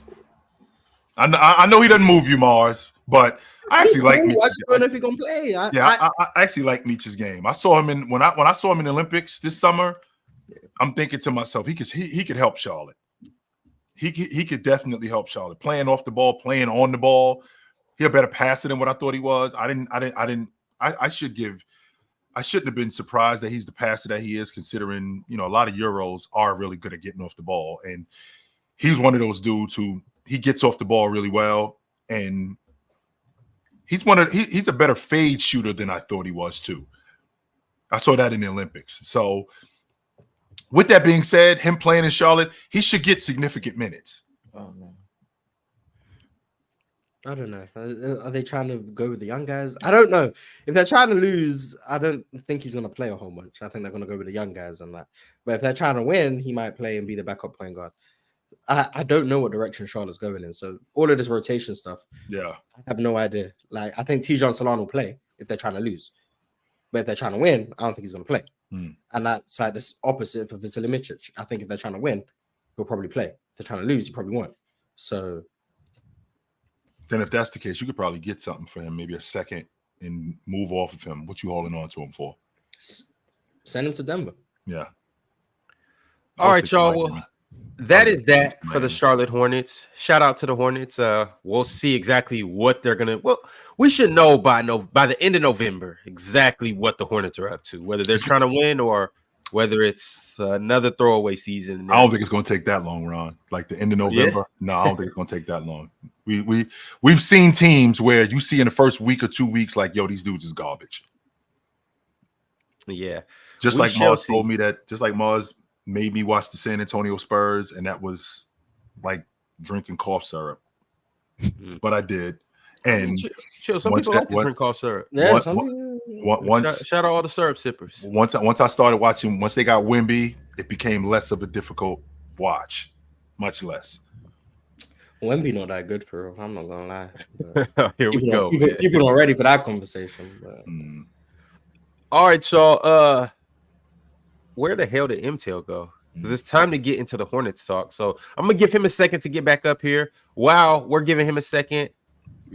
I know he doesn't move you, Mars, but I actually like Meech. I just don't know if he's gonna play. I actually like Meech's game. I saw him when I saw him in the Olympics this summer. I'm thinking to myself, he could help Charlotte. He could definitely help Charlotte. Playing off the ball, playing on the ball. He a better passer than what I thought he was. I shouldn't have been surprised that he's the passer that he is, considering, a lot of Euros are really good at getting off the ball. And he's one of those dudes who he gets off the ball really well. And he's a better fade shooter than I thought he was too. I saw that in the Olympics. So with that being said, him playing in Charlotte, he should get significant minutes. Oh, man. I don't know. Are they trying to go with the young guys? I don't know. If they're trying to lose, I don't think he's going to play a whole bunch. I think they're going to go with the young guys and that. But if they're trying to win, he might play and be the backup point guard. I don't know what direction Charlotte's going in. So all of this rotation stuff, I have no idea. Like, I think Tijon Solano will play if they're trying to lose. But if they're trying to win, I don't think he's going to play. And that's like this opposite for Vasily Micic. I think if they're trying to win, he'll probably play. If they're trying to lose, he probably won't. So then if that's the case, you could probably get something for him, maybe a second, and move off of him. What you holding on to him for? Send him to Denver. Yeah. All right, y'all. Well, that is that for the Charlotte Hornets. Shout out to the Hornets. We'll see exactly what they're gonna. Well, we should know by the end of November exactly what the Hornets are up to, whether they're trying to win or whether it's another throwaway season. I don't think it's going to take that long, Ron. Like the end of November. Yeah. No, I don't think it's going to take that long. We've seen teams where you see in the first week or 2 weeks, like, yo, these dudes is garbage. Yeah. Just like Mars told me that. Just like Mars made me watch the San Antonio Spurs, and that was like drinking cough syrup. But I did. And chill. Some people like to drink cough syrup. Yeah, shout out all the syrup sippers. Once I started watching, once they got Wemby, it became less of a difficult watch, much less. Wemby not that good for real. I'm not gonna lie. Here we go. People are ready for that conversation. But... All right, so where the hell did MTL go? Because it's time to get into the Hornets talk. So I'm gonna give him a second to get back up here. Wow, we're giving him a second.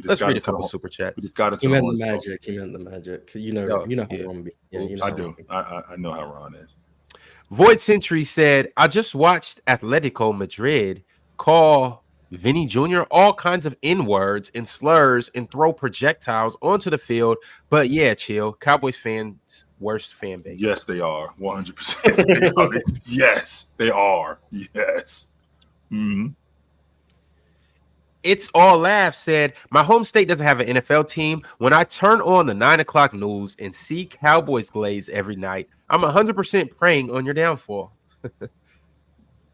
Let's read a couple super chats. We just got it. He meant the magic. He meant the magic. You know how Ron be. Yeah, I do. I know how Ron is. Void Century said, I just watched Atletico Madrid call Vinny Jr. all kinds of N-words and slurs and throw projectiles onto the field. But yeah, chill. Cowboys fans, worst fan base. Yes, they are. 100%. Yes, they are. Yes. Mm-hmm. It's All Laugh said, my home state doesn't have an NFL team. When I turn on the 9 o'clock news and see Cowboys glaze every night, I'm 100% preying on your downfall.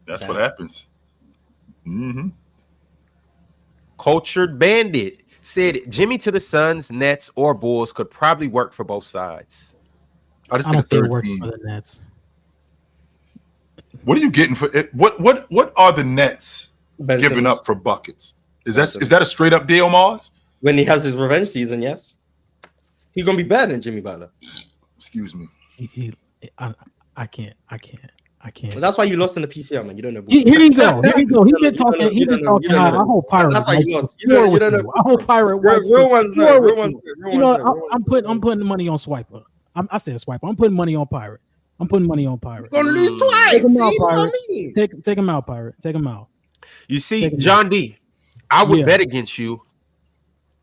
That's what happens. Mm-hmm. Cultured Bandit said, Jimmy to the Suns, Nets, or Bulls could probably work for both sides. I just think it works for the Nets. What are you getting for it? What are the Nets Ben giving Simmons. up for buckets? Is that a straight up deal, Mars? When he has his revenge season, yes. He's gonna be better than Jimmy Butler. Excuse me. I can't. Well, that's why you lost in the PCL, man. You don't know. Here you go. He's been talking. I hope Pirate. That's why you lost. You don't know. I hope Pirate. Real ones know. Real ones. You know, I'm putting the money on Swiper. I said Swiper. I'm putting money on Pirate. Gonna lose twice. Take him out, Pirate. Take him out. You see, John D. I would bet against you.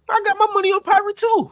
I got my money on Pirate too.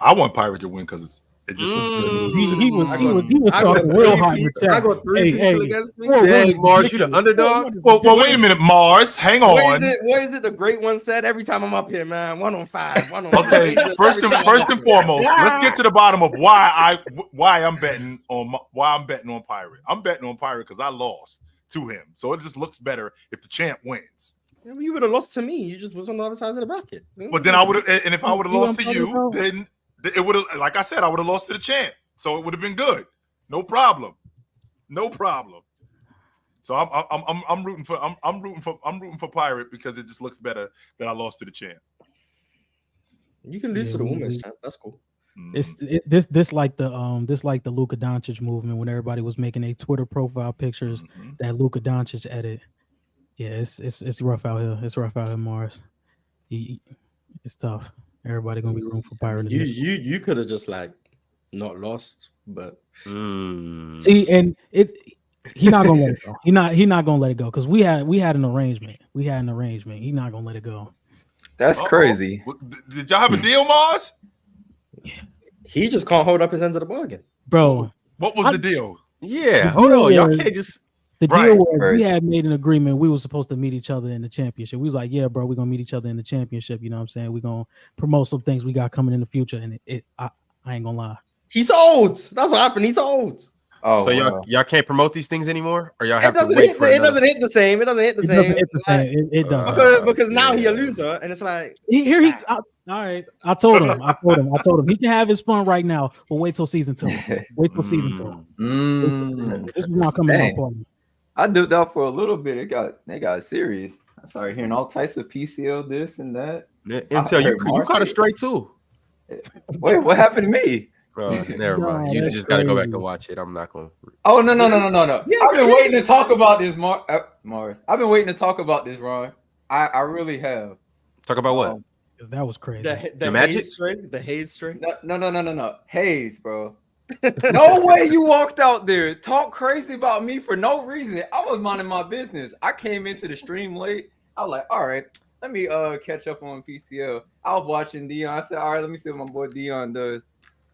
I want Pirate to win because it just looks good. He was talking real hard. I got three people against me. Dang, Mars, you the underdog. Well, wait a minute, Mars. Hang on. What is it? The great one said every time I'm up here, man. 1 on 5. 1 on 5. Okay, first and foremost, let's get to the bottom of why I'm betting on Pirate. I'm betting on Pirate because I lost to him, so it just looks better if the champ wins. Yeah, well, you would have lost to me. You just was on the other side of the bracket. But then I would have, and if I would have lost to you, then it would have, like I said, I would have lost to the champ. So it would have been good. No problem. So I'm rooting for Pirate because it just looks better that I lost to the champ. You can lose to the women's champ. That's cool. This like the Luka Doncic movement when everybody was making a Twitter profile pictures that Luka Doncic edit. Yeah, it's rough out here. It's rough out here, Morris. It's tough. Everybody gonna be room for Byron. You could have just like not lost, but see, and he not gonna let it go. He not gonna let it go because we had an arrangement. He not gonna let it go. That's crazy. Did y'all have a deal, Mars? He just can't hold up his end of the bargain, bro. What was the deal? Yeah, hold on, y'all can't just. The deal was we had made an agreement. We were supposed to meet each other in the championship. We was like, yeah, bro, we're gonna meet each other in the championship. You know what I'm saying? We're gonna promote some things we got coming in the future. And I ain't gonna lie. He's old. That's what happened. He's old. Oh, so y'all can't promote these things anymore, or y'all have to wait for it. It doesn't hit the same. It doesn't hit the same. It does because now he a loser, and it's like all right. I told him. He can have his fun right now, but wait till season 2. Wait till season 2. This is not coming out party. I did that for a little bit. They got serious. I started hearing all types of PCL this and that. Until you caught it straight too. Wait, what happened to me? Bro, never mind. You just got to go back and watch it. I'm not going to. Oh, no. I've been waiting to talk about this, Morris. I've been waiting to talk about this, Ron. I really have. Talk about what? That was crazy. The magic string? The Hayes string? No. Hayes, bro. No way you walked out there, talk crazy about me for no reason. I was minding my business. I came into the stream late. I was like, all right, let me catch up on PCL. I was watching Dion. I said, all right, let me see what my boy Dion does.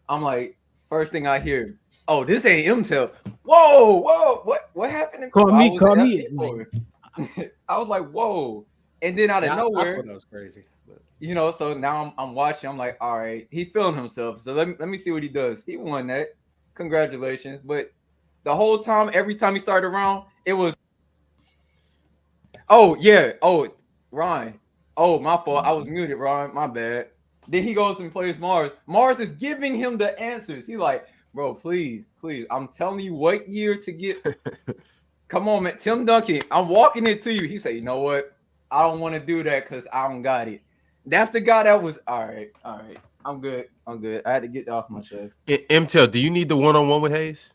I'm like, first thing I hear, oh, this ain't Intel. Whoa, what happened? Call me. I was like, whoa. And then out of nowhere, I thought that was crazy. You know, so now I'm watching. I'm like, all right, he's feeling himself. So let me see what he does. He won that. Congratulations. But the whole time, every time he started around, it was, oh, yeah. Oh, Ryan. Oh, my fault. I was muted, Ryan. My bad. Then he goes and plays Mars. Mars is giving him the answers. He's like, bro, please. I'm telling you what year to get. Come on, man. Tim Duncan, I'm walking it to you. He said, you know what? I don't want to do that because I don't got it. That's the guy that was all right. I'm good. I had to get off my chest. MTL, do you need the one-on-one with Hayes?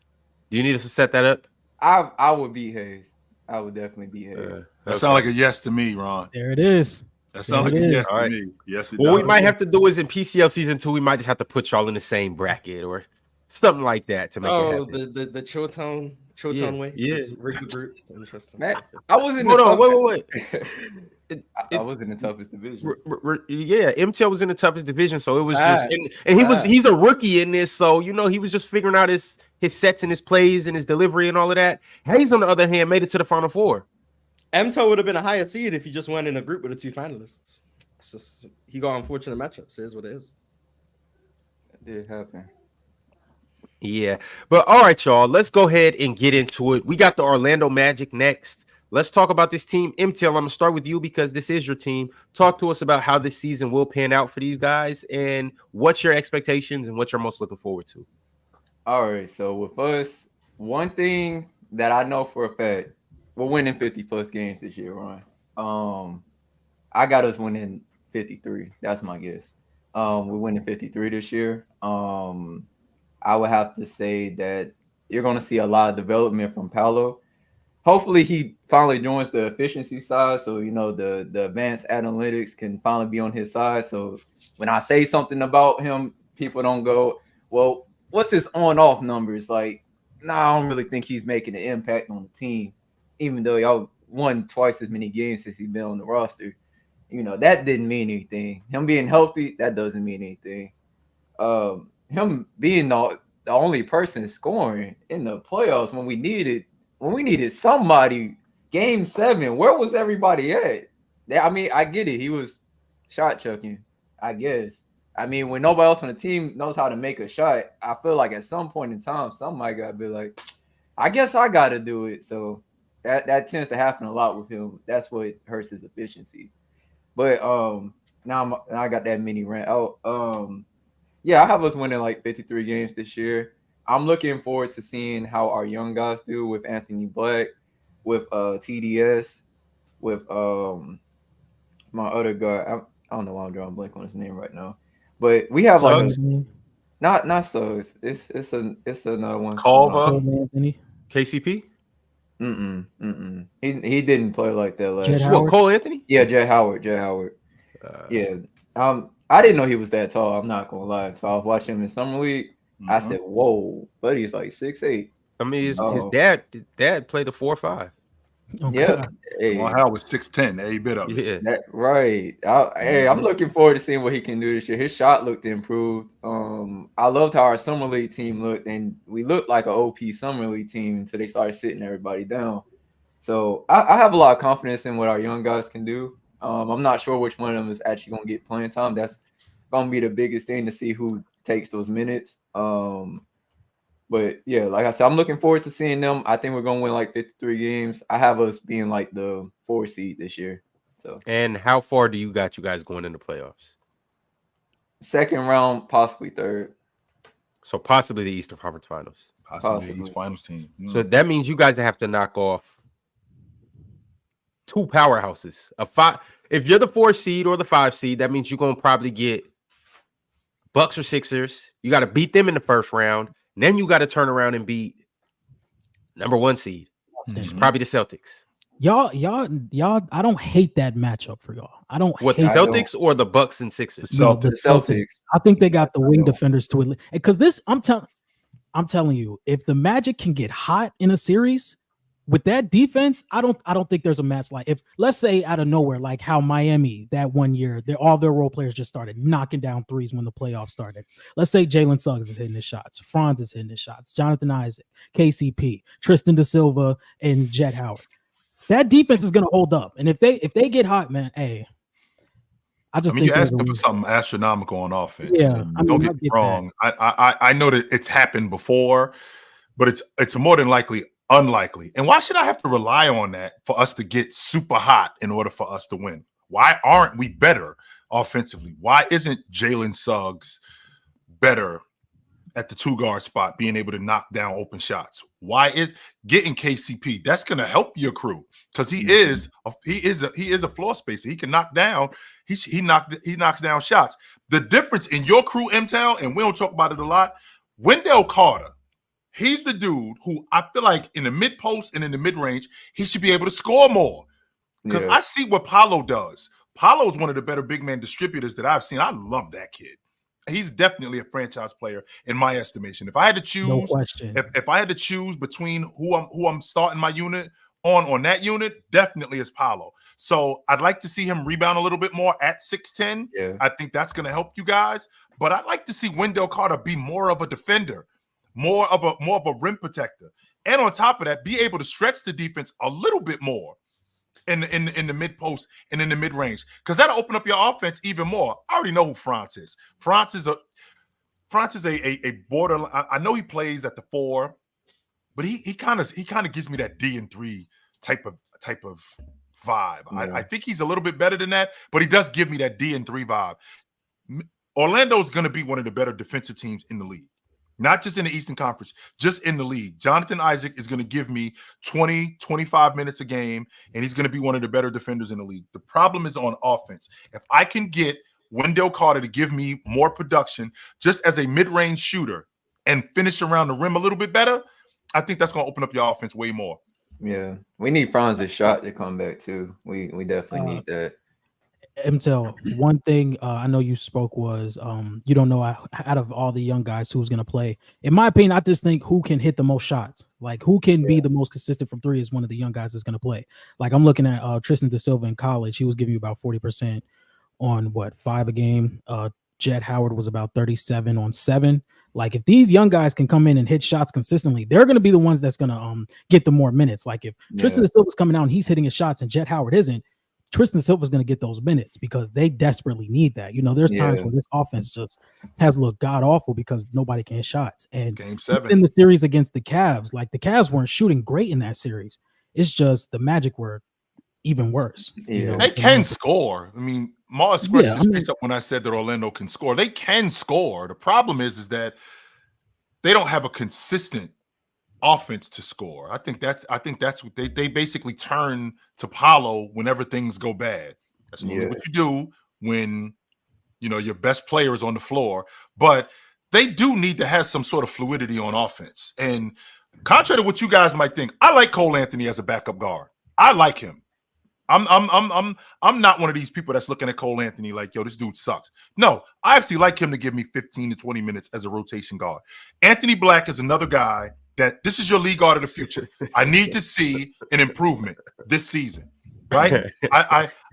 Do you need us to set that up? I would beat Hayes. I would definitely beat Hayes. That sounds like a yes to me, Ron. There it is. That sounds like a yes to me. Yes, it does. What we might have to do is in PCL season 2, we might just have to put y'all in the same bracket or something like that to make it happen. the chill tone way. Yeah. Ricky groups. Interesting. Man, I was in wait. I was in the toughest division. Yeah, MTL was in the toughest division, so it was he's a rookie in this, so you know he was just figuring out his sets and his plays and his delivery and all of that. Hayes, on the other hand, made it to the Final Four. MTO would have been a higher seed if he just went in a group with the 2 finalists. It's just he got unfortunate matchups. It is what it is. It did happen. Yeah, but all right, y'all. Let's go ahead and get into it. We got the Orlando Magic next. Let's talk about this team. MTL, I'm going to start with you because this is your team. Talk to us about how this season will pan out for these guys and what's your expectations and what you're most looking forward to. All right, so with us, one thing that I know for a fact, we're winning 50-plus games this year, Ron. I got us winning 53. That's my guess. We're winning 53 this year. I would have to say that you're going to see a lot of development from Paolo. Hopefully he finally joins the efficiency side, so you know the advanced analytics can finally be on his side. So when I say something about him, people don't go, well, what's his on-off numbers? Like, I don't really think he's making an impact on the team, even though y'all won twice as many games since he's been on the roster. You know, that didn't mean anything. Him being healthy, that doesn't mean anything. Him being the only person scoring in the playoffs when we needed somebody, game 7, where was everybody at? I mean, I get it. He was shot chucking, I guess. I mean, when nobody else on the team knows how to make a shot, I feel like at some point in time, somebody got to be like, I guess I got to do it. So that tends to happen a lot with him. That's what hurts his efficiency. But now I got that mini rant out. Yeah, I have us winning like 53 games this year. I'm looking forward to seeing how our young guys do with Anthony Black, with TDS, with my other guy. I don't know why I'm drawing a blank on his name right now. But we have Not so. It's another one. Culver, Anthony, KCP. He didn't play like that last year. What, Cole Anthony? Yeah, Jay Howard. Yeah. I didn't know he was that tall. I'm not gonna lie. So I was watching him in summer league. I said, "Whoa, but he's like 6'8". I mean, his dad played the 4-5. Yeah, hey. Howard was 6'10". A bit of it. Yeah, right. I'm looking forward to seeing what he can do this year. His shot looked improved. I loved how our summer league team looked, and we looked like an OP summer league team until they started sitting everybody down. So I have a lot of confidence in what our young guys can do. I'm not sure which one of them is actually going to get playing time. That's going to be the biggest thing to see who takes those minutes. But yeah, like I said, I'm looking forward to seeing them. I think we're going to win like 53 games. I have us being like the 4 seed this year. So. And how far do you guys going into playoffs? Second round, possibly third. So possibly the Eastern Conference Finals. Possibly the East Finals team. So that means you guys have to knock off 2 powerhouses. If you're the 4 seed or the 5 seed, that means you're going to probably get Bucks or Sixers. You got to beat them in the first round. And then you got to turn around and beat number 1 seed, which is probably the Celtics. Y'all. I don't hate that matchup for y'all. I don't. What, the Celtics or the Bucks and Sixers? Celtics. I think they got the wing defenders to it because this. I'm telling you, if the Magic can get hot in a series with that defense, I don't think there's a match like if let's say out of nowhere, like how Miami that one year, all their role players just started knocking down threes when the playoffs started. Let's say Jalen Suggs is hitting his shots, Franz is hitting his shots, Jonathan Isaac, KCP, Tristan Da Silva, and Jet Howard. That defense is going to hold up, and if they get hot, man, hey. I mean, you're asking for something astronomical on offense. Yeah, don't get me wrong. I know that it's happened before, but it's more than likely unlikely. And why should I have to rely on that for us to get super hot in order for us to win? Why aren't we better offensively? Why isn't Jalen Suggs better at the 2-guard spot, being able to knock down open shots? Why is getting KCP? That's going to help your crew because he is a floor spacer. He can knock down. He knocks down shots. The difference in your crew, MTEL, and we don't talk about it a lot. Wendell Carter, he's the dude who I feel like in the mid post and in the mid range, he should be able to score more because I see what Paolo does. Paolo is one of the better big man distributors that I've seen. I love that kid. He's definitely a franchise player in my estimation. If I had to choose, no question. If I had to choose between who I'm starting my unit on that unit, definitely is Paolo. So I'd like to see him rebound a little bit more at 6'10". Yeah. I think that's going to help you guys. But I'd like to see Wendell Carter be more of a defender, more of a rim protector, and on top of that, be able to stretch the defense a little bit more in the mid post and in the mid range, because that'll open up your offense even more. I already know who Franz is. Franz is a border. I know he plays at the 4, but he kind of gives me that D&3 type of vibe. Yeah. I think he's a little bit better than that, but he does give me that D&3 vibe. Orlando's going to be one of the better defensive teams in the league. Not just in the Eastern Conference, just in the league. Jonathan Isaac is going to give me 20, 25 minutes a game, and he's going to be one of the better defenders in the league. The problem is on offense. If I can get Wendell Carter to give me more production just as a mid-range shooter and finish around the rim a little bit better, I think that's going to open up your offense way more. Yeah. We need Franz's shot to come back, too. We definitely need that. MTEL, one thing I know you spoke was you don't know out of all the young guys who's going to play. In my opinion, I just think who can hit the most shots, like who can be the most consistent from 3 is one of the young guys that's going to play. Like I'm looking at Tristan Da Silva in college. He was giving you about 40% on 5 a game. Jet Howard was about 37 on 7. Like if these young guys can come in and hit shots consistently, they're going to be the ones that's going to get the more minutes. Like if Tristan Da Silva's coming out and he's hitting his shots and Jet Howard isn't, Tristan Silva's going to get those minutes because they desperately need that. You know, there's times when this offense just has looked god awful because nobody can hit shots. And Game 7 in the series against the Cavs, like the Cavs weren't shooting great in that series. It's just the Magic were even worse. Yeah. You know? They can score. I mean, Mars scratched his face up when I said that Orlando can score. They can score. The problem is that they don't have a consistent offense to score. I think that's what they basically turn to Paolo whenever things go bad. That's what you do when your best player is on the floor. But they do need to have some sort of fluidity on offense. And contrary to what you guys might think, I like Cole Anthony as a backup guard. I like him. I'm not one of these people that's looking at Cole Anthony like, yo, this dude sucks. No, I actually like him to give me 15 to 20 minutes as a rotation guard. Anthony Black is another guy that this is your league guard of the future. I need to see an improvement this season, right?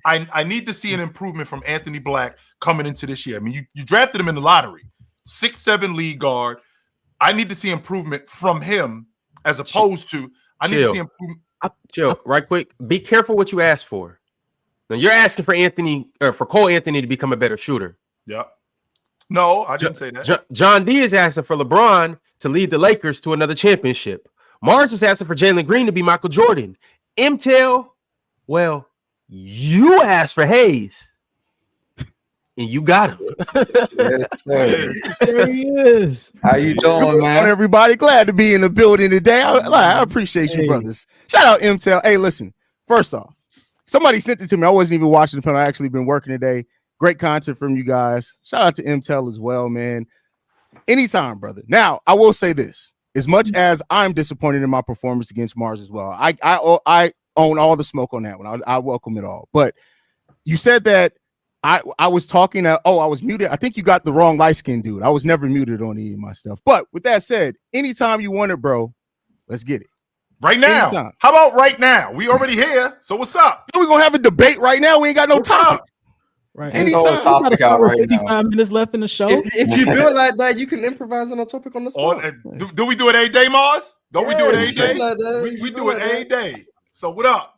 I need to see an improvement from Anthony Black coming into this year. I mean, you drafted him in the lottery, 6'7" league guard. I need to see improvement from him as opposed to I need to see improvement. Chill, right quick. Be careful what you ask for. Now you're asking for Cole Anthony to become a better shooter. Yeah. No, I didn't say that. John D is asking for LeBron to lead the Lakers to another championship. Mars is asking for Jalen Green to be Michael Jordan. MTEL, well, you asked for Hayes, and you got him. Yes, there he is. How you doing, man? Everybody, glad to be in the building today. I appreciate you, brothers. Shout out MTEL. Hey, listen. First off, somebody sent it to me. I wasn't even watching the panel. I actually been working today. Great content from you guys. Shout out to MTEL as well, man. Anytime, brother. Now, I will say this: as much as I'm disappointed in my performance against Mars as well, I own all the smoke on that one. I welcome it all. But you said that I was talking I was muted. I think you got the wrong light-skinned dude. I was never muted on any of my stuff. But with that said, anytime you want it, bro, let's get it. Right now. Anytime. How about right now? We already here. So what's up? We're gonna have a debate right now. We ain't got no topics. Right. Anytime. Topic out right 55 now. minutes left in the show. If you build like that, you can improvise on a topic on the spot. Do we do it every day, Mars? Don't we do it every day? Like we do it every day. So what up?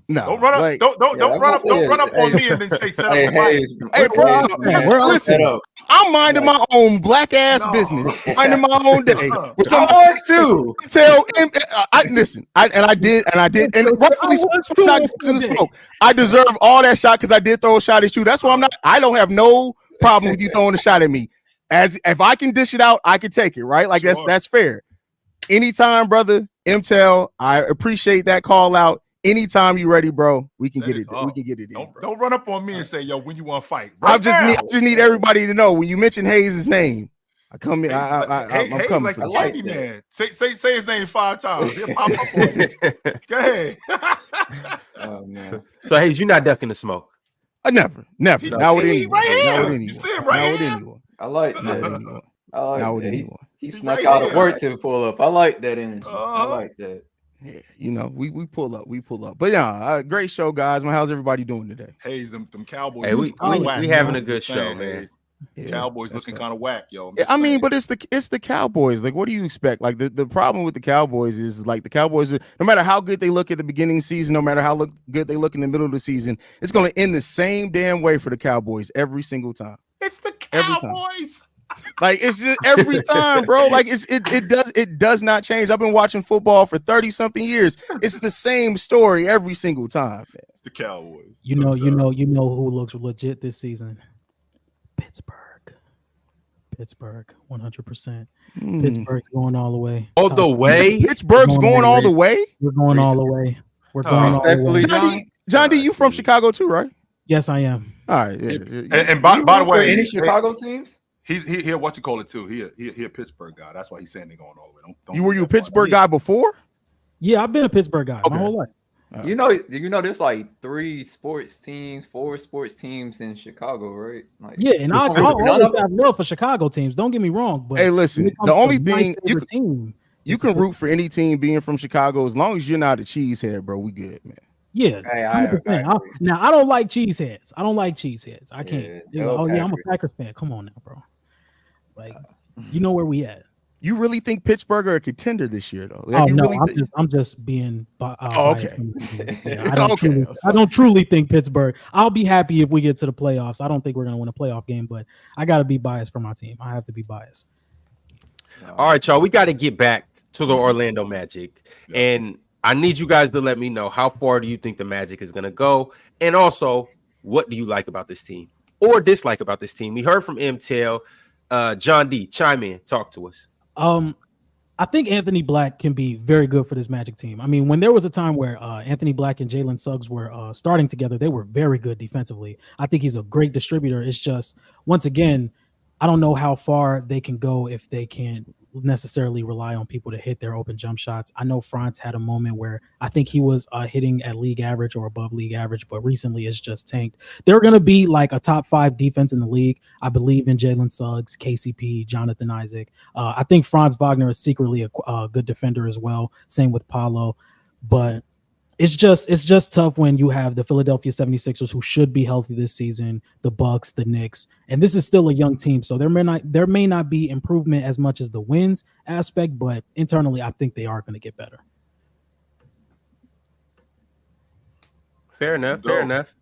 No, don't run up. Don't run up on me and then say set up the mic. Hey, listen, I'm minding my own black ass business, minding my own day. With some too. I did, and rightfully so. Not in the smoke. I deserve all that shot because I did throw a shot at you. That's why I don't have no problem with you throwing a shot at me. As if I can dish it out, I can take it. Right, like that's fair. Anytime, brother. MTEL, I appreciate that call out. Anytime you ready, bro, we can get it. We can get it. Don't run up on me and say, "Yo, when you want to fight?" I just need everybody to know when you mention Hayes' name. I come in. I'm coming like for the candy man. Say his name 5 times. He'll pop up on you. Go ahead. Oh man. So Hayes, you're not ducking the smoke. Never. Not with anyone. Right here. You see him right here. Anyone. I like that. Not with anyone. He snuck out of work to pull up. I like that energy. I like that. Yeah, we pull up. But yeah, great show, guys. How's everybody doing today? Hey, them Cowboys. Hey, we having a good show, man. Yeah, Cowboys looking kind of whack, yo. I mean, but it's the Cowboys. Like, what do you expect? Like, the problem with the Cowboys is like the Cowboys, no matter how good they look at the beginning of the season, no matter how good they look in the middle of the season, it's going to end the same damn way for the Cowboys every single time. It's the Cowboys. Like, it's just every time, bro. Like, it does not change. I've been watching football for 30-something years. It's the same story every single time, man. It's the Cowboys. You know who looks legit this season? Pittsburgh, 100%. Pittsburgh's going all the way. All the way? Pittsburgh's going all the way? We're going all the way. We're going all the way. John D, you from Chicago too, right? Yes, I am. All right. And by the way, any Chicago teams? He what you call it too. He a Pittsburgh guy. That's why he's saying they're going all the way. Don't were you a Pittsburgh guy before? Yeah, I've been a Pittsburgh guy my whole life. You know, there's like 4 sports teams in Chicago, right? Like, yeah, and I always have love for Chicago teams. Don't get me wrong, but hey, listen, the only thing you can root for any team being from Chicago as long as you're not a cheesehead, bro. We good, man. Yeah, now I don't like cheeseheads. I can't. I'm a Packers fan. Come on now, bro. Like, you know where we at. You really think Pittsburgh are a contender this year, though? Like, I'm just being. Okay. I don't truly think Pittsburgh. I'll be happy if we get to the playoffs. I don't think we're gonna win a playoff game, but I got to be biased for my team. I have to be biased. All right, y'all. We got to get back to the Orlando Magic, and I need you guys to let me know how far do you think the Magic is gonna go, and also what do you like about this team or dislike about this team? We heard from MTEL. John D, chime in, talk to us. I think Anthony Black can be very good for this Magic team. I mean, when there was a time where Anthony Black and Jalen Suggs were starting together, they were very good defensively. I think he's a great distributor. It's just, once again, I don't know how far they can go if they can't necessarily rely on people to hit their open jump shots. I know Franz had a moment where I think he was hitting at league average or above league average, but recently it's just tanked. They're going to be like a top 5 defense in the league. I believe in Jalen Suggs, KCP, Jonathan Isaac. I think Franz Wagner is secretly a good defender as well. Same with Paolo, but it's just tough when you have the Philadelphia 76ers, who should be healthy this season, the Bucks, the Knicks, and this is still a young team. So there may not be improvement as much as the wins aspect, but internally, I think they are going to get better. Fair enough. Fair enough.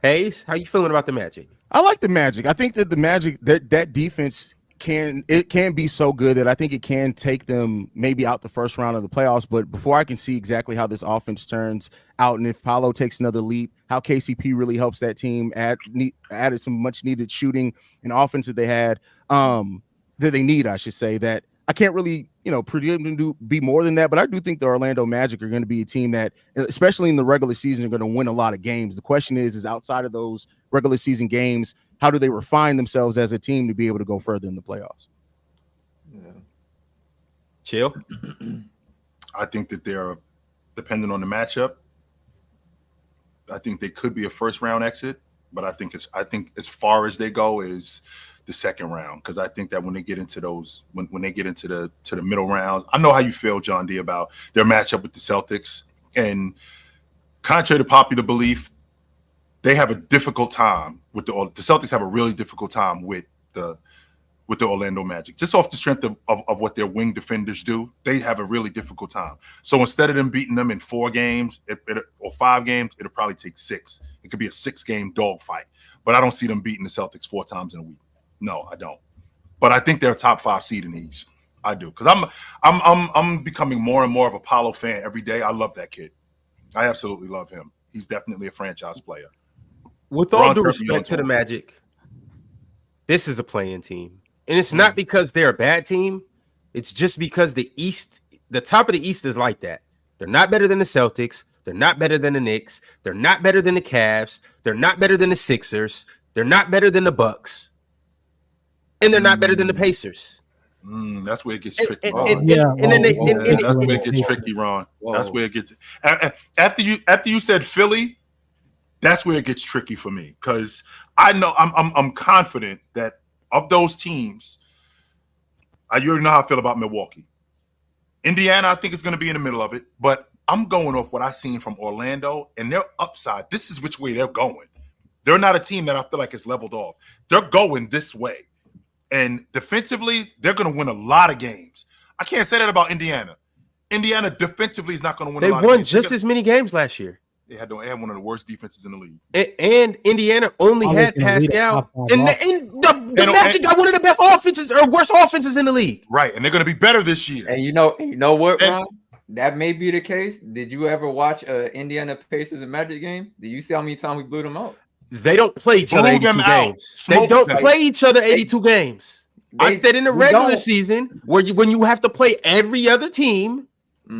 Hayes, how you feeling about the Magic? I like the Magic. I think that the Magic, that defense can be so good that I think it can take them maybe out the first round of the playoffs. But before I can see exactly how this offense turns out, and if Paolo takes another leap, how KCP really helps that team, added some much needed shooting and offense that they had, that they need, I should say, that I can't really, predict them to be more than that. But I do think the Orlando Magic are going to be a team that, especially in the regular season, are going to win a lot of games. The question is outside of those regular season games, how do they refine themselves as a team to be able to go further in the playoffs? Yeah. Chill. I think that they're dependent on the matchup. I think they could be a first round exit, but I think as far as they go is the second round, because I think that when they get into those when they get into the middle rounds, I know how you feel, John D, about their matchup with the Celtics, and contrary to popular belief, they have a difficult time with the Celtics have a really difficult time with the Orlando Magic. Just off the strength of what their wing defenders do, they have a really difficult time. So instead of them beating them in 4 games or 5 games, it'll probably take 6. It could be a 6-game dogfight. But I don't see them beating the Celtics 4 times in a week. No, I don't. But I think they're a top 5 seed in the East. I do, because I'm becoming more and more of a Paolo fan every day. I love that kid. I absolutely love him. He's definitely a franchise player. With all due respect to the Magic, this is a play-in team. And it's not because they're a bad team. It's just because the top of the East is like that. They're not better than the Celtics. They're not better than the Knicks. They're not better than the Cavs. They're not better than the Sixers. They're not better than the Bucks. And they're not better than the Pacers. That's where it gets tricky. That's where it gets tricky, Ron. That's where it gets. After you said Philly, that's where it gets tricky for me, because I know I'm confident that of those teams, you already know how I feel about Milwaukee. Indiana, I think, is going to be in the middle of it, but I'm going off what I've seen from Orlando and their upside. This is which way they're going. They're not a team that I feel like is leveled off. They're going this way. And defensively, they're going to win a lot of games. I can't say that about Indiana. Indiana defensively is not going to win a lot of games. They won just as many games last year. They had one of the worst defenses in the league. And Indiana only had Pascal. And the Magic got one of the best offenses or worst offenses in the league. Right. And they're going to be better this year. And you know what, Ron? That may be the case. Did you ever watch Indiana Pacers and Magic game? Did you see how many times we blew them out? They don't play each other 82 games. They don't play each other 82 games. I said in the regular season, when you have to play every other team,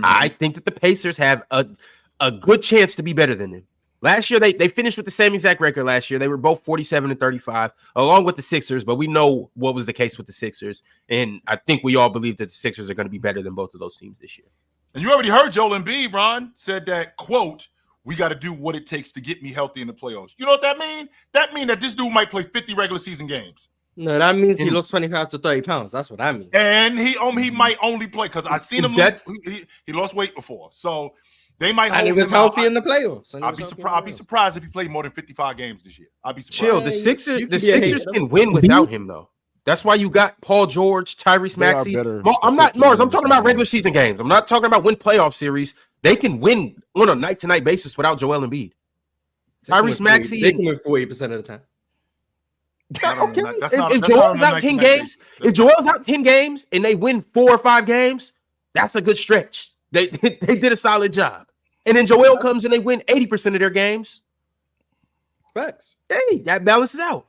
I think that the Pacers have a good chance to be better than them. Last year, they finished with the same exact record last year. They were both 47-35, along with the Sixers, but we know what was the case with the Sixers, and I think we all believe that the Sixers are going to be better than both of those teams this year. And you already heard Joel Embiid, Ron, said that, quote, "We got to do what it takes to get me healthy in the playoffs." You know what that means? That means that this dude might play 50 regular season games. No, that means he lost 25 to 30 pounds. That's what I mean. And he might only play, because I've seen him he lost weight before. So they might hold him. And he was healthy in the playoffs. I'll be surprised if he played more than 55 games this year. I'll be surprised. Chill. The Sixers can win without him, though. That's why you got Paul George, Tyrese Maxey. I'm not Mars. I'm talking about regular season games. I'm not talking about win playoff series. They can win on a night-to-night basis without Joel Embiid. Tyrese Maxey. They can win 40% of the time. Okay. If Joel's out 10 games, if Joel's out 10 games and they win 4 or 5 games, that's a good stretch. They did a solid job. And then Joel comes and they win 80% of their games. Facts. Hey, that balances out.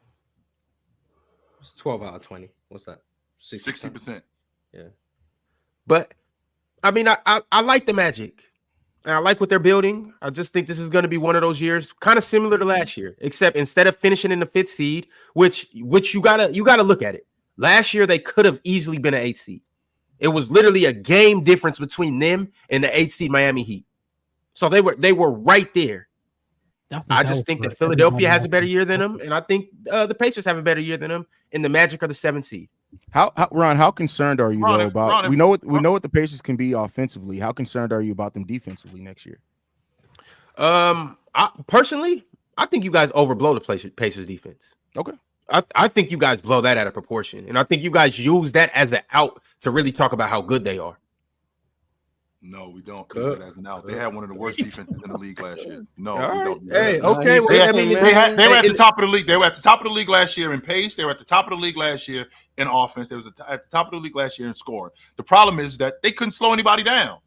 It's 12 out of 20. What's that? 60%. Yeah. But I mean, I like the Magic. And I like what they're building. I just think this is going to be one of those years, kind of similar to last year, except instead of finishing in the 5th seed, which you gotta look at it. Last year they could have easily been an 8th seed. It was literally a game difference between them and the 8th seed Miami Heat. So they were right there. I just think that Philadelphia has a better year than them, and I think the Pacers have a better year than them, and the Magic are the 7th seed. Ron, how concerned are you though about we know what the Pacers can be offensively? How concerned are you about them defensively next year? I think you guys overblow the Pacers defense. Okay. I think you guys blow that out of proportion, and I think you guys use that as an out to really talk about how good they are. No, we don't. As an out. They had one of the worst defenses in the league last year. No, we don't. Hey, okay. They were at the top of the league. They were at the top of the league last year in pace. They were at the top of the league last year in offense. They was at the top of the league last year in scoring. The problem is that they couldn't slow anybody down.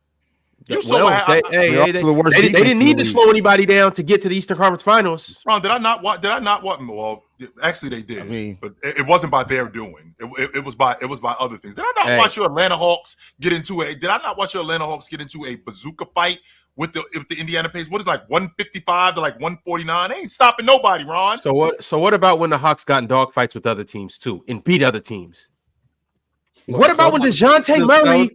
They didn't need to slow anybody down to get to the Eastern Conference Finals. Ron, did I not watch? Well, actually, they did. But it wasn't by their doing. It was by other things. Did I not watch your Atlanta Hawks get into a? Did I not watch your Atlanta Hawks get into a bazooka fight with the Indiana Pacers? What is 155 to 149? They ain't stopping nobody, Ron. So what about when the Hawks got in dog fights with other teams too and beat other teams? What about when DeJounte Murray?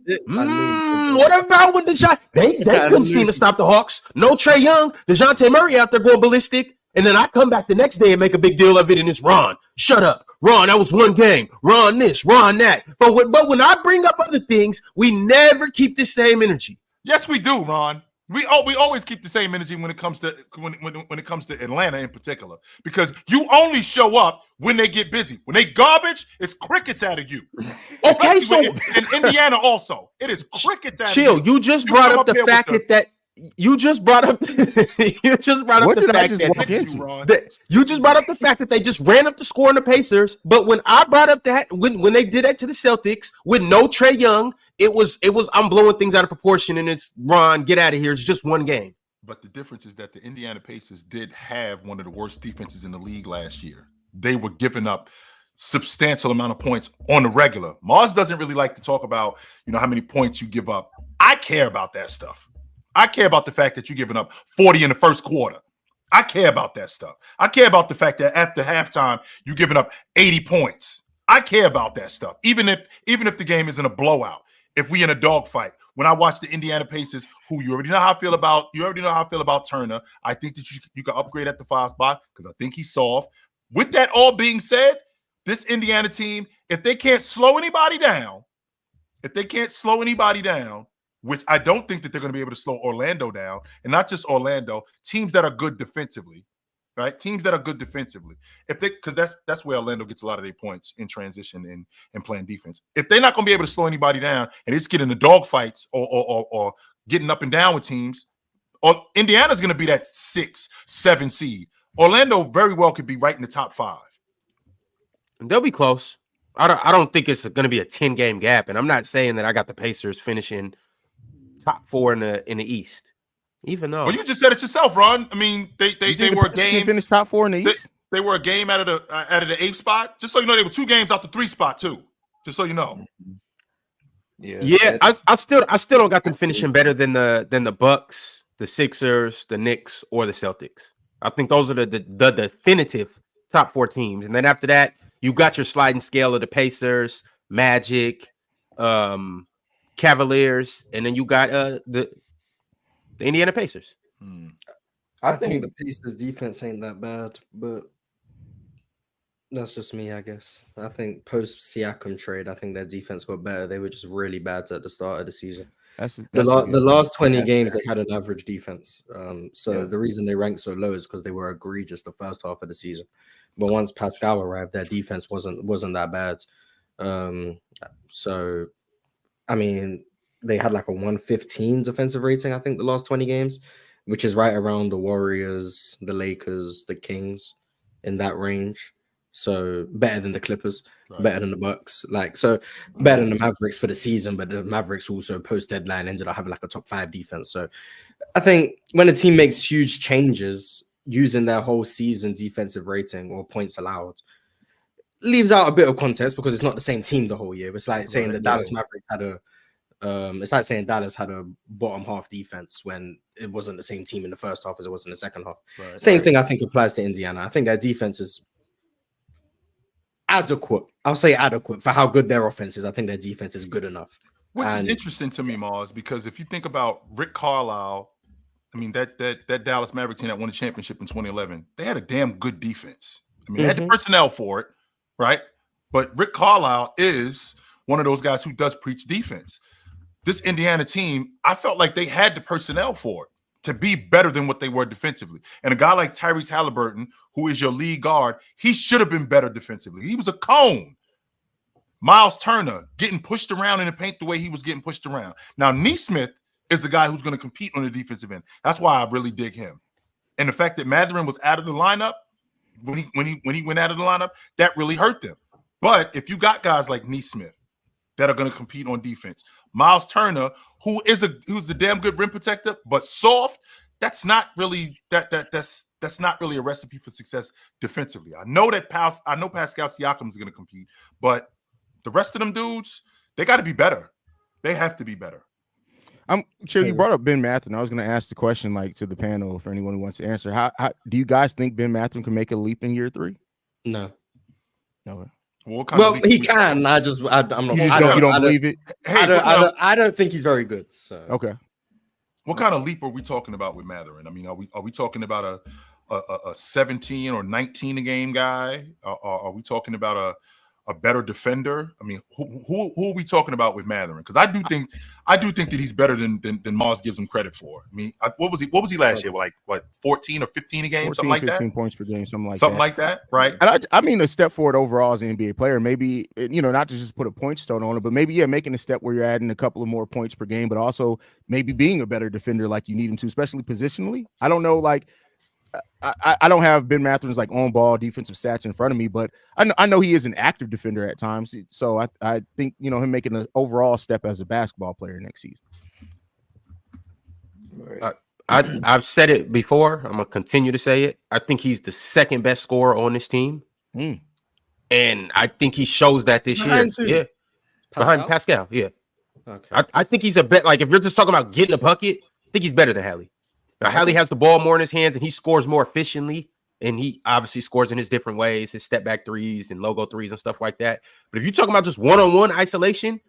What about when they couldn't seem to stop the Hawks? No Trae Young, DeJounte Murray out there going ballistic, and then I come back the next day and make a big deal of it, and it's Ron. Shut up, Ron. That was one game. Ron this, Ron that. But when I bring up other things, we never keep the same energy. Yes, we do, Ron. We always keep the same energy when it comes to when it comes to Atlanta in particular, because you only show up when they get busy. When they garbage, it's crickets out of you. Okay, so in Indiana also, it is crickets out of you. Chill. You just brought up the fact that you just brought up the fact that they just ran up the score on the Pacers. But when I brought up that when they did that to the Celtics with no Trae Young, it was I'm blowing things out of proportion, and it's Ron, get out of here. It's just one game. But the difference is that the Indiana Pacers did have one of the worst defenses in the league last year. They were giving up substantial amount of points on the regular. Mars doesn't really like to talk about, how many points you give up. I care about that stuff. I care about the fact that you're giving up 40 in the first quarter. I care about that stuff. I care about the fact that after halftime, you're giving up 80 points. I care about that stuff. Even if the game isn't a blowout, if we in a dogfight. When I watch the Indiana Pacers, who you already know how I feel about Turner, I think that you can upgrade at the 5 spot because I think he's soft. With that all being said, this Indiana team, if they can't slow anybody down, which I don't think that they're going to be able to slow Orlando down, and not just Orlando, teams that are good defensively, right? Teams that are good defensively. Because that's where Orlando gets a lot of their points in transition and playing defense. If they're not going to be able to slow anybody down and it's getting the dog fights or getting up and down with teams, or Indiana's going to be that 6, 7 seed. Orlando very well could be right in the top 5. And they'll be close. I don't think it's going to be a 10-game gap, and I'm not saying that I got the Pacers finishing top 4 in the East, even though. Well, you just said it yourself, Ron. I mean, they were a game. Finish top 4 in the East. They were a game out of the 8th spot. Just so you know, they were 2 games out the 3 spot too. Just so you know. Yeah. I still don't got them finishing better than the Bucks, the Sixers, the Knicks, or the Celtics. I think those are the definitive top 4 teams, and then after that, you got your sliding scale of the Pacers, Magic, Cavaliers, and then you got the Indiana Pacers. I think the Pacers defense ain't that bad, but that's just me, I guess. I think post Siakam trade, I think their defense got better. They were just really bad at the start of the season. The last 20 games they had an average defense. The reason they ranked so low is because they were egregious the first half of the season. But once Pascal arrived, their defense wasn't that bad. I mean, they had like a 115 defensive rating, I think, the last 20 games, which is right around the Warriors, the Lakers, the Kings, in that range. So better than the Clippers, better than the Bucks, better than the Mavericks for the season. But the Mavericks also post deadline ended up having like a top 5 defense. So I think when a team makes huge changes using their whole season defensive rating or points allowed, leaves out a bit of context because it's not the same team the whole year. It's like saying the Dallas Mavericks had It's like saying Dallas had a bottom half defense when it wasn't the same team in the first half as it was in the second half. Right, Same thing I think applies to Indiana. I think their defense is adequate. I'll say adequate for how good their offense is. I think their defense is good enough. Which is interesting to me, Mars, because if you think about Rick Carlisle, I mean, that Dallas Maverick team that won the championship in 2011, they had a damn good defense. I mean, they had the personnel for it, right? But Rick Carlisle is one of those guys who does preach defense. This Indiana team, I felt like they had the personnel for it to be better than what they were defensively. And a guy like Tyrese Halliburton, who is your lead guard, he should have been better defensively. He was a cone. Miles Turner getting pushed around in the paint the way he was getting pushed around. Now, Nesmith is the guy who's going to compete on the defensive end. That's why I really dig him. And the fact that Mathurin was out of the lineup, when he went out of the lineup, that really hurt them. But if you got guys like Nesmith that are going to compete on defense, Miles Turner, who's a damn good rim protector, but soft, that's not really that's not really a recipe for success defensively. I know Pascal Siakam is going to compete, but the rest of them dudes, they got to be better. They have to be better. Chill, you brought up Ben Mathurin. I was going to ask the question to the panel for anyone who wants to answer. How do you guys think Ben Mathurin can make a leap in year 3? No. Okay. Well, he can. I'm not. You don't believe it? Hey, I don't think he's very good. So. Okay. What kind of leap are we talking about with Mathurin? I mean, are we talking about a 17 or 19 a game guy? Are we talking about a better defender? I mean, who are we talking about with Mathurin? Because I do think that he's better than Mars gives him credit for. I mean, what was he last year? Like what, 14 or 15 a game, 14, something like 15 that? points per game, something like that, right? And I mean a step forward overall as an NBA player. Maybe not to just put a point stone on it, but maybe making a step where you're adding a couple of more points per game, but also maybe being a better defender like you need him to, especially positionally. I don't know, I don't have Ben Mathurin's on ball defensive stats in front of me, but I know he is an active defender at times. So I think him making an overall step as a basketball player next season. I've said it before. I'm gonna continue to say it. I think he's the second best scorer on this team, and I think he shows that this year. Yeah, behind Pascal. Yeah, okay. I think he's a bet. If you're just talking about getting a bucket, I think he's better than Hallie. Now, Hallie has the ball more in his hands, and he scores more efficiently, and he obviously scores in his different ways, his step-back threes and logo threes and stuff like that. But if you're talking about just one-on-one isolation,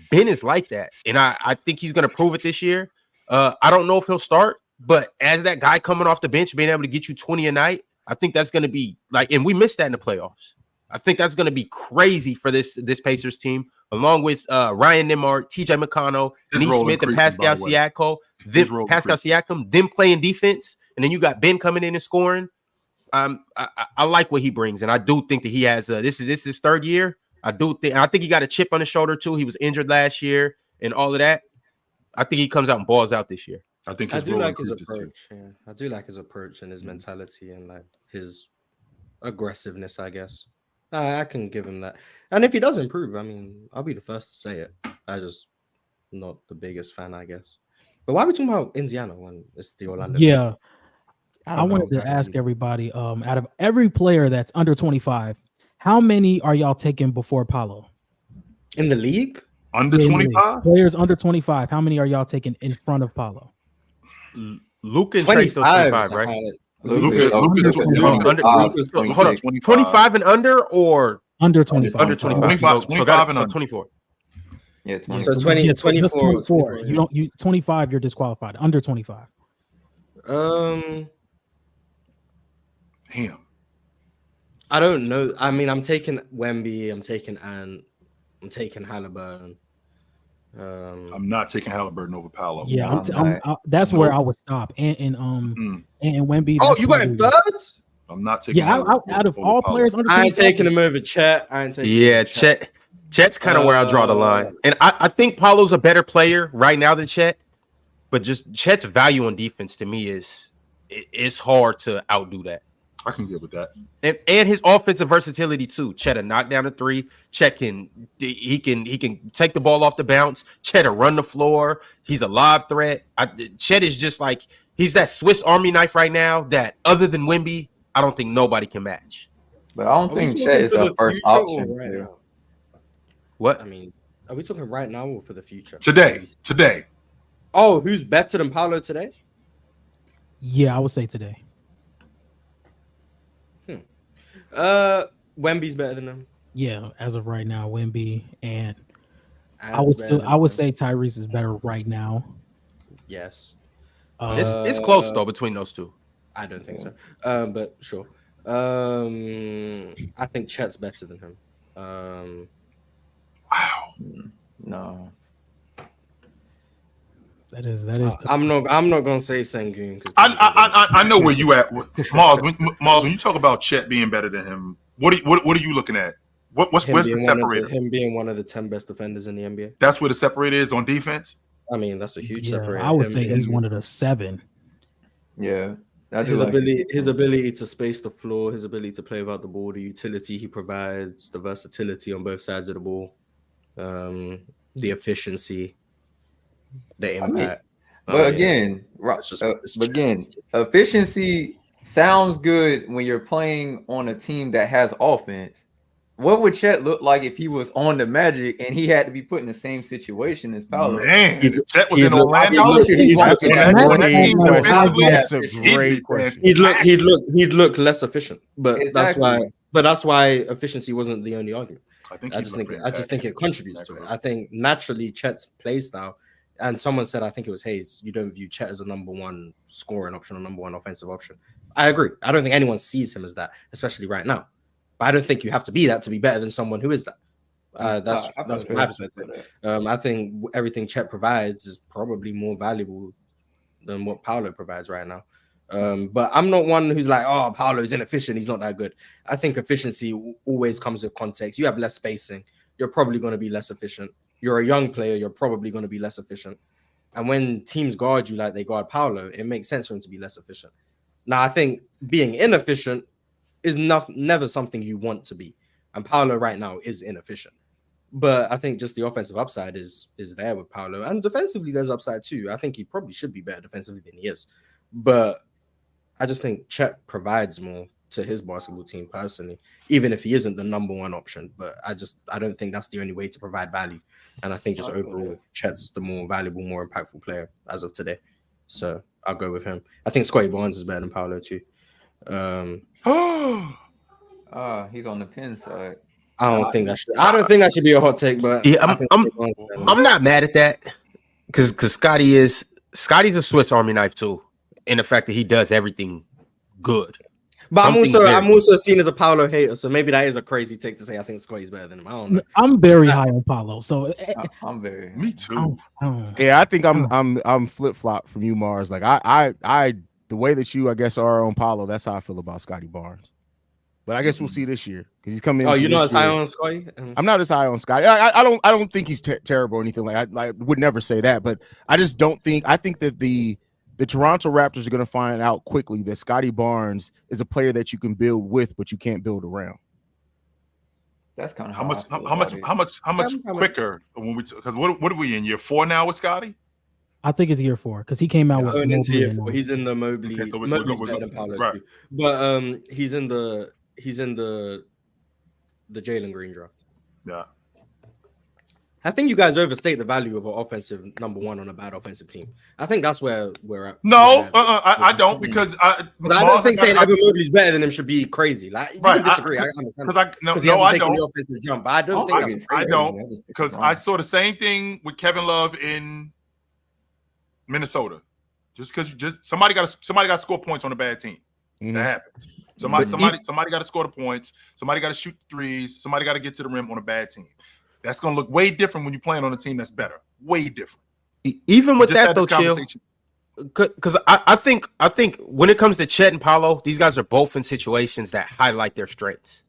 Ben is like that, and I think he's going to prove it this year. I don't know if he'll start, but as that guy coming off the bench, being able to get you 20 a night, I think that's going to be and we missed that in the playoffs. I think that's going to be crazy for this Pacers team, along with Ryan Nembhard, TJ McConnell, Nesmith, and Pascal Siakam. Pascal Siakam, them playing defense, and then you got Ben coming in and scoring. I like what he brings, and I do think that he has. This is his third year. I think he got a chip on his shoulder too. He was injured last year, and all of that. I think he comes out and balls out this year. I do like his approach. Yeah. I do like his approach and his mentality and his aggressiveness, I guess. I can give him that. And if he does improve, I mean, I'll be the first to say it. I just not the biggest fan, I guess. But why are we talking about Indiana when it's the Orlando? Yeah. I wanted to ask everybody, out of every player that's under 25, how many are y'all taking before Paolo? In the league? Under 25? Players under 25. How many are y'all taking in front of Paolo? Luka and Trey still 25, right? Luka, hold on, 25 and under or under 25? Under 25. 25 and under. 24. Yeah, 20. So 20, 24. 24. You 25, you're disqualified. Under 25. Damn. I don't know. I mean, I'm taking Wemby, I'm taking Ant, I'm taking Halliburton. I'm not taking Halliburton over Paolo. Yeah, that's where I would stop. And Wemby. Oh, you got him third? I'm not taking. Yeah, out of all players under 25, I ain't taking him over Chet. Chet's kind of where I draw the line. And I think Paolo's a better player right now than Chet, but just Chet's value on defense to me is hard to outdo that. I can get with that. And his offensive versatility too. Chet a knock down a three. Chet can take the ball off the bounce. Chet a run the floor. He's a lob threat. Chet is just he's that Swiss Army knife right now that other than Wemby, I don't think nobody can match. But I don't think Chet is our first option. What? I mean, Are we talking right now or for the future? Today. Oh, who's better than Paolo today? Yeah, I would say today. Wemby's better than him. Yeah, as of right now, Wemby and I Ant's would say Tyrese is better right now. Yes. It's close though between those two. I don't think so. But sure. I think Chet's better than him. Wow. No. That is. I'm not gonna say Sengun. I know where you at, Mars. When you talk about Chet being better than him, what are you looking at? Where's the separator? Him being one of the 10 best defenders in the NBA. That's where the separator is on defense. I mean, that's a huge separator. I would say he's one of the 7. Yeah. His ability to space the floor, his ability to play without the ball, the utility he provides, the versatility on both sides of the ball, the efficiency, the impact. Again, efficiency sounds good when you're playing on a team that has offense. What would Chet look like if he was on the Magic and he had to be put in the same situation as Paolo? Man, Chet was in Orlando. That's a great question. He'd look less efficient, but Exactly. that's why efficiency wasn't the only argument. I just think it contributes to it. I think naturally Chet's play style, and someone said, I think it was Hayes, you don't view Chet as a number one scoring option or number one offensive option. I agree. I don't think anyone sees him as that, especially right now. But I don't think you have to be that to be better than someone who is that. That's my perspective. I think everything Chet provides is probably more valuable than what Paolo provides right now. But I'm not one who's like, oh, Paolo's inefficient. He's not that good. I think efficiency always comes with context. You have less spacing. You're probably going to be less efficient. You're a young player. You're probably going to be less efficient. And when teams guard you like they guard Paolo, it makes sense for him to be less efficient. Now, I think being inefficient is never something you want to be. And Paolo right now is inefficient. But I think just the offensive upside is there with Paolo. And defensively, there's upside too. I think he probably should be better defensively than he is. But I just think Chet provides more to his basketball team personally, even if he isn't the number one option. But I don't think that's the only way to provide value. And I think just overall, Chet's the more valuable, more impactful player as of today. So I'll go with him. I think Scottie Barnes is better than Paolo too. He's on the pin side. I don't think that should be a hot take, but yeah, I'm not mad at that because Scotty's a Swiss Army knife too, in the fact that he does everything good. But I'm also seen as a Paolo hater, so maybe that is a crazy take to say I think Scotty's better than him. I don't know. I'm very high on Paolo, so I'm very. Me too. Yeah, I think I'm flip flop from you, Mars. Like I the way that you, I guess, are on Paolo, that's how I feel about Scottie Barnes. But I guess we'll see this year because he's coming. Oh, you're not as high on Scottie? I'm not as high on Scottie. I don't think he's terrible or anything. I would never say that, but I just don't think. I think that the Toronto Raptors are going to find out quickly that Scottie Barnes is a player that you can build with, but you can't build around. That's kind of how much quicker when we because what are we in year 4 now with Scottie? I think it's year 4 because he came out with into year 4. He's in the Mobley. Okay, so Mobley's better than Paolo, right? But he's in the Jalen Green draft. Yeah. I think you guys overstate the value of an offensive number one on a bad offensive team. I think that's where we're at. No, I don't because I don't think saying Evan Mobley's better than him should be crazy. Like you can disagree. I understand I don't. The offensive jump, but I don't think that's I don't because I saw the same thing with Kevin Love in Minnesota. Just because somebody got to score points on a bad team. Mm-hmm. That happens. Somebody got to score the points. Somebody got to shoot threes. Somebody got to get to the rim on a bad team. That's going to look way different when you're playing on a team that's better. Way different. Even with that, though, Chill, because I think when it comes to Chet and Paolo, these guys are both in situations that highlight their strengths.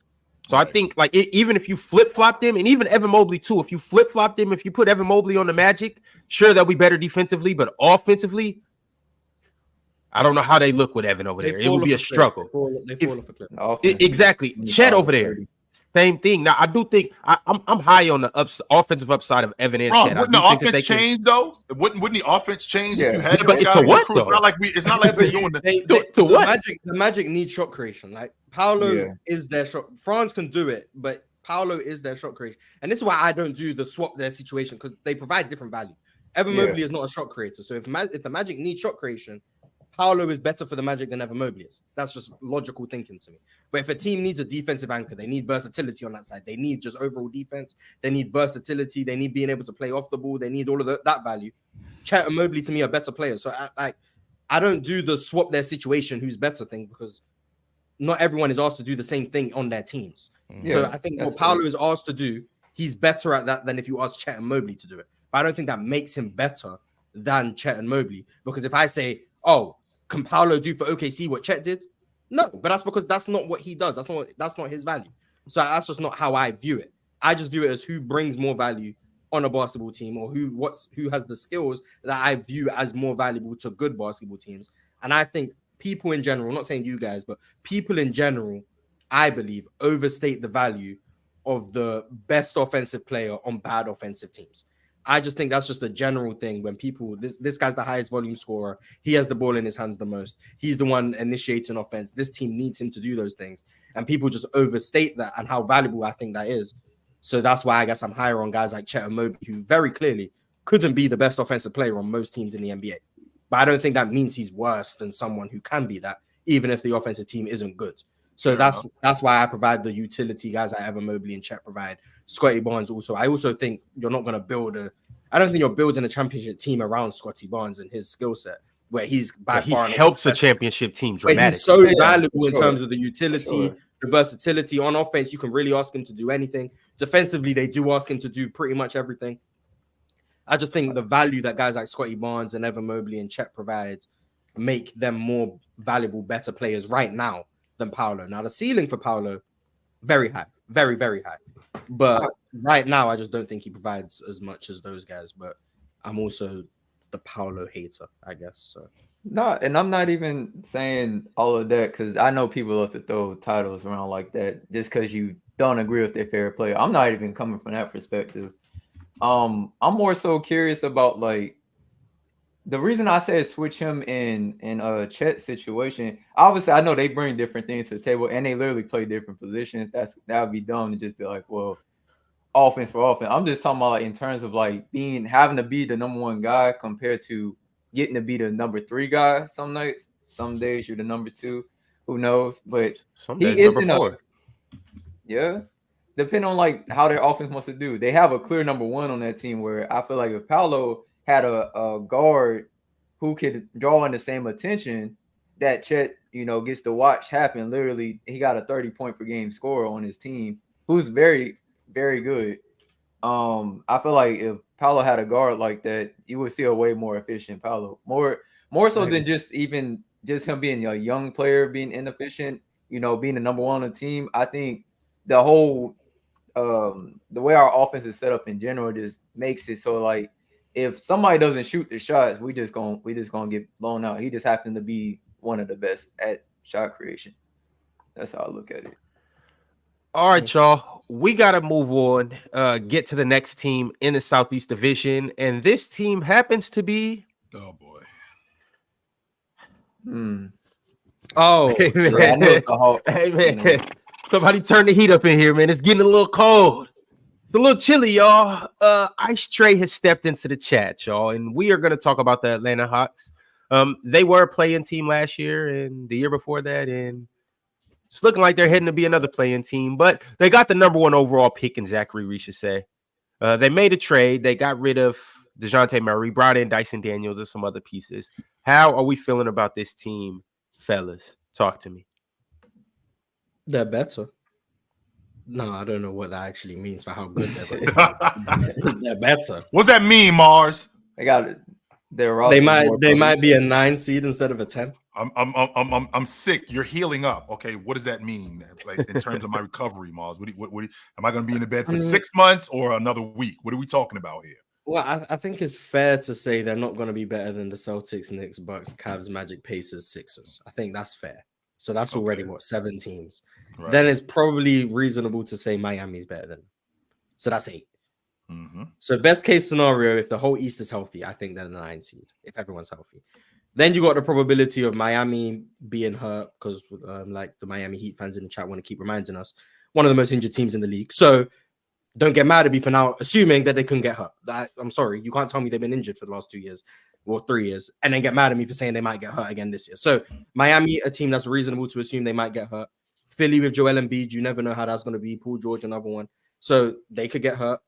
So I think, like, even if you flip-flop them, and even Evan Mobley, too, if you flip-flop them, if you put Evan Mobley on the Magic, sure, they'll be better defensively, but offensively, I don't know how they look with Evan over there. It would be a struggle. Exactly. Chet over there. Same thing. Now, I do think I'm high on the offensive upside of Evan and Chet. Wouldn't the offense change though? Wouldn't the offense change if you had? But it's a what though? It's not like we're doing the Magic need shot creation. Like Paolo is their shot. Franz can do it, but Paolo is their shot creation. And this is why I don't do the swap their situation, because they provide different value. Evan Mobley is not a shot creator. So if the Magic need shot creation, Paolo is better for the Magic than Evan Mobley is. That's just logical thinking to me. But if a team needs a defensive anchor, they need versatility on that side. They need just overall defense. They need versatility. They need being able to play off the ball. They need all of that value. Chet and Mobley, to me, are better players. So I don't do the swap their situation who's better thing, because not everyone is asked to do the same thing on their teams. So I think what Paolo is asked to do, he's better at that than if you ask Chet and Mobley to do it. But I don't think that makes him better than Chet and Mobley, because if I say, oh, can Paolo do for OKC what Chet did? No, but that's because that's not what he does. That's not his value. So that's just not how I view it. I just view it as who brings more value on a basketball team, or who has the skills that I view as more valuable to good basketball teams. And I think people in general, not saying you guys, but people in general, I believe, overstate the value of the best offensive player on bad offensive teams. I just think that's just a general thing when people, this guy's the highest volume scorer. He has the ball in his hands the most. He's the one initiating offense. This team needs him to do those things. And people just overstate that and how valuable I think that is. So that's why I guess I'm higher on guys like Chet and Mobley, who very clearly couldn't be the best offensive player on most teams in the NBA. But I don't think that means he's worse than someone who can be that, even if the offensive team isn't good. So that's why I provide the utility guys like Evan Mobley and Chet provide. Scotty Barnes also. I also think you're not going to build I don't think you're building a championship team around Scotty Barnes and his skill set, where he's by far he helps a championship team dramatically. He's so valuable in terms of the utility, the versatility. On offense, you can really ask him to do anything. Defensively, they do ask him to do pretty much everything. I just think the value that guys like Scotty Barnes and Evan Mobley and Chet provide make them more valuable, better players right now than Paolo. Now, the ceiling for Paolo, very high, very, very high. But right now, I just don't think he provides as much as those guys. But I'm also the Paolo hater, I guess. So no, and I'm not even saying all of that because I know people love to throw titles around like that just because you don't agree with their favorite player. I'm not even coming from that perspective. I'm more so curious about like the reason I said switch him in a Chet situation. Obviously, I know they bring different things to the table and they literally play different positions. That would be dumb to just be like, well, offense for offense. I'm just talking about like in terms of like having to be the number one guy compared to getting to be the number 3 guy. Some nights, some days you're the number 2. Who knows? But some days he isn't number 4. Yeah. Depending on like how their offense wants to do. They have a clear number 1 on that team where I feel like if Paolo had a guard who could draw in the same attention that Chet, gets to watch happen. Literally, he got a 30-point per game scorer on his team who's very, very good. I feel like if Paolo had a guard like that, you would see a way more efficient Paolo. More so than just him being a young player, being inefficient, being the number 1 on the team. I think the whole the way our offense is set up in general just makes it so like if somebody doesn't shoot the shots, we just gonna get blown out. He just happened to be one of the best at shot creation. That's how I look at it. All right, y'all. We gotta move on. Get to the next team in the Southeast Division, and this team happens to be. Oh boy. Oh, hey, man. Hey, man. Somebody turn the heat up in here, man. It's getting a little cold. It's a little chilly, y'all. Ice Trey has stepped into the chat, y'all, and we are going to talk about the Atlanta Hawks. They were a play-in team last year and the year before that, and it's looking like they're heading to be another play-in team, but they got the number 1 overall pick in Zachary Richese. They made a trade. They got rid of DeJounte Murray, brought in Dyson Daniels and some other pieces. How are we feeling about this team, fellas? Talk to me. They're better. No, I don't know what that actually means for how good they're better. What's that mean, Mars? They got it. They might be a 9 seed instead of a 10. I'm sick. You're healing up. Okay, what does that mean? Like in terms of my recovery, Mars? What am I going to be in the bed for 6 months or another week? What are we talking about here? Well, I think it's fair to say they're not going to be better than the Celtics, Knicks, Bucks, Cavs, Magic, Pacers, Sixers. I think that's fair. So that's already 7 teams. Right. Then it's probably reasonable to say Miami's better than them. So that's 8. Mm-hmm. So best case scenario, if the whole East is healthy, I think they're the 9 seed, if everyone's healthy. Then you got the probability of Miami being hurt because like the Miami Heat fans in the chat want to keep reminding us, one of the most injured teams in the league. So don't get mad at me for now assuming that they couldn't get hurt. I'm sorry, you can't tell me they've been injured for the last 2 years or 3 years, and then get mad at me for saying they might get hurt again this year. So Miami, a team that's reasonable to assume they might get hurt. Philly with Joel Embiid, you never know how that's going to be. Paul George, another one. So they could get hurt.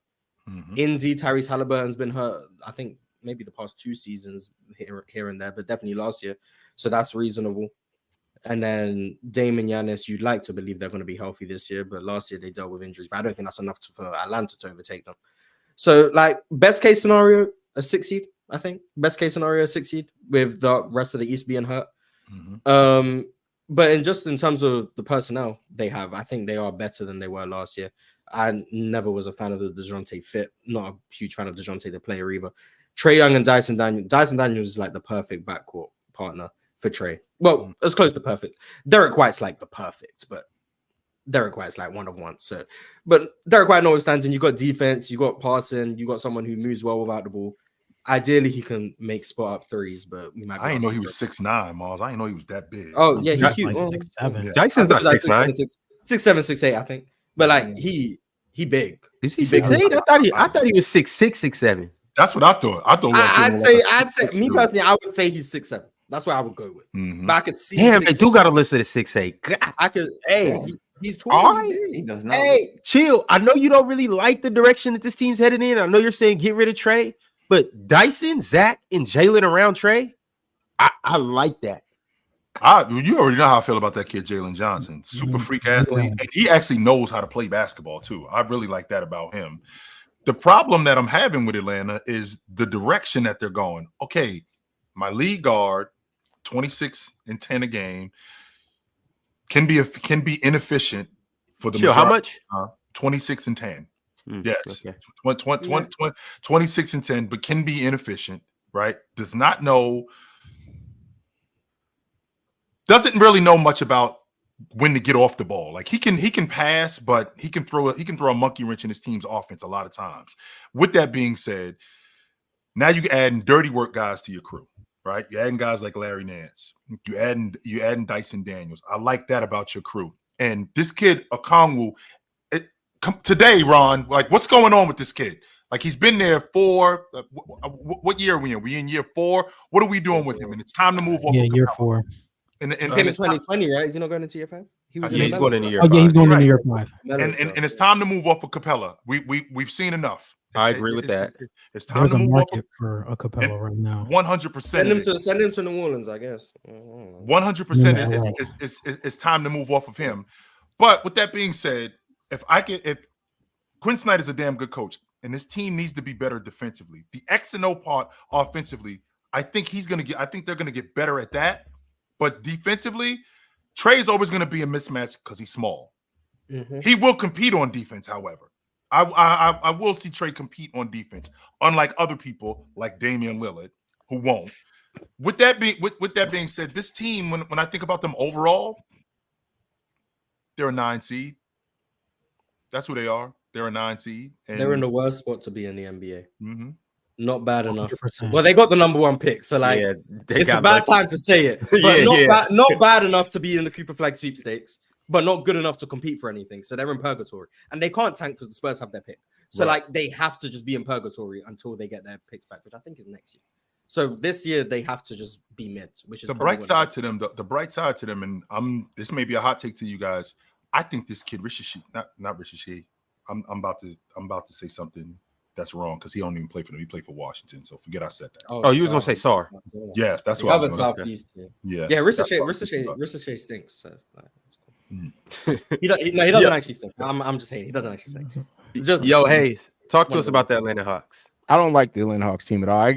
Indy, Tyrese Halliburton's been hurt, I think maybe the past 2 seasons here and there, but definitely last year. So that's reasonable. And then Dame and Giannis, you'd like to believe they're going to be healthy this year, but last year they dealt with injuries. But I don't think that's enough for Atlanta to overtake them. So, like, best case scenario, a 6 seed, I think. Best case scenario, a 6 seed, with the rest of the East being hurt. But in terms of the personnel they have, I think they are better than they were last year. I never was a fan of the DeJounte fit. Not a huge fan of DeJounte, the player, either. Trae Young and Dyson Daniels. Dyson Daniels is like the perfect backcourt partner for Trae. Well, as close to perfect. Derek White's like the perfect, but Derek White's like one of one. So, but Derek White notwithstanding, you got defense, you got passing, you got someone who moves well without the ball. Ideally, he can make spot up threes, but we might. I didn't know he was 6'9", Mars. I didn't know he was that big. Oh yeah, he's cute. Like 6'7". Dyson's not 6'9", 6'7", 6'8", I think. But like he big. Is he 6'8"? I thought he was 6'6", 6'7". That's what I thought. I'd say me personally, I would say he's 6'7". That's what I would go with. But I could see. Damn, they do got to listen to 6'8". I could. Hey, he's tall. All right. He does not. Hey, chill. I know you don't really like the direction that this team's headed in. I know you're saying get rid of Trae, but Dyson, Zach, and Jalen around Trae, I like that. You already know how I feel about that kid, Jalen Johnson. Super freak athlete. And he actually knows how to play basketball, too. I really like that about him. The problem that I'm having with Atlanta is the direction that they're going. Okay, my lead guard, 26 and 10 a game, can be inefficient for the Chill, how much? 26 and 10. Yes. Okay. 26 and 10, but can be inefficient, right? Doesn't really know much about when to get off the ball. Like he can pass, but he can throw a monkey wrench in his team's offense a lot of times. With that being said, now you're adding dirty work guys to your crew, right? You're adding guys like Larry Nance. You adding Dyson Daniels. I like that about your crew. And this kid Okongwu, today, Ron, like what's going on with this kid? Like he's been there for what year are we in? We in year 4. What are we doing with him? And it's time to move on. Yeah, year 4. In 2020, right? Is he not going into year 5? He's going into year 5. Oh, yeah, he's going into year 5. And it's time to move off of Capella. We've seen enough. I agree with that. It's time to move market for a Capella right now. 100%. Send him to New Orleans, I guess. 100% it's time to move off of him. But with that being said, if Quinn Snyder's a damn good coach, and this team needs to be better defensively. The X and O part offensively, I think they're gonna get better at that. But defensively, Trae is always gonna be a mismatch because he's small. He will compete on defense, however. I will see Trae compete on defense, unlike other people like Damian Lillard, who won't. With that being said, this team, when I think about them overall, they're a 9 seed. That's who they are. They're a 9 seed. And they're in the worst spot to be in the NBA. Not bad enough. 100%. Well, they got the number 1 pick, so like it's a bad time to say it. But not bad enough to be in the Cooper Flag sweepstakes, but not good enough to compete for anything. So they're in purgatory, and they can't tank because the Spurs have their pick. So like they have to just be in purgatory until they get their picks back, which I think is next year. So this year they have to just be mid, which is the bright side to them. The bright side to them, and this may be a hot take to you guys. I think this kid Rishi, not Rishi. I'm about to say something that's wrong because he don't even play for them. He played for Washington, so forget I said that. Oh, you was gonna say Sar? Yes, that's what I was gonna say. Yeah. Rishi stinks. So, he doesn't actually stink. I'm just saying he doesn't actually stink. Just hey, talk to us about the Atlanta Hawks. I don't like the Atlanta Hawks team at all. I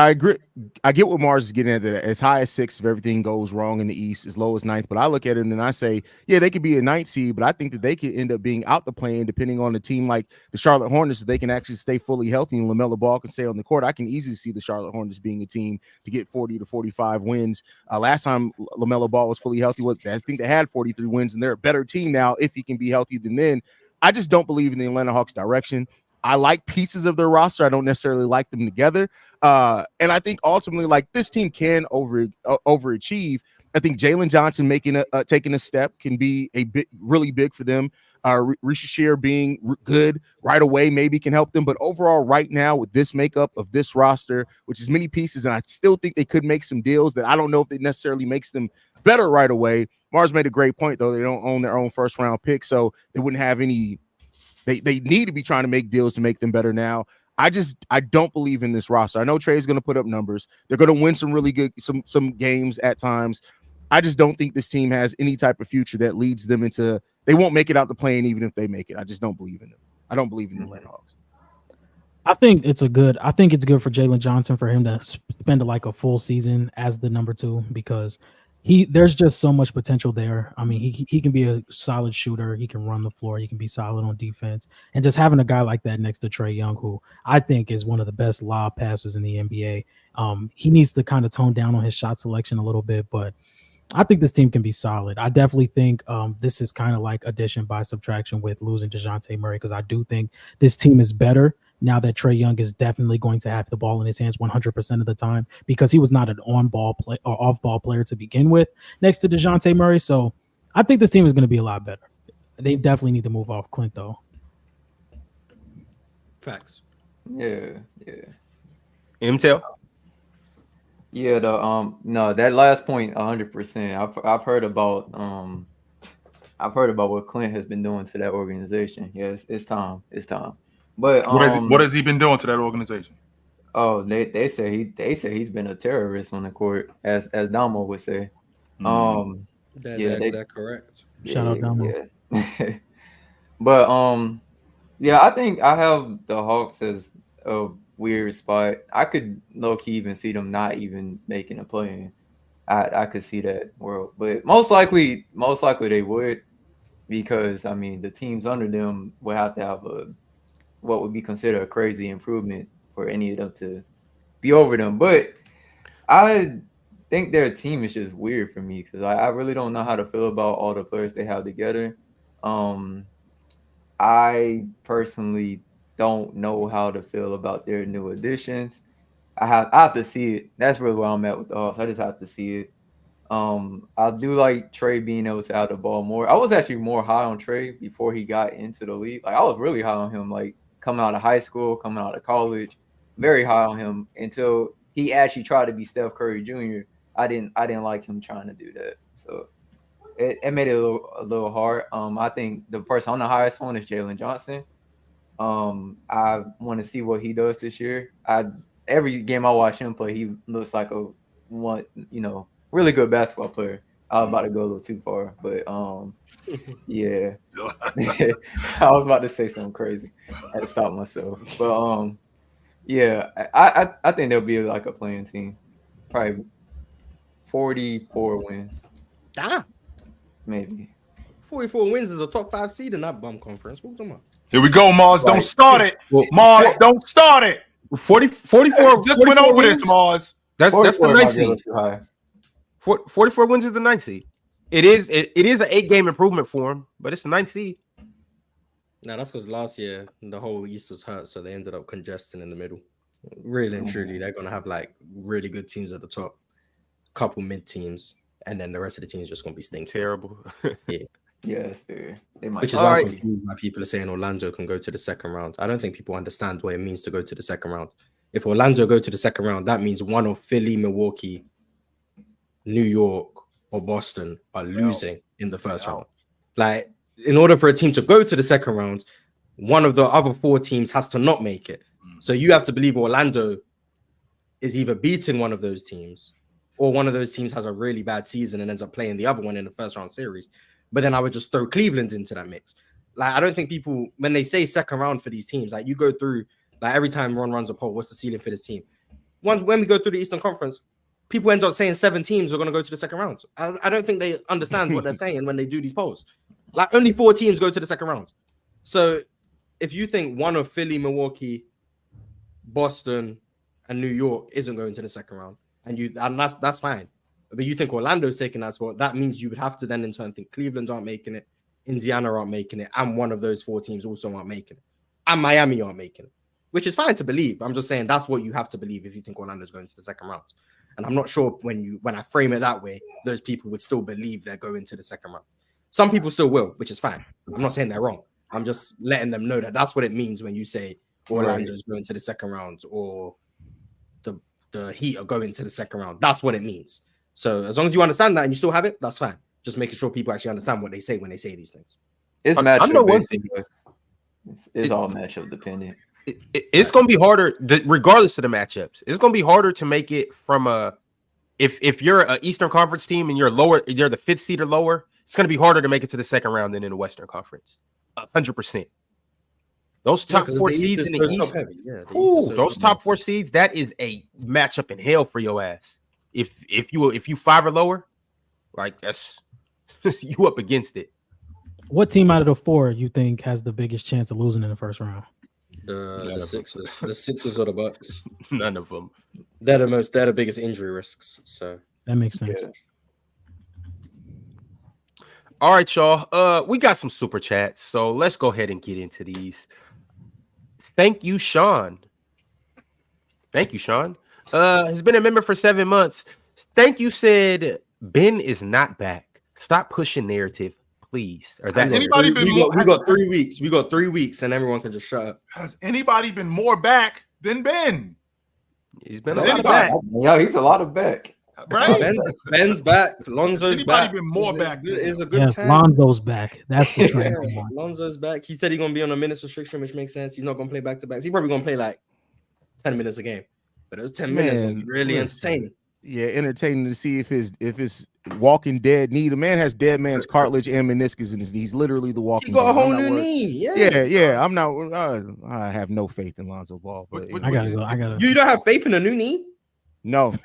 agree. I get what Mars is getting at. That as high as 6 if everything goes wrong in the East, as low as 9th. But I look at it and I say, yeah, they could be a 9th seed, but I think that they could end up being out the play-in depending on the team like the Charlotte Hornets. If they can actually stay fully healthy and LaMelo Ball can stay on the court, I can easily see the Charlotte Hornets being a team to get 40 to 45 wins. Last time LaMelo Ball was fully healthy, I think they had 43 wins, and they're a better team now if he can be healthy than then. I just don't believe in the Atlanta Hawks direction. I like pieces of their roster. I don't necessarily like them together. And I think ultimately, like, this team can overachieve. I think Jalen Johnson taking a step can be really big for them. Risha Shear being good right away maybe can help them, but overall right now with this makeup of this roster, which is many pieces, and I still think they could make some deals that I don't know if it necessarily makes them better right away. Mars made a great point though. They don't own their own first round pick, so they wouldn't have any. They need to be trying to make deals to make them better now. I don't believe in this roster. I know Trey's going to put up numbers. They're going to win some really good some games at times. I just don't think this team has any type of future that leads them into. They won't make it out the plane even if they make it. I just don't believe in them. I don't believe in the Atlanta Hawks. I think it's good for Jalen Johnson for him to spend like a full season as the number 2 because there's just so much potential there. I mean, he can be a solid shooter. He can run the floor. He can be solid on defense. And just having a guy like that next to Trae Young, who I think is one of the best lob passers in the NBA, he needs to kind of tone down on his shot selection a little bit, but I think this team can be solid. I definitely think this is kind of like addition by subtraction with losing DeJounte Murray because I do think this team is better now that Trae Young is definitely going to have the ball in his hands 100% of the time because he was not an on-ball play or off-ball player to begin with next to DeJounte Murray. So I think this team is going to be a lot better. They definitely need to move off Clint, though. Facts. Yeah. Intel. Yeah, no, that last point, 100%. I've heard about what Clint has been doing to that organization. Yeah, it's time. But what has he been doing to that organization? Oh, they say he's been a terrorist on the court, as Damo would say. They're correct. Shout out Damo. Yeah. But yeah, I think I have the Hawks as a weird spot. I could low-key even see them not even making a play-in. I could see that world, but most likely they would, because I mean the teams under them would have to have what would be considered a crazy improvement for any of them to be over them. But I think their team is just weird for me because I really don't know how to feel about all the players they have together. I personally don't know how to feel about their new additions. I have to see it. That's really where I'm at with the Hawks. I just have to see it. I do like Trae being able to have the ball more. I was actually more high on Trae before he got into the league. Like I was really high on him, like coming out of high school, coming out of college, very high on him until he actually tried to be Steph Curry Jr. I didn't like him trying to do that. So it made it a little hard. I think the person on the highest one is Jalen Johnson. I want to see what he does this year. Every game I watch him play, he looks like a really good basketball player. I was about to go a little too far, but yeah. I was about to say something crazy. I had to stop myself. But yeah, I think there'll be like a playing team. Probably 44 wins. Damn. Maybe. 44 wins in the top 5 seed in that bum conference. What was talking about? Here we go, Mars. Don't start it. Mars, don't start it. 44 just went over this, Mars. That's the 9th seed. 44 wins is the 9th seed. It is an 8-game improvement for him, but it's the 9th seed. No, that's because last year the whole East was hurt, so they ended up congesting in the middle. Really and truly, they're gonna have like really good teams at the top, couple mid teams, and then the rest of the teams just gonna be stinking. Terrible. Yeah, that's fair. Which is why I'm confused why people are saying Orlando can go to the second round. I don't think people understand what it means to go to the second round. If Orlando go to the second round, that means one of Philly, Milwaukee, New York, or Boston are losing in the first round. Like, in order for a team to go to the second round, one of the other 4 teams has to not make it. So you have to believe Orlando is either beating one of those teams or one of those teams has a really bad season and ends up playing the other one in the first round series. But then I would just throw Cleveland into that mix. Like, I don't think people, when they say second round for these teams, like you go through, like every time Ron runs a poll, what's the ceiling for this team? When we go through the Eastern Conference, people end up saying 7 teams are going to go to the second round. I don't think they understand what they're saying when they do these polls. Like, only 4 teams go to the second round. So if you think one of Philly, Milwaukee, Boston, and New York isn't going to the second round, and that's fine. But you think Orlando's taking that spot, that means you would have to then in turn think Cleveland aren't making it, Indiana aren't making it, and one of those 4 teams also aren't making it. And Miami aren't making it. Which is fine to believe. I'm just saying that's what you have to believe if you think Orlando's going to the second round. And I'm not sure when I frame it that way, those people would still believe they're going to the second round. Some people still will, which is fine. I'm not saying they're wrong. I'm just letting them know that that's what it means when you say Orlando's going to the second round or the Heat are going to the second round. That's what it means. So as long as you understand that and you still have it, that's fine. Just making sure people actually understand what they say when they say these things. It's matchup. I know one thing. It's all matchup dependent. It's going to be harder, regardless of the matchups. It's going to be harder to make it from if you're an Eastern Conference team and you're the 5th seed or lower, it's going to be harder to make it to the second round than in the Western Conference. 100%. Those top 4 seeds in the East, those top 4 seeds, that is a matchup in hell for your ass. If you 5 or lower, like that's you up against it. What team out of the 4 you think has the biggest chance of losing in the first round? The Sixers. The Sixers or the Bucks. None of them. They're the biggest injury risks. So that makes sense. Yeah. All right, y'all. We got some super chats, so let's go ahead and get into these. Thank you, Sean. Has been a member for 7 months. Thank you. Said Ben is not back. Stop pushing narrative, please. Or that anybody been? We got 3 weeks. We got 3 weeks, and everyone can just shut up. Has anybody been more back than Ben? He's been a lot back. Yeah, he's a lot of back. Right? Ben's back. Lonzo's back. Been more back. Is a good time. Lonzo's back. That's the trend. Lonzo's back. He said he's gonna be on a minutes restriction, which makes sense. He's not gonna play back to backs. He's probably gonna play like 10 minutes a game. But those 10 minutes will be really entertaining. Yeah, entertaining to see if his Walking Dead knee. The man has dead man's cartilage and meniscus in his knee. He's literally the Walking Dead. He got a whole new knee. Yeah. I'm not. I have no faith in Lonzo Ball. But I gotta. You don't have faith in a new knee? No.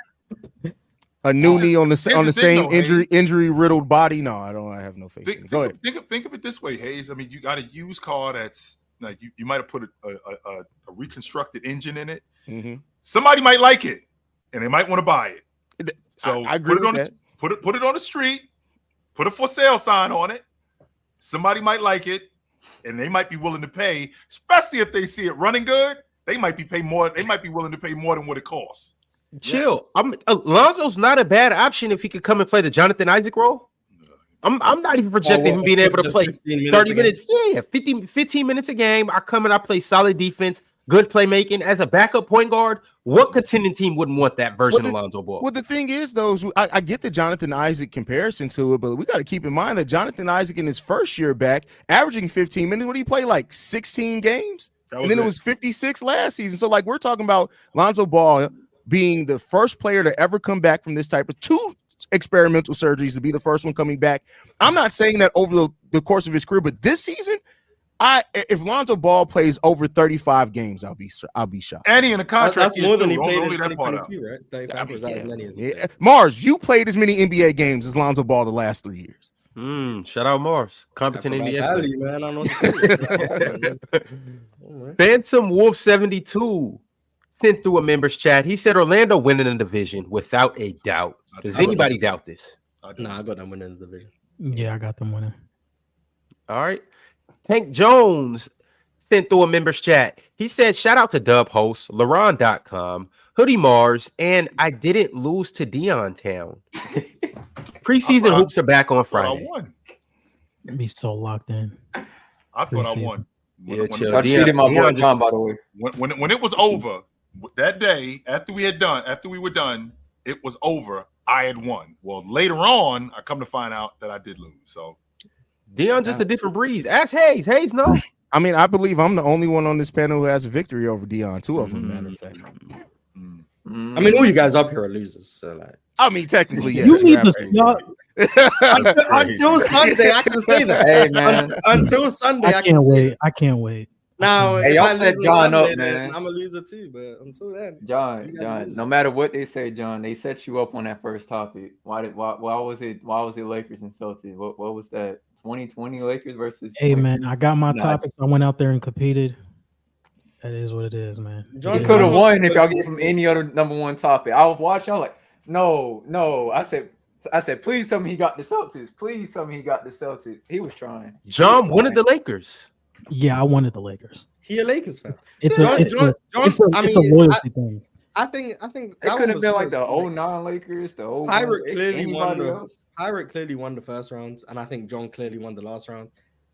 A new knee on the same injury riddled body. No, I don't. I have no faith. Go ahead. Think of it this way, Hayes. I mean, you got a used car that's like you might have put a reconstructed engine in it. Mm-hmm. Somebody might like it, and they might want to buy it. So I agree with that. Put it on the street. Put a for sale sign on it. Somebody might like it, and they might be willing to pay. Especially if they see it running good, they might be more. They might be willing to pay more than what it costs. Chill. Yes. Lonzo's not a bad option if he could come and play the Jonathan Isaac role. I'm not even projecting him being able to play 30 minutes. Yeah, 15 minutes a game. I come and I play solid defense, good playmaking. As a backup point guard, what contending team wouldn't want that version of Lonzo Ball? Well, the thing is, though, I get the Jonathan Isaac comparison to it, but we got to keep in mind that Jonathan Isaac in his first year back, averaging 15 minutes, what did he play, like 16 games? And then it was 56 last season. So, like, we're talking about Lonzo Ball being the first player to ever come back from this type of 2 experimental surgeries to be the first one coming back. I'm not saying that over the course of his career, but this season, if Lonzo Ball plays over 35 games, I'll be shocked. And he in a contract. That's more than he played in 2022, right? 35 Mars, you played as many NBA games as Lonzo Ball the last 3 years. Shout out Mars, competent NBA value, man. I don't know. Phantom Wolf 72 sent through a members chat. He said Orlando winning the division without a doubt. Does anybody doubt this? Nah, I got them winning the division. Yeah, I got them winning. All right. Tank Jones sent through a members chat. He said, shout out to Dub host, LaRon.com, Hoodie Mars, and I didn't lose to Dion Town. Preseason hoops are back on Friday. I won. Be so locked in. I thought I won. I cheated my boy Tom, by the way. When it was over that day, after we were done, it was over. I had won. Well, later on, I come to find out that I did lose. So Dion just a different breeze. Ask Hayes. Hayes, no. I mean, I believe I'm the only one on this panel who has a victory over Dion. 2 of them, matter of fact. I mean, all you guys up here are losers. So, like, I mean, technically, yes. You need to until Sunday, I can say that. Hey, man. Until Sunday, I can't wait. I can't wait. Now, hey, y'all set John Sunday, up, man. I'm a loser too, but until then, John, no matter what they say, John, they set you up on that first topic. Why was it Lakers and Celtics? What was that? 2020 Lakers versus. Hey, man, I got my topics. I went out there and competed. That is what it is, man. John could have won if y'all gave him any other number 1 topic. I was watching. I was like, no. I said, please tell me he got the Celtics. Please tell me he got the Celtics. He was trying. John wanted the Lakers. Yeah, I wanted the Lakers. He a Lakers fan. It's a loyalty thing. I think it could have been like the 09 Lakers, the 01. Pirate clearly won else. Pirate clearly won the first round, and I think John clearly won the last round.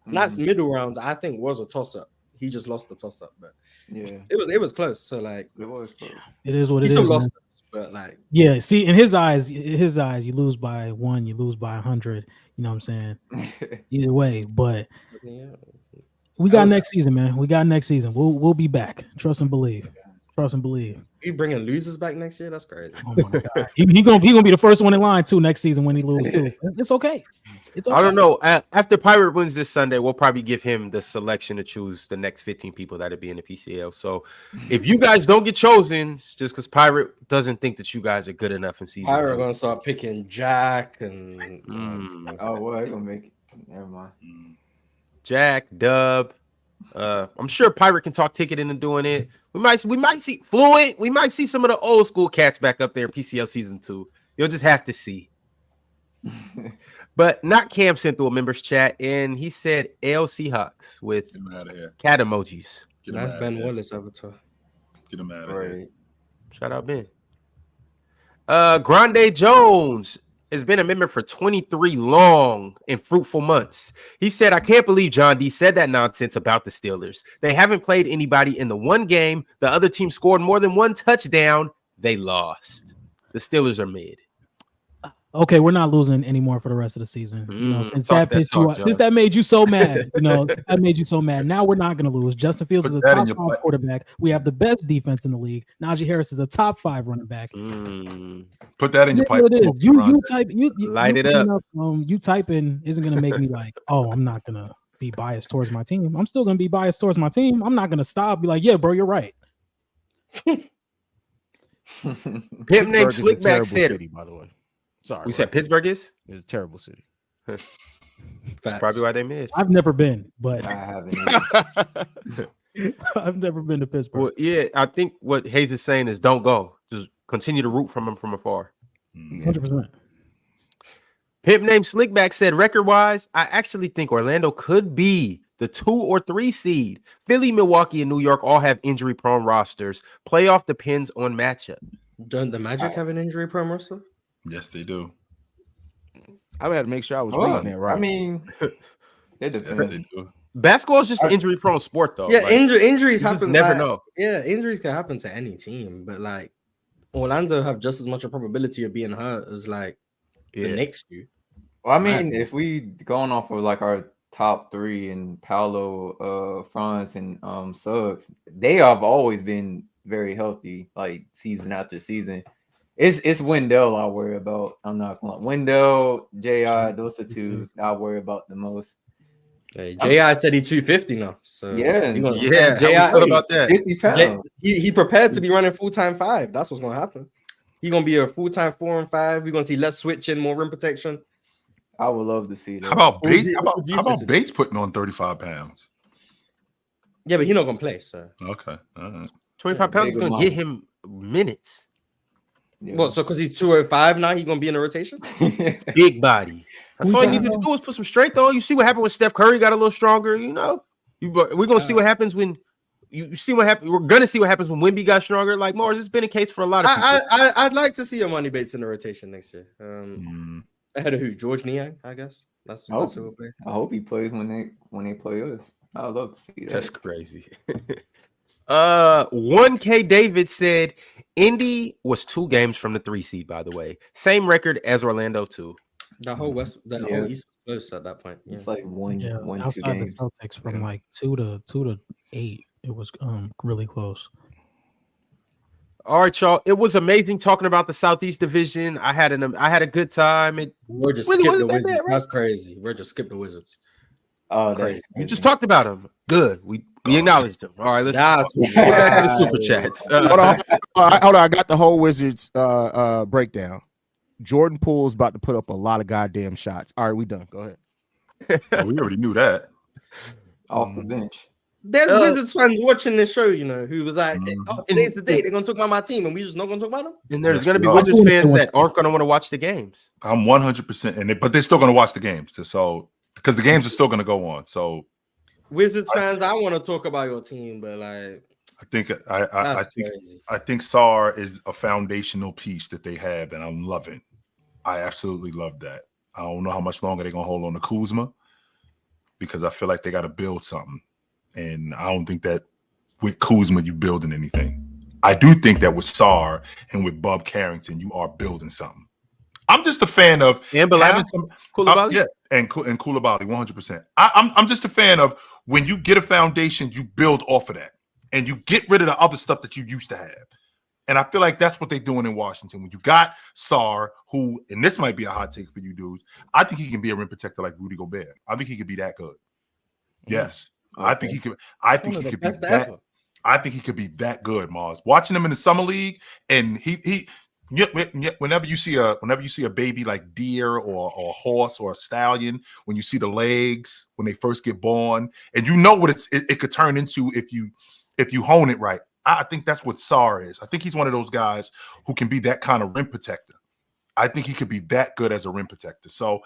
And that's middle round. I think was a toss up. He just lost the toss up, but yeah, it was close. So like it was close. It is what it is. He still lost, but like yeah. See, in his eyes, you lose by 1, you lose by 100. You know what I'm saying? Either way, but we got next season, man. We got next season. We'll be back. Trust and believe. Trust and believe. You bringing losers back next year? That's crazy. Oh my God. he gonna be the first one in line too next season when he loses too. It's okay. It's okay. I don't know. After Pirate wins this Sunday, we'll probably give him the selection to choose the next 15 people that'll be in the PCL. So if you guys don't get chosen, it's just because Pirate doesn't think that you guys are good enough in season. Pirate gonna start picking Jack and oh well, they're gonna make it. Never mind. Jack, Dub. I'm sure Pirate can talk ticket into doing it. We might see Fluent. We might see some of the old school cats back up there in PCL season 2. You'll just have to see. But not Cam sent through a members chat, and he said L Seahawks with cat emojis. That's Ben Wallace avatar. Get him out of here. Shout out Ben. Grande Jones has been a member for 23 long and fruitful months. He said, I can't believe John D said that nonsense about the Steelers. They haven't played anybody in the one game. The other team scored more than one touchdown. They lost. The Steelers are mid. Okay, we're not losing anymore for the rest of the season. You know, since that made you so mad, that made you so mad. Now we're not going to lose. Justin Fields is a top 5 quarterback. We have the best defense in the league. Najee Harris is a top 5 running back. Put that in your pipe. You type. Light it up. You typing isn't going to make me like, oh, I'm not going to be biased towards my team. I'm still going to be biased towards my team. I'm not going to stop. Be like, yeah, bro, you're right. Pimp named Slickback said, city, by the way. Sorry. We said Pittsburgh is? It's a terrible city. That's probably why they made. I've never been, but I haven't. I've never been to Pittsburgh. Well, yeah, I think what Hayes is saying is don't go. Just continue to root from him from afar. 100%. Pimp named Slickback said, record-wise, I actually think Orlando could be the 2 or 3 seed. Philly, Milwaukee, and New York all have injury-prone rosters. Playoff depends on matchup. Don't the Magic have an injury-prone roster? Yes, they do. I had to make sure I was reading that right. I mean, they do. Basketball is just an injury-prone sport, though. Yeah, like, injuries happen. Just never know. Yeah, injuries can happen to any team, but like Orlando have just as much a probability of being hurt as like the Knicks do. Well, I mean, if we going off of like our top 3 and Paolo, Franz, and Suggs, they have always been very healthy, like season after season. It's Wendell I worry about. I'm not gonna lie. Wendell, JI, those are 2 I worry about the most. Hey, JI said he's 250 now. So yeah. JI, how you feel about that? 50 pounds. He prepared to be running full-time 5. That's what's gonna happen. He's gonna be a full-time 4 and 5. We're gonna see less switching, more rim protection. I would love to see that. How about Bates? How about Bates putting on 35 pounds? Yeah, but he's not gonna play. So okay, all right. 25 pounds is gonna get him minutes. Yeah. Well, so because he's 205 now, he's gonna be in the rotation. Big body. That's all you need to do is put some strength on. You see what happened when Steph Curry got a little stronger. You know, we're gonna see what happens when you see what happens. We're gonna see what happens when Wemby got stronger. Like Morris, it's been a case for a lot of people. I'd like to see Money Bates in the rotation next year. Ahead of who? George Niang, I guess. That's who will play. I hope he plays when they play us. I'd love to see that. That's crazy. 1K David said Indy was 2 games from the 3 seed, by the way. Same record as Orlando, too. The whole West, whole East was close at that point. Yeah. It's like one, 2 outside games. the Celtics from like 2 to 8. It was really close. All right, y'all. It was amazing talking about the Southeast Division. I had a good time. We're just skip the Wizards. Bad, right? That's crazy. We're just skip the Wizards. Oh, crazy. You just talked about them. Good. We acknowledged them. All right, let's get back to the super chats. Hold on. I got the whole Wizards breakdown. Jordan Poole's about to put up a lot of goddamn shots. All right, we done. Go ahead. We already knew that. Off the bench. There's Wizards fans watching this show, who was like, today's the day they're gonna talk about my team, and we just not gonna talk about them. And there's gonna be Wizards fans that aren't gonna want to watch the games. I'm 100% in it, but they're still gonna watch the games. So because the games are still gonna go on. So Wizards fans, I want to talk about your team, but like I think Sarr is a foundational piece that they have, and I'm loving. I absolutely love that. I don't know how much longer they're gonna hold on to Kuzma because I feel like they got to build something, and I don't think that with Kuzma you building anything. I do think that with Sarr and with Bob Carrington you are building something. I'm just a fan of having some Koulibaly? and Koulibaly 100%. I'm just a fan of when you get a foundation, you build off of that, and you get rid of the other stuff that you used to have. And I feel like that's what they're doing in Washington. When you got Sarr, who, and this might be a hot take for you dudes, I think he can be a rim protector like Rudy Gobert. I think he could be that good. Yes, okay. I think he could. I think he could be that. Ever. I think he could be that good, Mars. Watching him in the summer league, and he whenever you see a baby like deer or a horse or a stallion, when you see the legs when they first get born, and you know what it could turn into if you hone it right. I think that's what Sarr is. I think he's one of those guys who can be that kind of rim protector. I think he could be that good as a rim protector. So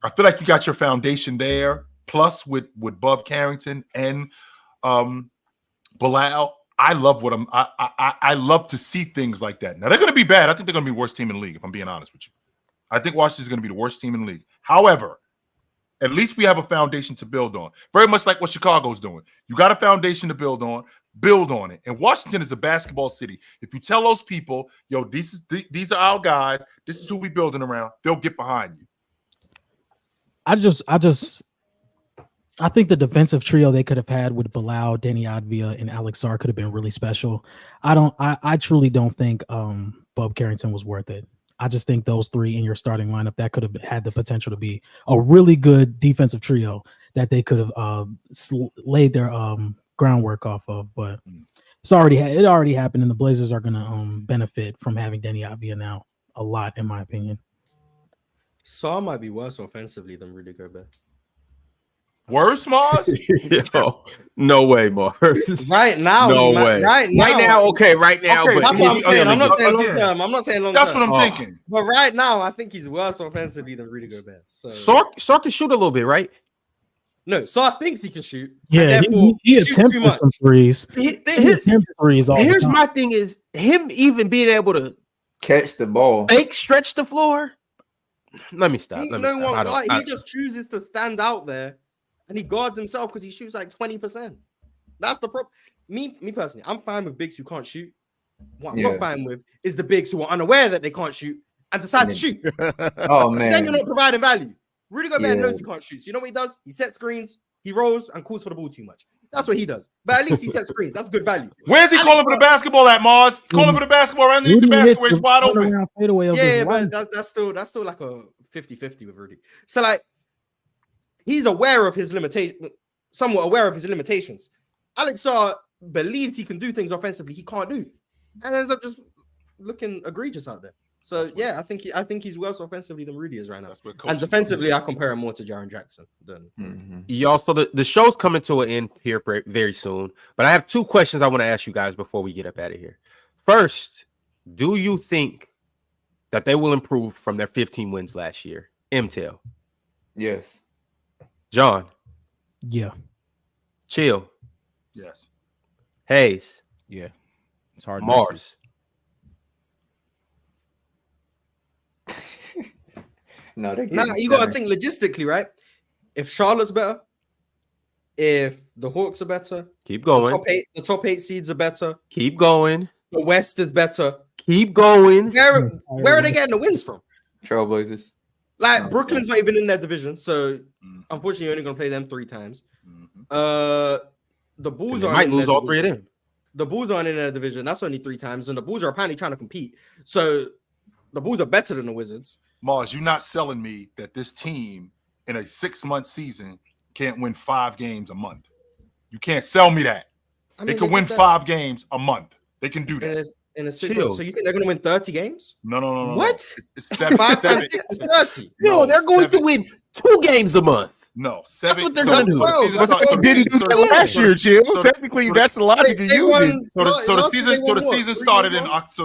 I feel like you got your foundation there. Plus with Bob Carrington and Bilal, I love what I love to see things like that. Now they're going to be bad. I think they're going to be the worst team in the league, if I'm being honest with you. I think Washington's going to be the worst team in the league. However, at least we have a foundation to build on. Very much like what Chicago's doing. You got a foundation to build on it. And Washington is a basketball city. If you tell those people, yo, these are our guys, this is who we building around, they'll get behind you. I think the defensive trio they could have had with Bilal, Danny Advia, and Alex Sarr could have been really special. I truly don't think Bob Carrington was worth it. I just think those three in your starting lineup, that could have had the potential to be a really good defensive trio that they could have laid their groundwork off of. But it already happened, and the Blazers are going to benefit from having Danny Advia now a lot, in my opinion. Sarr might be worse offensively than Rudy Gobert. Worse, Mars? Yo, no way, Mars. Right now, no way. Right now, okay, right now. Okay, but that's what I'm saying. I'm not saying long term. I'm not saying long term. That's what I'm thinking. But right now, I think he's worse offensively than Rudy Gobert. So Sarr can shoot a little bit, right? No, Sarr thinks he can shoot. Yeah, he attempts some threes. Here's my thing: is him even being able to catch the ball, stretch the floor. Let me stop. He just chooses to stand out there. And he guards himself because he shoots like 20%. That's the problem. Me personally, I'm fine with bigs who can't shoot. What I'm not fine with is the bigs who are unaware that they can't shoot and decide to shoot. Oh, man. Then you're not providing value. Rudy Gobert knows he can't shoot. So you know what he does? He sets screens, he rolls, and calls for the ball too much. That's what he does. But at least he sets screens. That's good value. Where's he calling for the basketball at, Mars? Calling for the basketball right underneath the basketball. He's wide open. Yeah, but that's still like a 50-50 with Rudy. So like, he's aware of his limitation, somewhat aware of his limitations. Alex Sarr believes he can do things offensively he can't do, and ends up just looking egregious out there. So yeah, I think he's worse offensively than Rudy is right now. And defensively, I compare him more to Jaren Jackson than. Y'all, so the show's coming to an end here very soon. But I have two questions I want to ask you guys before we get up out of here. First, do you think that they will improve from their 15 wins last year? MTEL. Yes. John. Yeah. Chill. Yes. Hayes. Yeah. It's hard. Mars. No, you gotta think logistically, right? If Charlotte's better, if the Hawks are better, keep going. The top eight seeds are better. Keep going. The West is better. Keep going. Where are they getting the wins from? Trailblazers. Like Brooklyn's not even in their division, so unfortunately, you're only gonna play them 3 times. The Bulls might lose all 3 of them. The Bulls aren't in their division. That's only 3 times, and the Bulls are apparently trying to compete. So the Bulls are better than the Wizards. Mars, you're not selling me that this team in a 6-month season can't win 5 games a month. You can't sell me that. They can win 5 games a month. They can do that. In a 6 months. So you think they're going to win 30 games? No. What? It's 7. 5 times 6 is 30. No, they're going to win 2 games a month. No, 7. That's what they're going to do. They didn't do that last year, Chill. Technically, that's the logic you're using. So the season started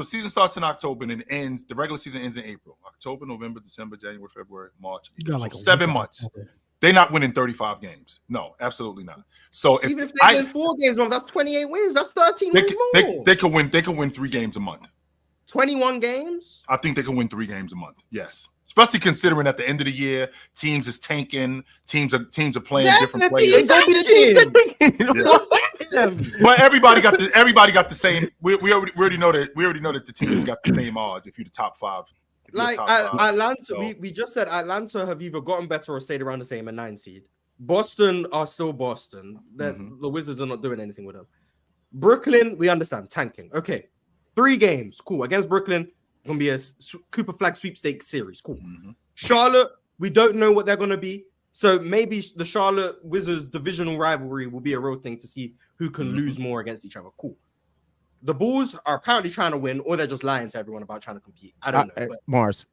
season starts in October and the regular season ends in April. October, November, December, January, February, March. So 7 months. They're not winning 35 games. No, absolutely not. So even if they win 4 games, that's 28 wins. That's 13 wins more. They can win. They can win 3 games a month. 21 games. I think they can win 3 games a month. Yes, especially considering at the end of the year, teams is tanking. Teams are playing different players. But everybody got the same. We already know that. We already know that the teams got the same odds. If you're the top 5. Like Atlanta, we just said Atlanta have either gotten better or stayed around the same at 9 seed. Boston are still Boston. The Wizards are not doing anything with them. Brooklyn, we understand, tanking. Okay, 3 games, cool. Against Brooklyn, gonna be a Cooper Flag sweepstakes series, cool. Charlotte, we don't know what they're gonna be. So maybe the Charlotte Wizards divisional rivalry will be a real thing to see who can lose more against each other. Cool. The Bulls are apparently trying to win, or they're just lying to everyone about trying to compete. I don't know. Mars,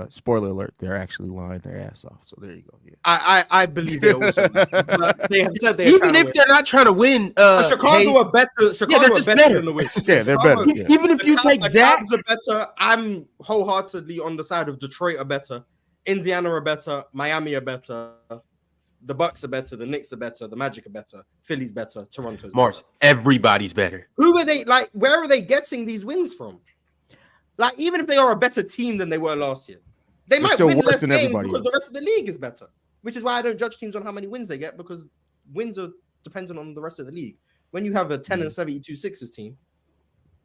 spoiler alert, they're actually lying their ass off. So there you go. Yeah. I believe they also but they have said they even if they're not trying to win. Chicago are better. Chicago they're are just better than the Wizards. Yeah, they're better. Yeah. Even if you take Zach, are better. I'm wholeheartedly on the side of Detroit are better. Indiana are better. Miami are better. The Bucks are better. The Knicks are better. The Magic are better. Philly's better. Toronto's better. Everybody's better. Who are they? Like, where are they getting these wins from? Like, even if they are a better team than they were last year, they might win less games because the rest of the league is better. Which is why I don't judge teams on how many wins they get, because wins are dependent on the rest of the league. When you have a 10 and 72 Sixers team,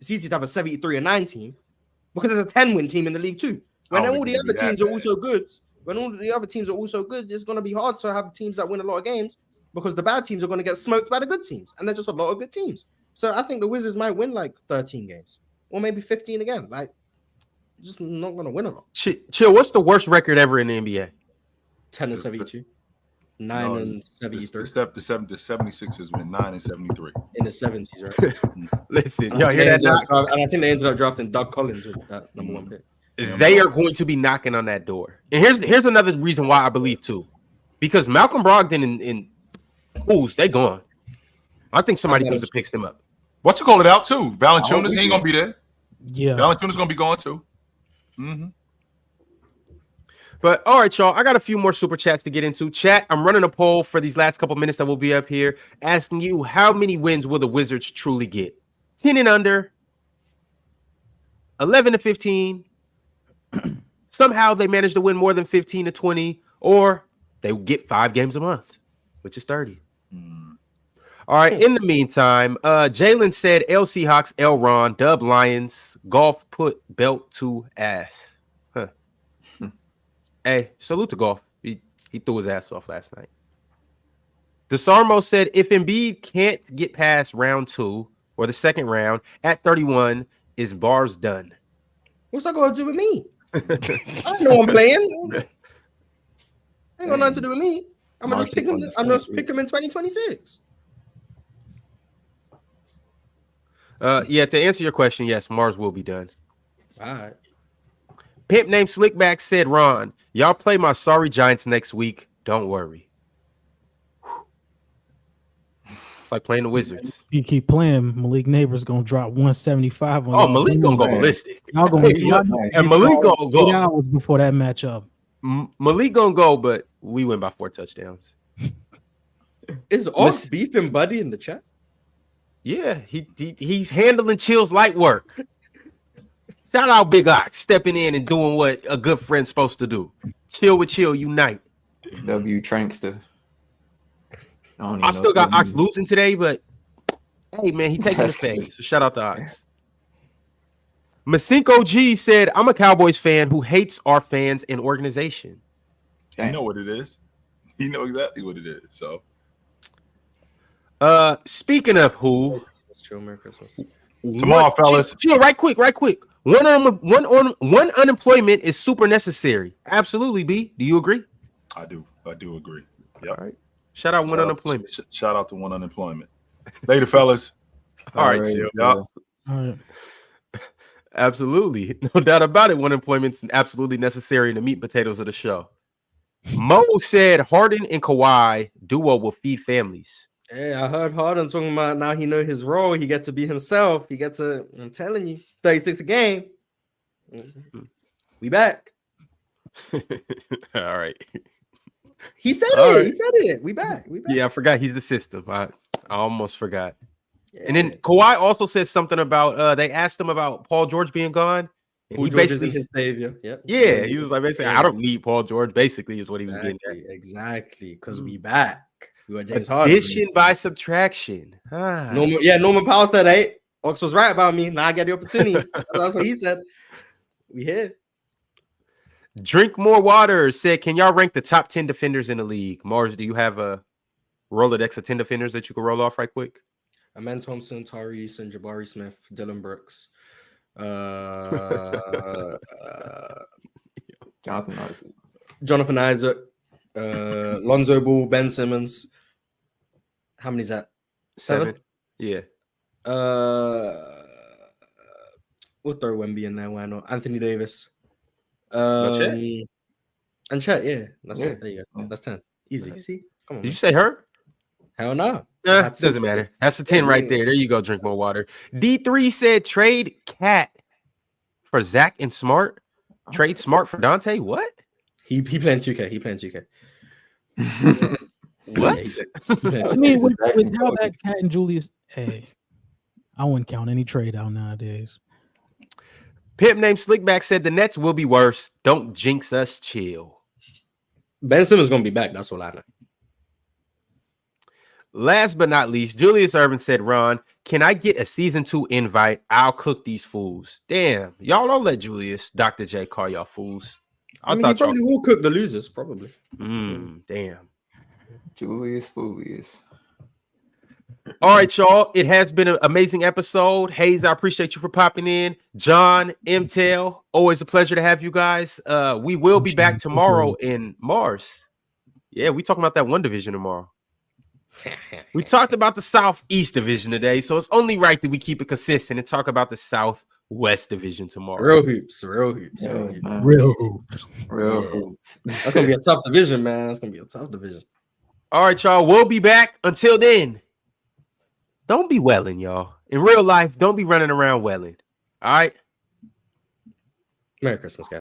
it's easy to have a 73 and 9 team because there's a 10-win team in the league too. When all the other teams are also good. When all the other teams are also good, it's going to be hard to have teams that win a lot of games because the bad teams are going to get smoked by the good teams. And there's just a lot of good teams. So I think the Wizards might win like 13 games or maybe 15 again. Like, just not going to win a lot. Chill, what's the worst record ever in the NBA? 10 and 72. 9 and 73. The 76ers win 9 and 73. In the 70s, right? Listen, y'all hear that? And I think they ended up drafting Doug Collins with that number 1 pick. They are going to be knocking on that door. And here's another reason why I believe too. Because Malcolm Brogdon and Bulls, they gone. I think somebody comes and picks them up. What you call it out too? Valanciunas, he ain't gonna be there. Yeah. Valanciunas gonna be gone too. But all right, y'all. I got a few more super chats to get into. Chat, I'm running a poll for these last couple minutes that will be up here, asking you how many wins will the Wizards truly get? 10 and under, 11 to 15. Somehow they manage to win more than 15 to 20, or they get 5 games a month, which is 30. All right. In the meantime, Jalen said L Seahawks, L Ron, Dub Lions, golf put belt to ass. Huh. Hey, salute to golf. He threw his ass off last night. DeSarmo said if Embiid can't get past round 2 or the second round at 31, is bars done. What's that got to do with me? I know I'm playing. Ain't got nothing to do with me. I'm gonna just pick him. I'm gonna pick him in 2026. Yeah. To answer your question, yes, Mars will be done. All right. Pimp named Slickback said, "Ron, y'all play my sorry Giants next week. Don't worry." It's like playing the Wizards. You keep playing, Malik Neighbors gonna drop 175 on. Oh, Malik gonna go ballistic. Y'all gonna and Malik gonna go 8 hours before that matchup. Malik gonna go, but we win by 4 touchdowns. Is Ox beefing Buddy in the chat? Yeah, he's handling Chill's light work. Shout out Big Ox stepping in and doing what a good friend's supposed to do. Chill with Chill, unite. W Trankster. I still got Ox losing today, but hey, man, he taking the face. So shout out to Ox. Masinko G said, I'm a Cowboys fan who hates our fans and organization. You know what it is. You know exactly what it is. So, speaking of who, Merry Christmas. Tomorrow, fellas. Chill, right quick. One unemployment is super necessary. Absolutely, B. Do you agree? I do agree. Yep. All right. Shout out one unemployment. Shout out to one unemployment. Later, fellas. All right, chill. All right. Absolutely. No doubt about it. One employment's absolutely necessary in the meat potatoes of the show. Mo said Harden and Kawhi duo will feed families. Hey, I heard Harden talking about now he know his role. He gets to be himself. He gets to, I'm telling you, 36 a game. We back. All right. He said it. Right. He said it. We back. Yeah, I forgot he's the system. I almost forgot. Yeah. And then Kawhi also said something about they asked him about Paul George being gone. And Paul he George basically is his savior. Yep. Yeah, he was like basically, I don't need Paul George. Basically, is what he was getting at. Exactly, because we back. We were James Harden. Addition by subtraction. Norman Powell said, "Hey, Ox was right about me. Now I get the opportunity." That's what he said. We here. Drink more water said, "Can y'all rank the top 10 defenders in the league?" Mars, do you have a Rolodex of 10 defenders that you can roll off right quick? Amen Thompson, Tyrese, and Jabari Smith, Dylan Brooks, Jonathan Isaac, Lonzo Ball, Ben Simmons. How many is that? 7? Yeah. We'll throw Wemby in there. Why not? Anthony Davis. And Chet. Yeah, that's it. There you go. That's 10. Easy. See? Come on. Did you say her? Hell no. Doesn't matter. That's a 10 right there. There you go. Drink more water. D3 said trade Cat for Zach and Smart. Trade Smart for Dante. What? He playing 2K. He playing 2K. What? I mean, with how that Cat and Julius, hey, I wouldn't count any trade out nowadays. Pimp named Slickback said the Nets will be worse. Don't jinx us. Chill. Ben Simmons gonna be back. That's all I know. Last but not least, Julius Irvin said, "Ron, can I get a season 2 invite? I'll cook these fools." Damn, y'all don't let Julius, Dr. J, call y'all fools. I mean, he probably will cook the losers, probably. Damn. Julius Foulius. All right, y'all. It has been an amazing episode. Hayes, I appreciate you for popping in. John, MTEL, always a pleasure to have you guys. We will be back tomorrow in Mars. Yeah, we talking about that one division tomorrow. We talked about the Southeast Division today, so it's only right that we keep it consistent and talk about the Southwest Division tomorrow. Real hoops. That's gonna be a tough division, man. That's gonna be a tough division. All right, y'all. We'll be back. Until then, don't be welling, y'all. In real life, don't be running around welling. All right. Merry Christmas, guys.